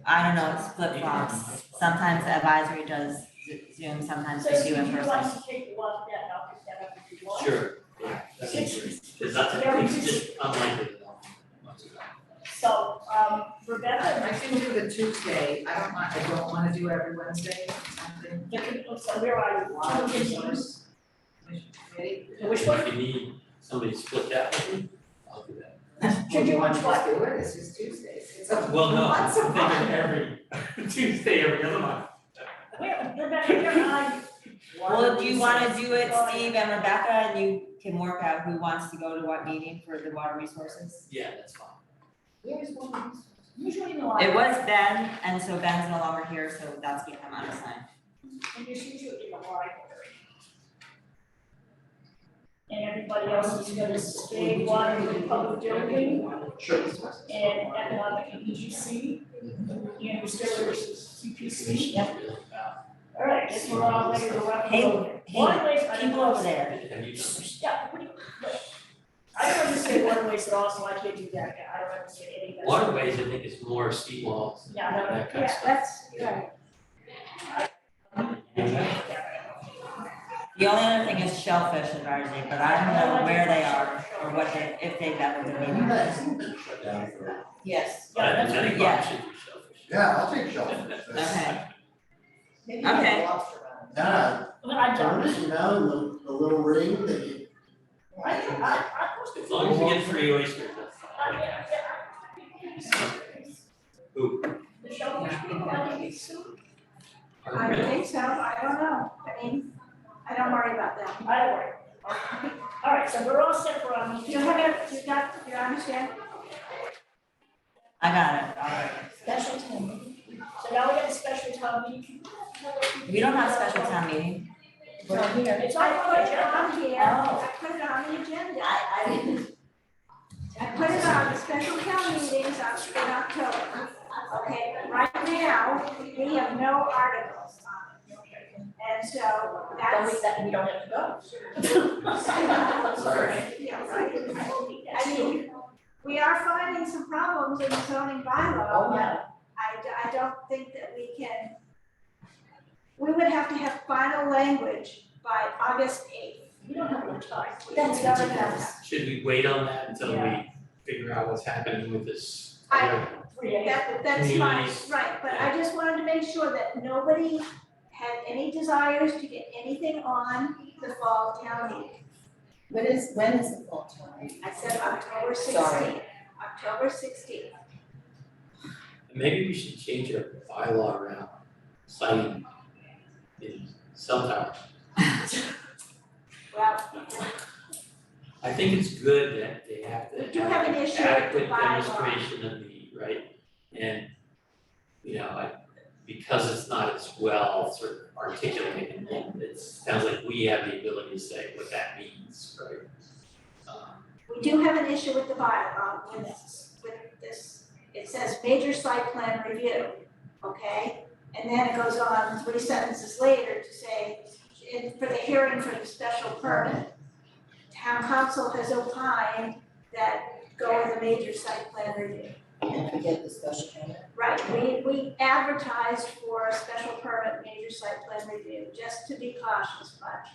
I don't know, it's flip flops. Sometimes the advisory does Zoom, sometimes So they do Steve, in you person. want to take one of that, I'll pick that up if you want. Sure. Yeah, that's interesting. It's not, it's just unlikely that I'll. So, Rebecca. I can do the Tuesday, I don't wanna do every Wednesday, So where are you? Water resource committee. Which one? If you need somebody split that with me, I'll do that. Should you want what? do it, this is Tuesdays. It's a- Well, no, I'm once a thinking month. every Tuesday, every other month. Rebecca, you're on. Well, do you wanna do it, Steve and Rebecca, and you can work out who wants to go to what meeting for the water resources? Yeah, that's fine. Where's one? Usually in the It library. was Ben, and so Ben's no longer here, so that's become unassigned. And it's usually in the library. And everybody else is gonna stay water in public building. Sure. And economic and EGC. And distillers CPC. Yep. All right, guess we're all ready to rock and Hey, roll. Waterways, I people over there. Have you done this? Yeah, what do you, I don't understand waterways at all, so I can't do that, I don't understand any of that. Waterways, I think is more seawalls and Yeah, no, that kind of Yeah, stuff. that's, right. The only other thing is shellfish advisory, but I don't know where they are or what they, if they've ever been meeting. Yes. But I think Tenny Yeah. Pond should be shellfish. Yeah, I'll take shellfish. Okay. Maybe you have Okay. a lobster on. Yeah, Well, I don't, turtles, you know, the little ring that you. As long as you get free oysters, that's fine. Ooh. The shellfish being healthy soup. I don't think so, I don't know, I mean, I don't worry about that. I don't worry. All right, so we're all set for our meeting. You understand? I got it, all right. Special town meeting. So now we got a special town meeting. We don't have special town meeting. We're here. It's I on put the it agenda. on here, Oh. I put it on the agenda. I didn't. I put it on the special town meetings in October. Okay, right now, we have no articles on it. And so that's. We don't have to go. Sorry. Yeah, right. I mean, we are finding some problems in the zoning bylaw, Oh, but yeah. I don't think that we can. We would have to have final language by August 8th. We don't have enough time. That's We don't have ridiculous. that. Should we wait on that until Yeah. we figure out what's happening with this? That's fine, Communities. right, but I just wanted to make sure that nobody had any desires to get anything on the fall town meeting. When is the fall town meeting? I said October Sorry. 16th, October 16th. Maybe we should change our bylaw around citing in cell towers. Well, I think it's good that they have We to do have have an an issue with the adequate bylaw. demonstration of need, right? And, you know, because it's not as well sort of articulated, and it sounds like we have the ability to say what that means, right? we do have an issue with the bylaw, with this, it says major site plan review, okay? And then it goes on 3 sentences later to say, for the hearing for the special permit, town council has opined that go with a major site plan review. And forget the special permit. Right, we advertised for a special permit major site plan review, just to be cautious, but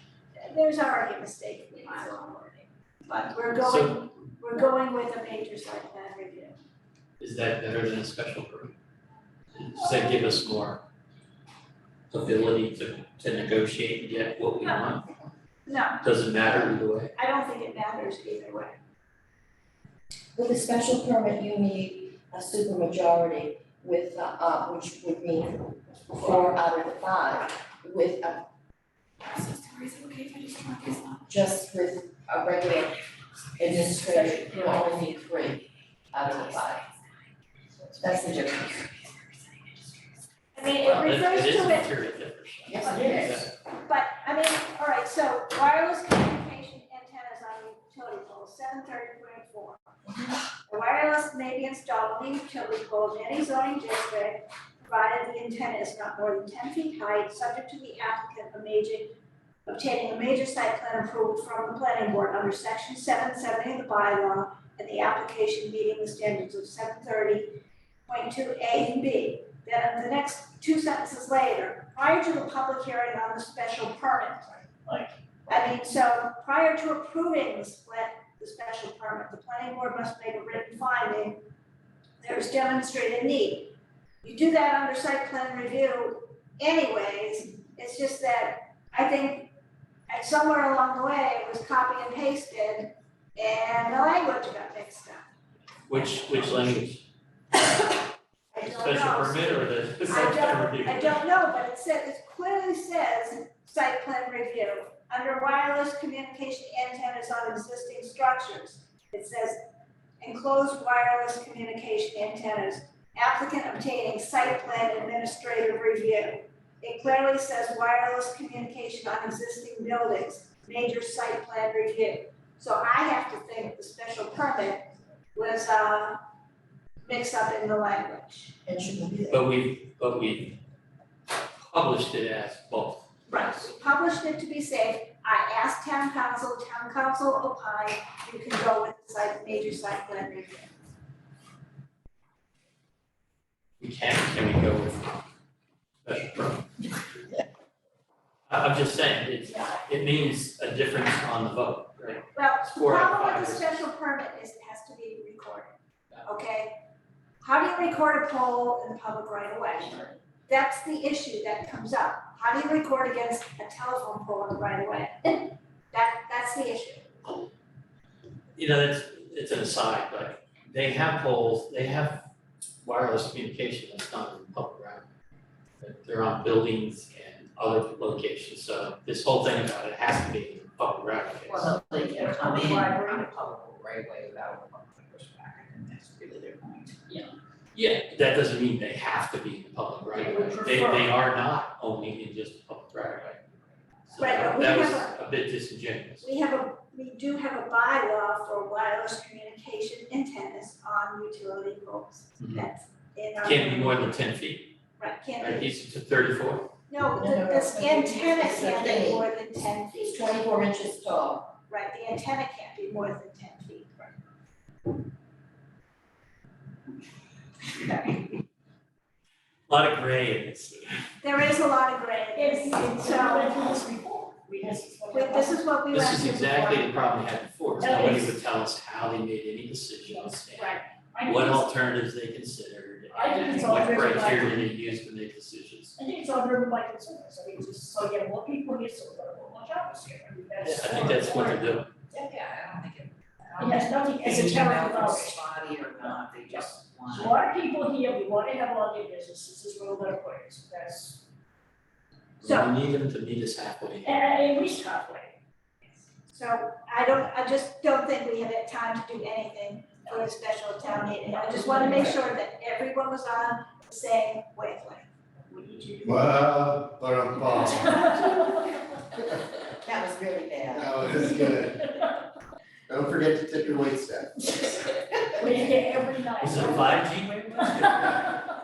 there's already a mistake in the bylaw wording. But we're going with a major site plan review. Is that better than a special permit? Does that give us more ability to negotiate and get what we want? No, Doesn't matter either way? I don't think it matters either way. With a special permit, you need a supermajority with, which would mean 4 out of the 5 with a. Just with a regular administration, you only need 3 out of the 5. That's the difference. I mean, Well, it refers it is to a it, material difference. Yes, it is. but, I mean, all right, so wireless communication antennas on utility poles, 730.4. The wireless may be installed on the utility pole in any zoning district, provided the antenna is not more than 10 feet high, subject to the applicant obtaining a major site plan approval from the planning board under section 770 of the bylaw, and the application meeting the standards of 730.2 A and B. Then the next 2 sentences later, prior to the public hearing on the special permit. So prior to approving the special permit, the planning board must make a written finding there is demonstrated need. You do that under site plan review anyways, it's just that I think somewhere along the way it was copy and pasted And the language got mixed up. Which language? I don't Special know. permit or the site plan review? I don't know, but it clearly says site plan review. Under wireless communication antennas on existing structures, it says enclosed wireless communication antennas, applicant obtaining site plan administrative review. It clearly says wireless communication on existing buildings, major site plan review. So I have to think the special permit was mixed up in the language. And shouldn't be there. But we published it as both. Right, we published it to be safe. I asked town council opined, you can go with the major site plan review. Can we go with special permit? I'm just saying, it means a difference on the vote, right? Well, the 4 out of problem 5 with the is- special permit is it has to be recorded, okay? How do you record a poll in the public right of way? That's the issue that comes up. How do you record against a telephone pole in the right of way? That's the issue. You know, it's an aside, but they have poles, they have wireless communication that's not in the public realm. They're on buildings and other locations, so this whole thing about it has to be in the public realm. Well, they can come in on a public right away without a public pushback, and that's really their point. Yeah, that doesn't mean they have to be in the public right of way. They are not only in just the public right of way. So Right, but we that was have a bit disingenuous. We do have a bylaw for wireless communication antennas on utility poles. Mhm. That's in our. Can't be more than 10 feet, Right, can't right? be, These are to 34. no, No, this antenna it's the can't thing. be more than 10 feet. It's 24 inches tall. Right, the antenna can't be more than 10 feet. A lot of gray in this. There is a lot of gray in this, so this is what we went This is through exactly before. the problem we had before, is That nobody is- would tell us how they made any decisions Right. and what alternatives they considered I think and it's all what driven by- criteria they used to make decisions. I think it's all driven by consumers. I mean, just so you have more people here, so we're gonna put more jobs here. I mean, I that's. think that's what they're doing. Yeah, I don't think it. It has nothing esoteric about it. Spotty or not, they just want. So a lot of people here, we want to have all their businesses, this is where we're gonna put it, so that's, So- We need them to meet us halfway. and at least halfway. So I just don't think we have had time to do anything for the special town meeting. I just want to make sure that everyone was on the same wavelength. We need to do. Well, That was really bad. No, it is good. Don't forget to tip your waitstaff. We get every night. Is it 5G wavelength?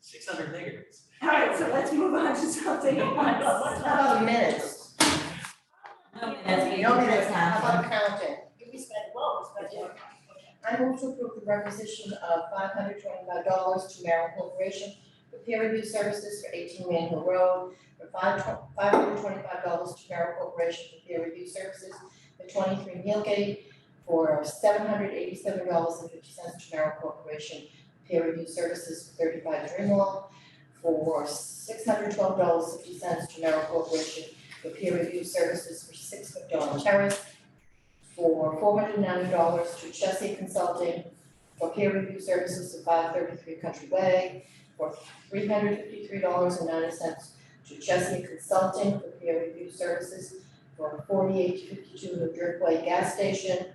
600 megahertz. All right, so let's move on to something else. How about minutes? No minutes, how about accounting? We spent, well, we spent, I move to approve the requisition of $525 to Merrill Corporation for peer review services for 18 Man Hill Road, for $525 to Merrill Corporation for peer review services for 23 Mealgate, for $787.50 to Merrill Corporation peer review services for 35 Dreamwall, for $612.50 to Merrill Corporation for peer review services for 6 McDonald Terrace, for $490 to Chessie Consulting for peer review services to 533 Country Way, for $353.90 to Chessie Consulting for peer review services for 4852 New Driftway Gas Station,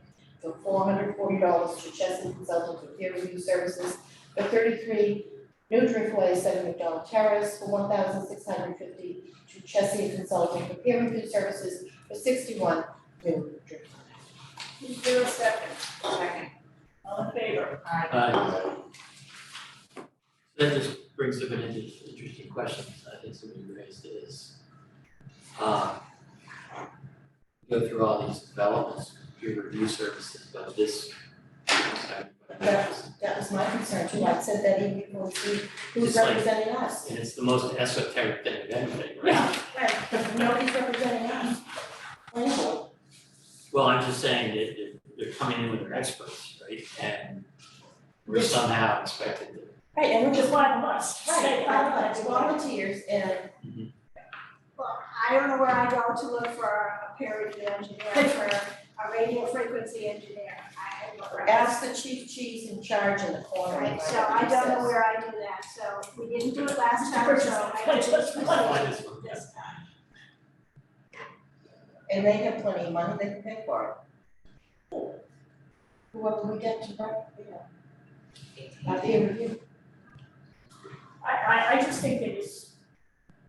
for $440 to Chessie Consulting for peer review services for 33 New Driftway, 7 McDonald Terrace, for $1,650 to Chessie Consulting for peer review services for 61 New Driftway. Is there a second? Second. All in favor? That just brings up an interesting question, I think somebody raised is, go through all these developments, peer review services, but this. That was my concern too, I said that even before we see who's It's like- representing us. And it's the most esoteric thing of anything, right? Right, nobody's representing us. Well, Well, I'm just saying that they're coming in with their experts, right? And we're somehow expected to. right, and we're Just just, five of us. right, it's volunteers and Well, I don't know where I go to look for a peer review engineer for a radio frequency engineer. Ask the chief cheese in charge in the corner. Right, so I don't know where I do that, so we didn't do it last time, so I just this time. And they have plenty of money, they can pay for it. Whoever we get to, peer review. I just think that it's,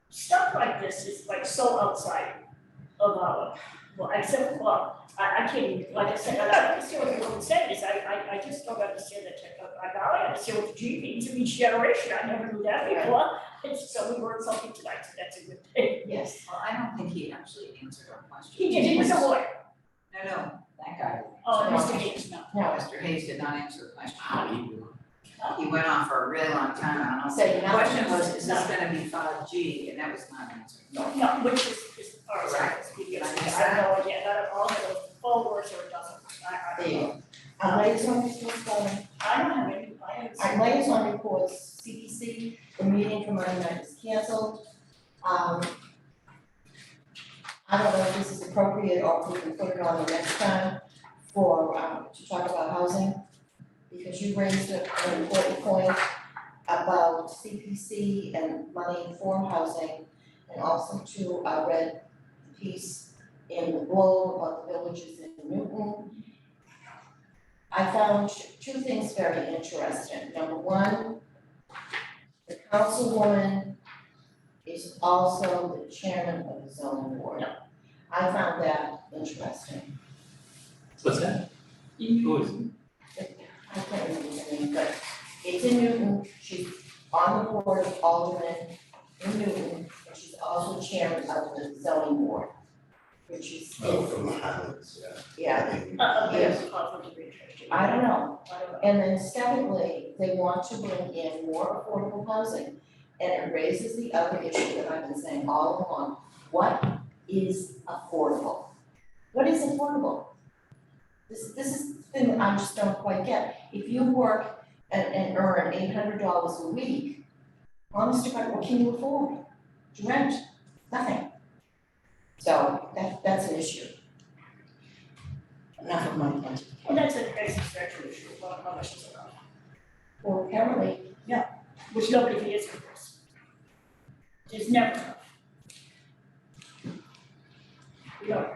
stuff like this is like so outside of our, well, except, well, I can't even, like I said, I don't understand what the woman said is, I just don't understand that, I understand what the G means in each generation, I never knew that before. And so we learned something tonight, so that's a good thing. Yes. Well, I don't think he actually answered our question. He did, he was a lawyer. No, that guy. Oh, Mr. Hayes, no. No. Mr. Hayes did not answer the question. He went on for a really long time, I don't know. Say The question was, is this gonna be 5G, and that was not answered. No, which is, or sorry, because I don't know, again, I don't know if it forwards or it doesn't. There you go. Liaison reports, I don't have any, I have. Our liaison reports, CPC, the meeting for Monday night is canceled. I don't know if this is appropriate or if we can put it on the next time for, to talk about housing. Because you raised an important point about CPC and money for housing. And also too, I read the piece in the Globe about the villages in Newton. I found two things very interesting. Number one, the councilwoman is also the chairman of the zoning board. I found that interesting. What's that? Who is it? I can't remember the name, but it's in Newton, she's on the board of Alderman in Newton, and she's also chairman of the zoning board, which is. From the Highlands, Yeah. There's a conflict of interest. I don't know. And then secondly, they want to bring in more affordable housing. And it raises the other issue that I've been saying all along. What is affordable? What is affordable? This is the thing that I just don't quite get. If you work and earn $800 a week, honest to God, what can you afford? To rent? Nothing. So that's an issue. Enough of my point. Well, that's a basic structural issue, how much is it? Well, apparently, Which nobody can answer this. There's never enough. You know,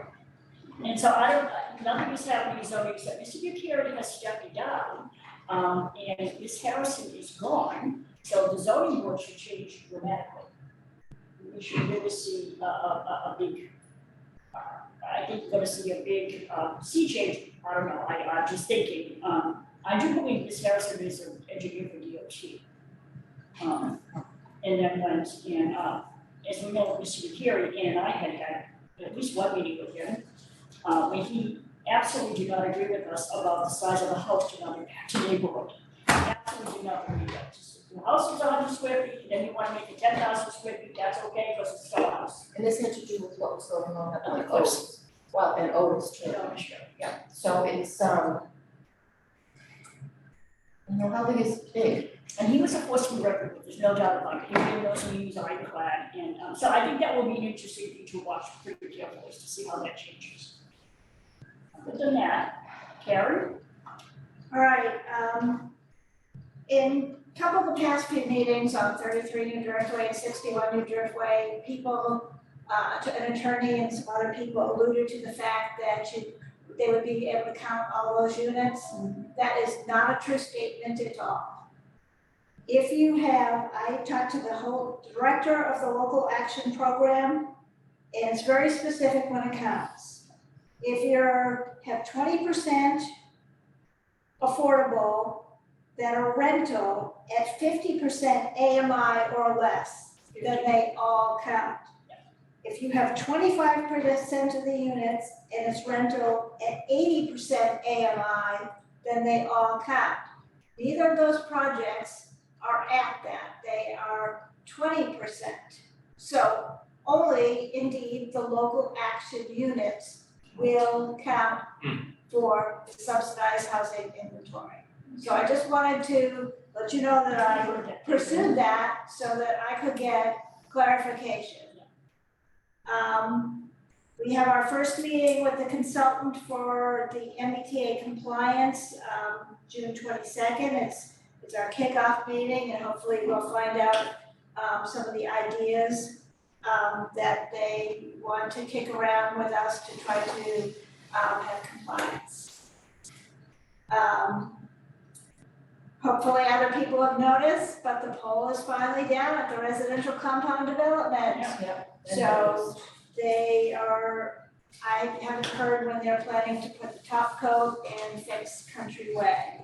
and so I don't, nothing is happening, zoning except Mr. Bucieri has stepped down, and Ms. Harrison is gone, so the zoning board should change dramatically. We should really see a big, I think we're gonna see a big, sea change, I don't know, I'm just thinking, I do believe Ms. Harrison is an engineer for DOT. And then went, and, as we know, Mr. Bucieri and I had at least one meeting with him, when he absolutely did not agree with us about the size of the house to another neighborhood. Absolutely did not agree with us. The house is 100 square feet, and then you wanna make it 10,000 square feet, that's okay, because it's still a house. and this had to do with what was going on at Of course. Well, and Otis too. Yeah. So it's, you know, how big is big? And he was a force to be reckoned with, there's no doubt about it, he did those meetings, ironclad, and, so I think that will be an interesting thing to watch pretty carefully, to see how that changes. Other than that, Karen? All right, in a couple of the past few meetings on 33 New Driftway and 61 New Driftway, people, an attorney and some other people alluded to the fact that they would be able to count all those units. That is not a true statement at all. If you have, I talked to the whole director of the local action program, and it's very specific when it counts. If have 20% affordable that are rental at 50% AMI or less, then they all count. If you have 25% of the units and it's rental at 80% AMI, then they all count. Neither of those projects are at that, they are 20%. So only indeed the local action units will count for the subsidized housing inventory. So I just wanted to let you know that I pursued that so that I could get clarification. We We have our first meeting with the consultant for the MBTA compliance, June 22nd. It's our kickoff meeting, and hopefully we'll find out some of the ideas that they want to kick around with us to try to have compliance. Hopefully other people have noticed, but the pole is finally down at the residential compound development. So they are, I haven't heard when they're planning to put the top coat and fix Country Way.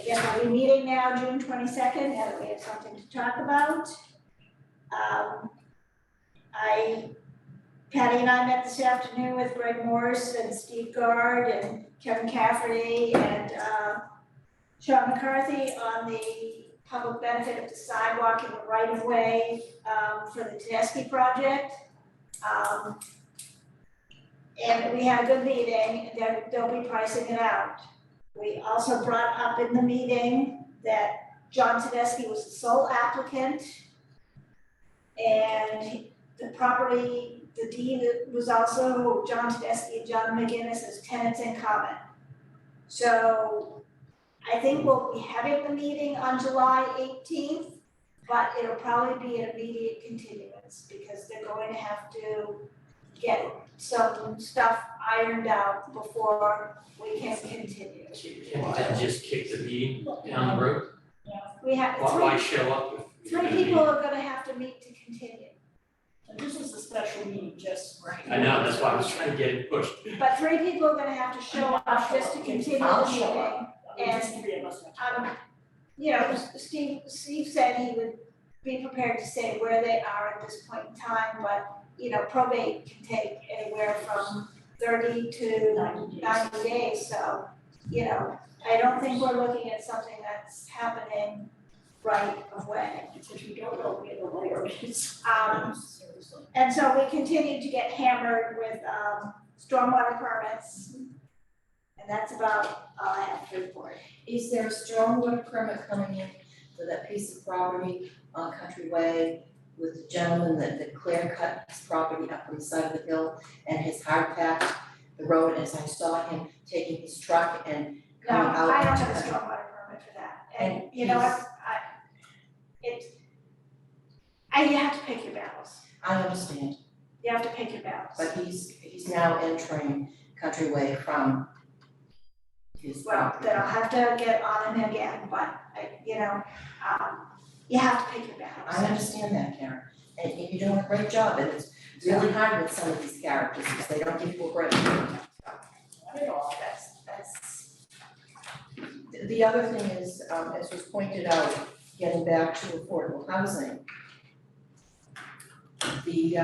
Again, we'll be meeting now June 22nd, now that we have something to talk about. Patty and I met this afternoon with Greg Morse and Steve Gard and Kevin Cafferty and Sean McCarthy on the public benefit of the sidewalk in the right of way for the Tedeschi project. And we had a good meeting, and they'll be pricing it out. We also brought up in the meeting that John Tedeschi was the sole applicant, and the property, the deed was also John Tedeschi and John McGinnis as tenants in common. So I think we'll be having the meeting on July 18th, but it'll probably be an immediate continuance because they're going to have to get some stuff ironed out before we can continue. And just kick the meeting down the road? We have Why show up if? three people are gonna have to meet to continue. And this is a special meeting, just. I know, that's why I was trying to get it pushed. But three people are gonna have to show up just to continue the meeting. And you know, Steve said he would be prepared to say where they are at this point in time, but you know, probate can take anywhere from 30 to 90 days, so, you know, I don't think we're looking at something that's happening right away. Because we don't know where the lawyer is. And so we continue to get hammered with stormwater permits, and that's about all I have to report. Is there a stormwater permit coming in for that piece of property on Country Way with the gentleman that clear cut his property up on the side of the hill and has hard packed the road as I saw him taking his truck and No, coming out I don't into have a the. stormwater permit for that, And and you know what, you have to pick your battles, I understand, you have to pick your battles. but he's now entering Country Way from his Well, property. then I'll have to get on him again, but you know, you have to pick your battles. I understand that, Karen, and you're doing a great job, and it's really hard with some of these characters, because they don't give you a break. Not at all, that's. The other thing is, as was pointed out, getting back to affordable housing. The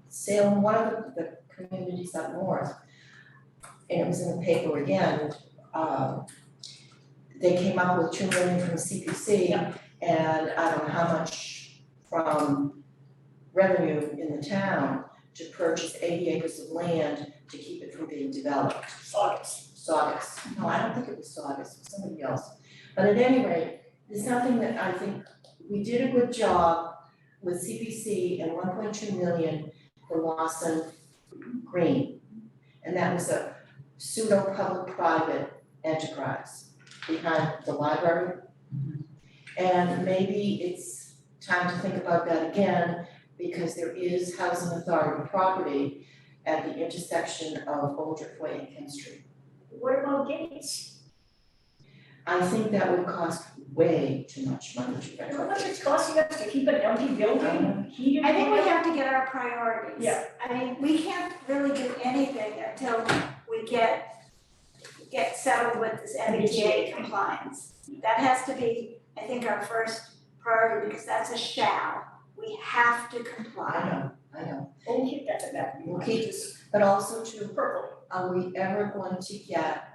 Salem, one of the communities up north, and it was in the paper again, they came up with $2 million from CPC and I don't know how much from revenue in the town to purchase 80 acres of land to keep it from being developed. Saugus. No, I don't think it was Saugus, it was somebody else. But at any rate, there's something that I think we did a good job with CPC and 1.2 million for Lawson Green. And that was a pseudo public-private enterprise behind the library. And maybe it's time to think about that again, because there is housing authority property at the intersection of Oldrick Way and Ken Street. What about gates? I think that would cost way too much money to retrofit. How much it's costing us to keep an empty building heated? I think we have to get our priorities. Yeah. I mean, we can't really do anything until we get settled with this MBTA compliance. That has to be, I think, our first priority, because that's a shall. We have to comply. I know. We'll keep that in that. We'll keep this, but also to, are we ever going to get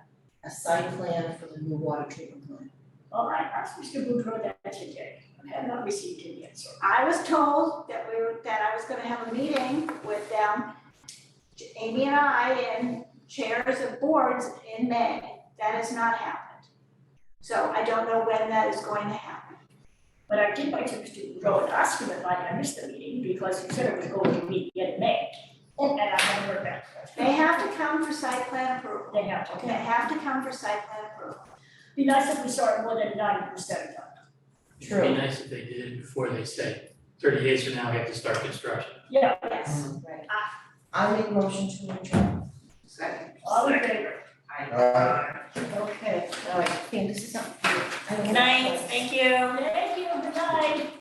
a site plan for the new water treatment plant? All right, ask Mr. Boudreaux that today. I have not received it yet, so. I was told that I was gonna have a meeting with them, Amy and I, and chairs of boards in May. That has not happened. So I don't know when that is going to happen. But I did write to Mr. Boudreau and ask him if I missed the meeting, because he said it was going to meet yet in May. And I haven't heard back. They have to come for site plan approval. They have to. They have to come for site plan approval. Be nice if we started more than 90% done. It'd be nice if they did it before they say 30 days from now, we have to start construction. Yeah. Yes. Right. I make a motion to adjourn. Second. All in favor? Okay, all right, I think this is something. Good night, thank you. Thank you, good night.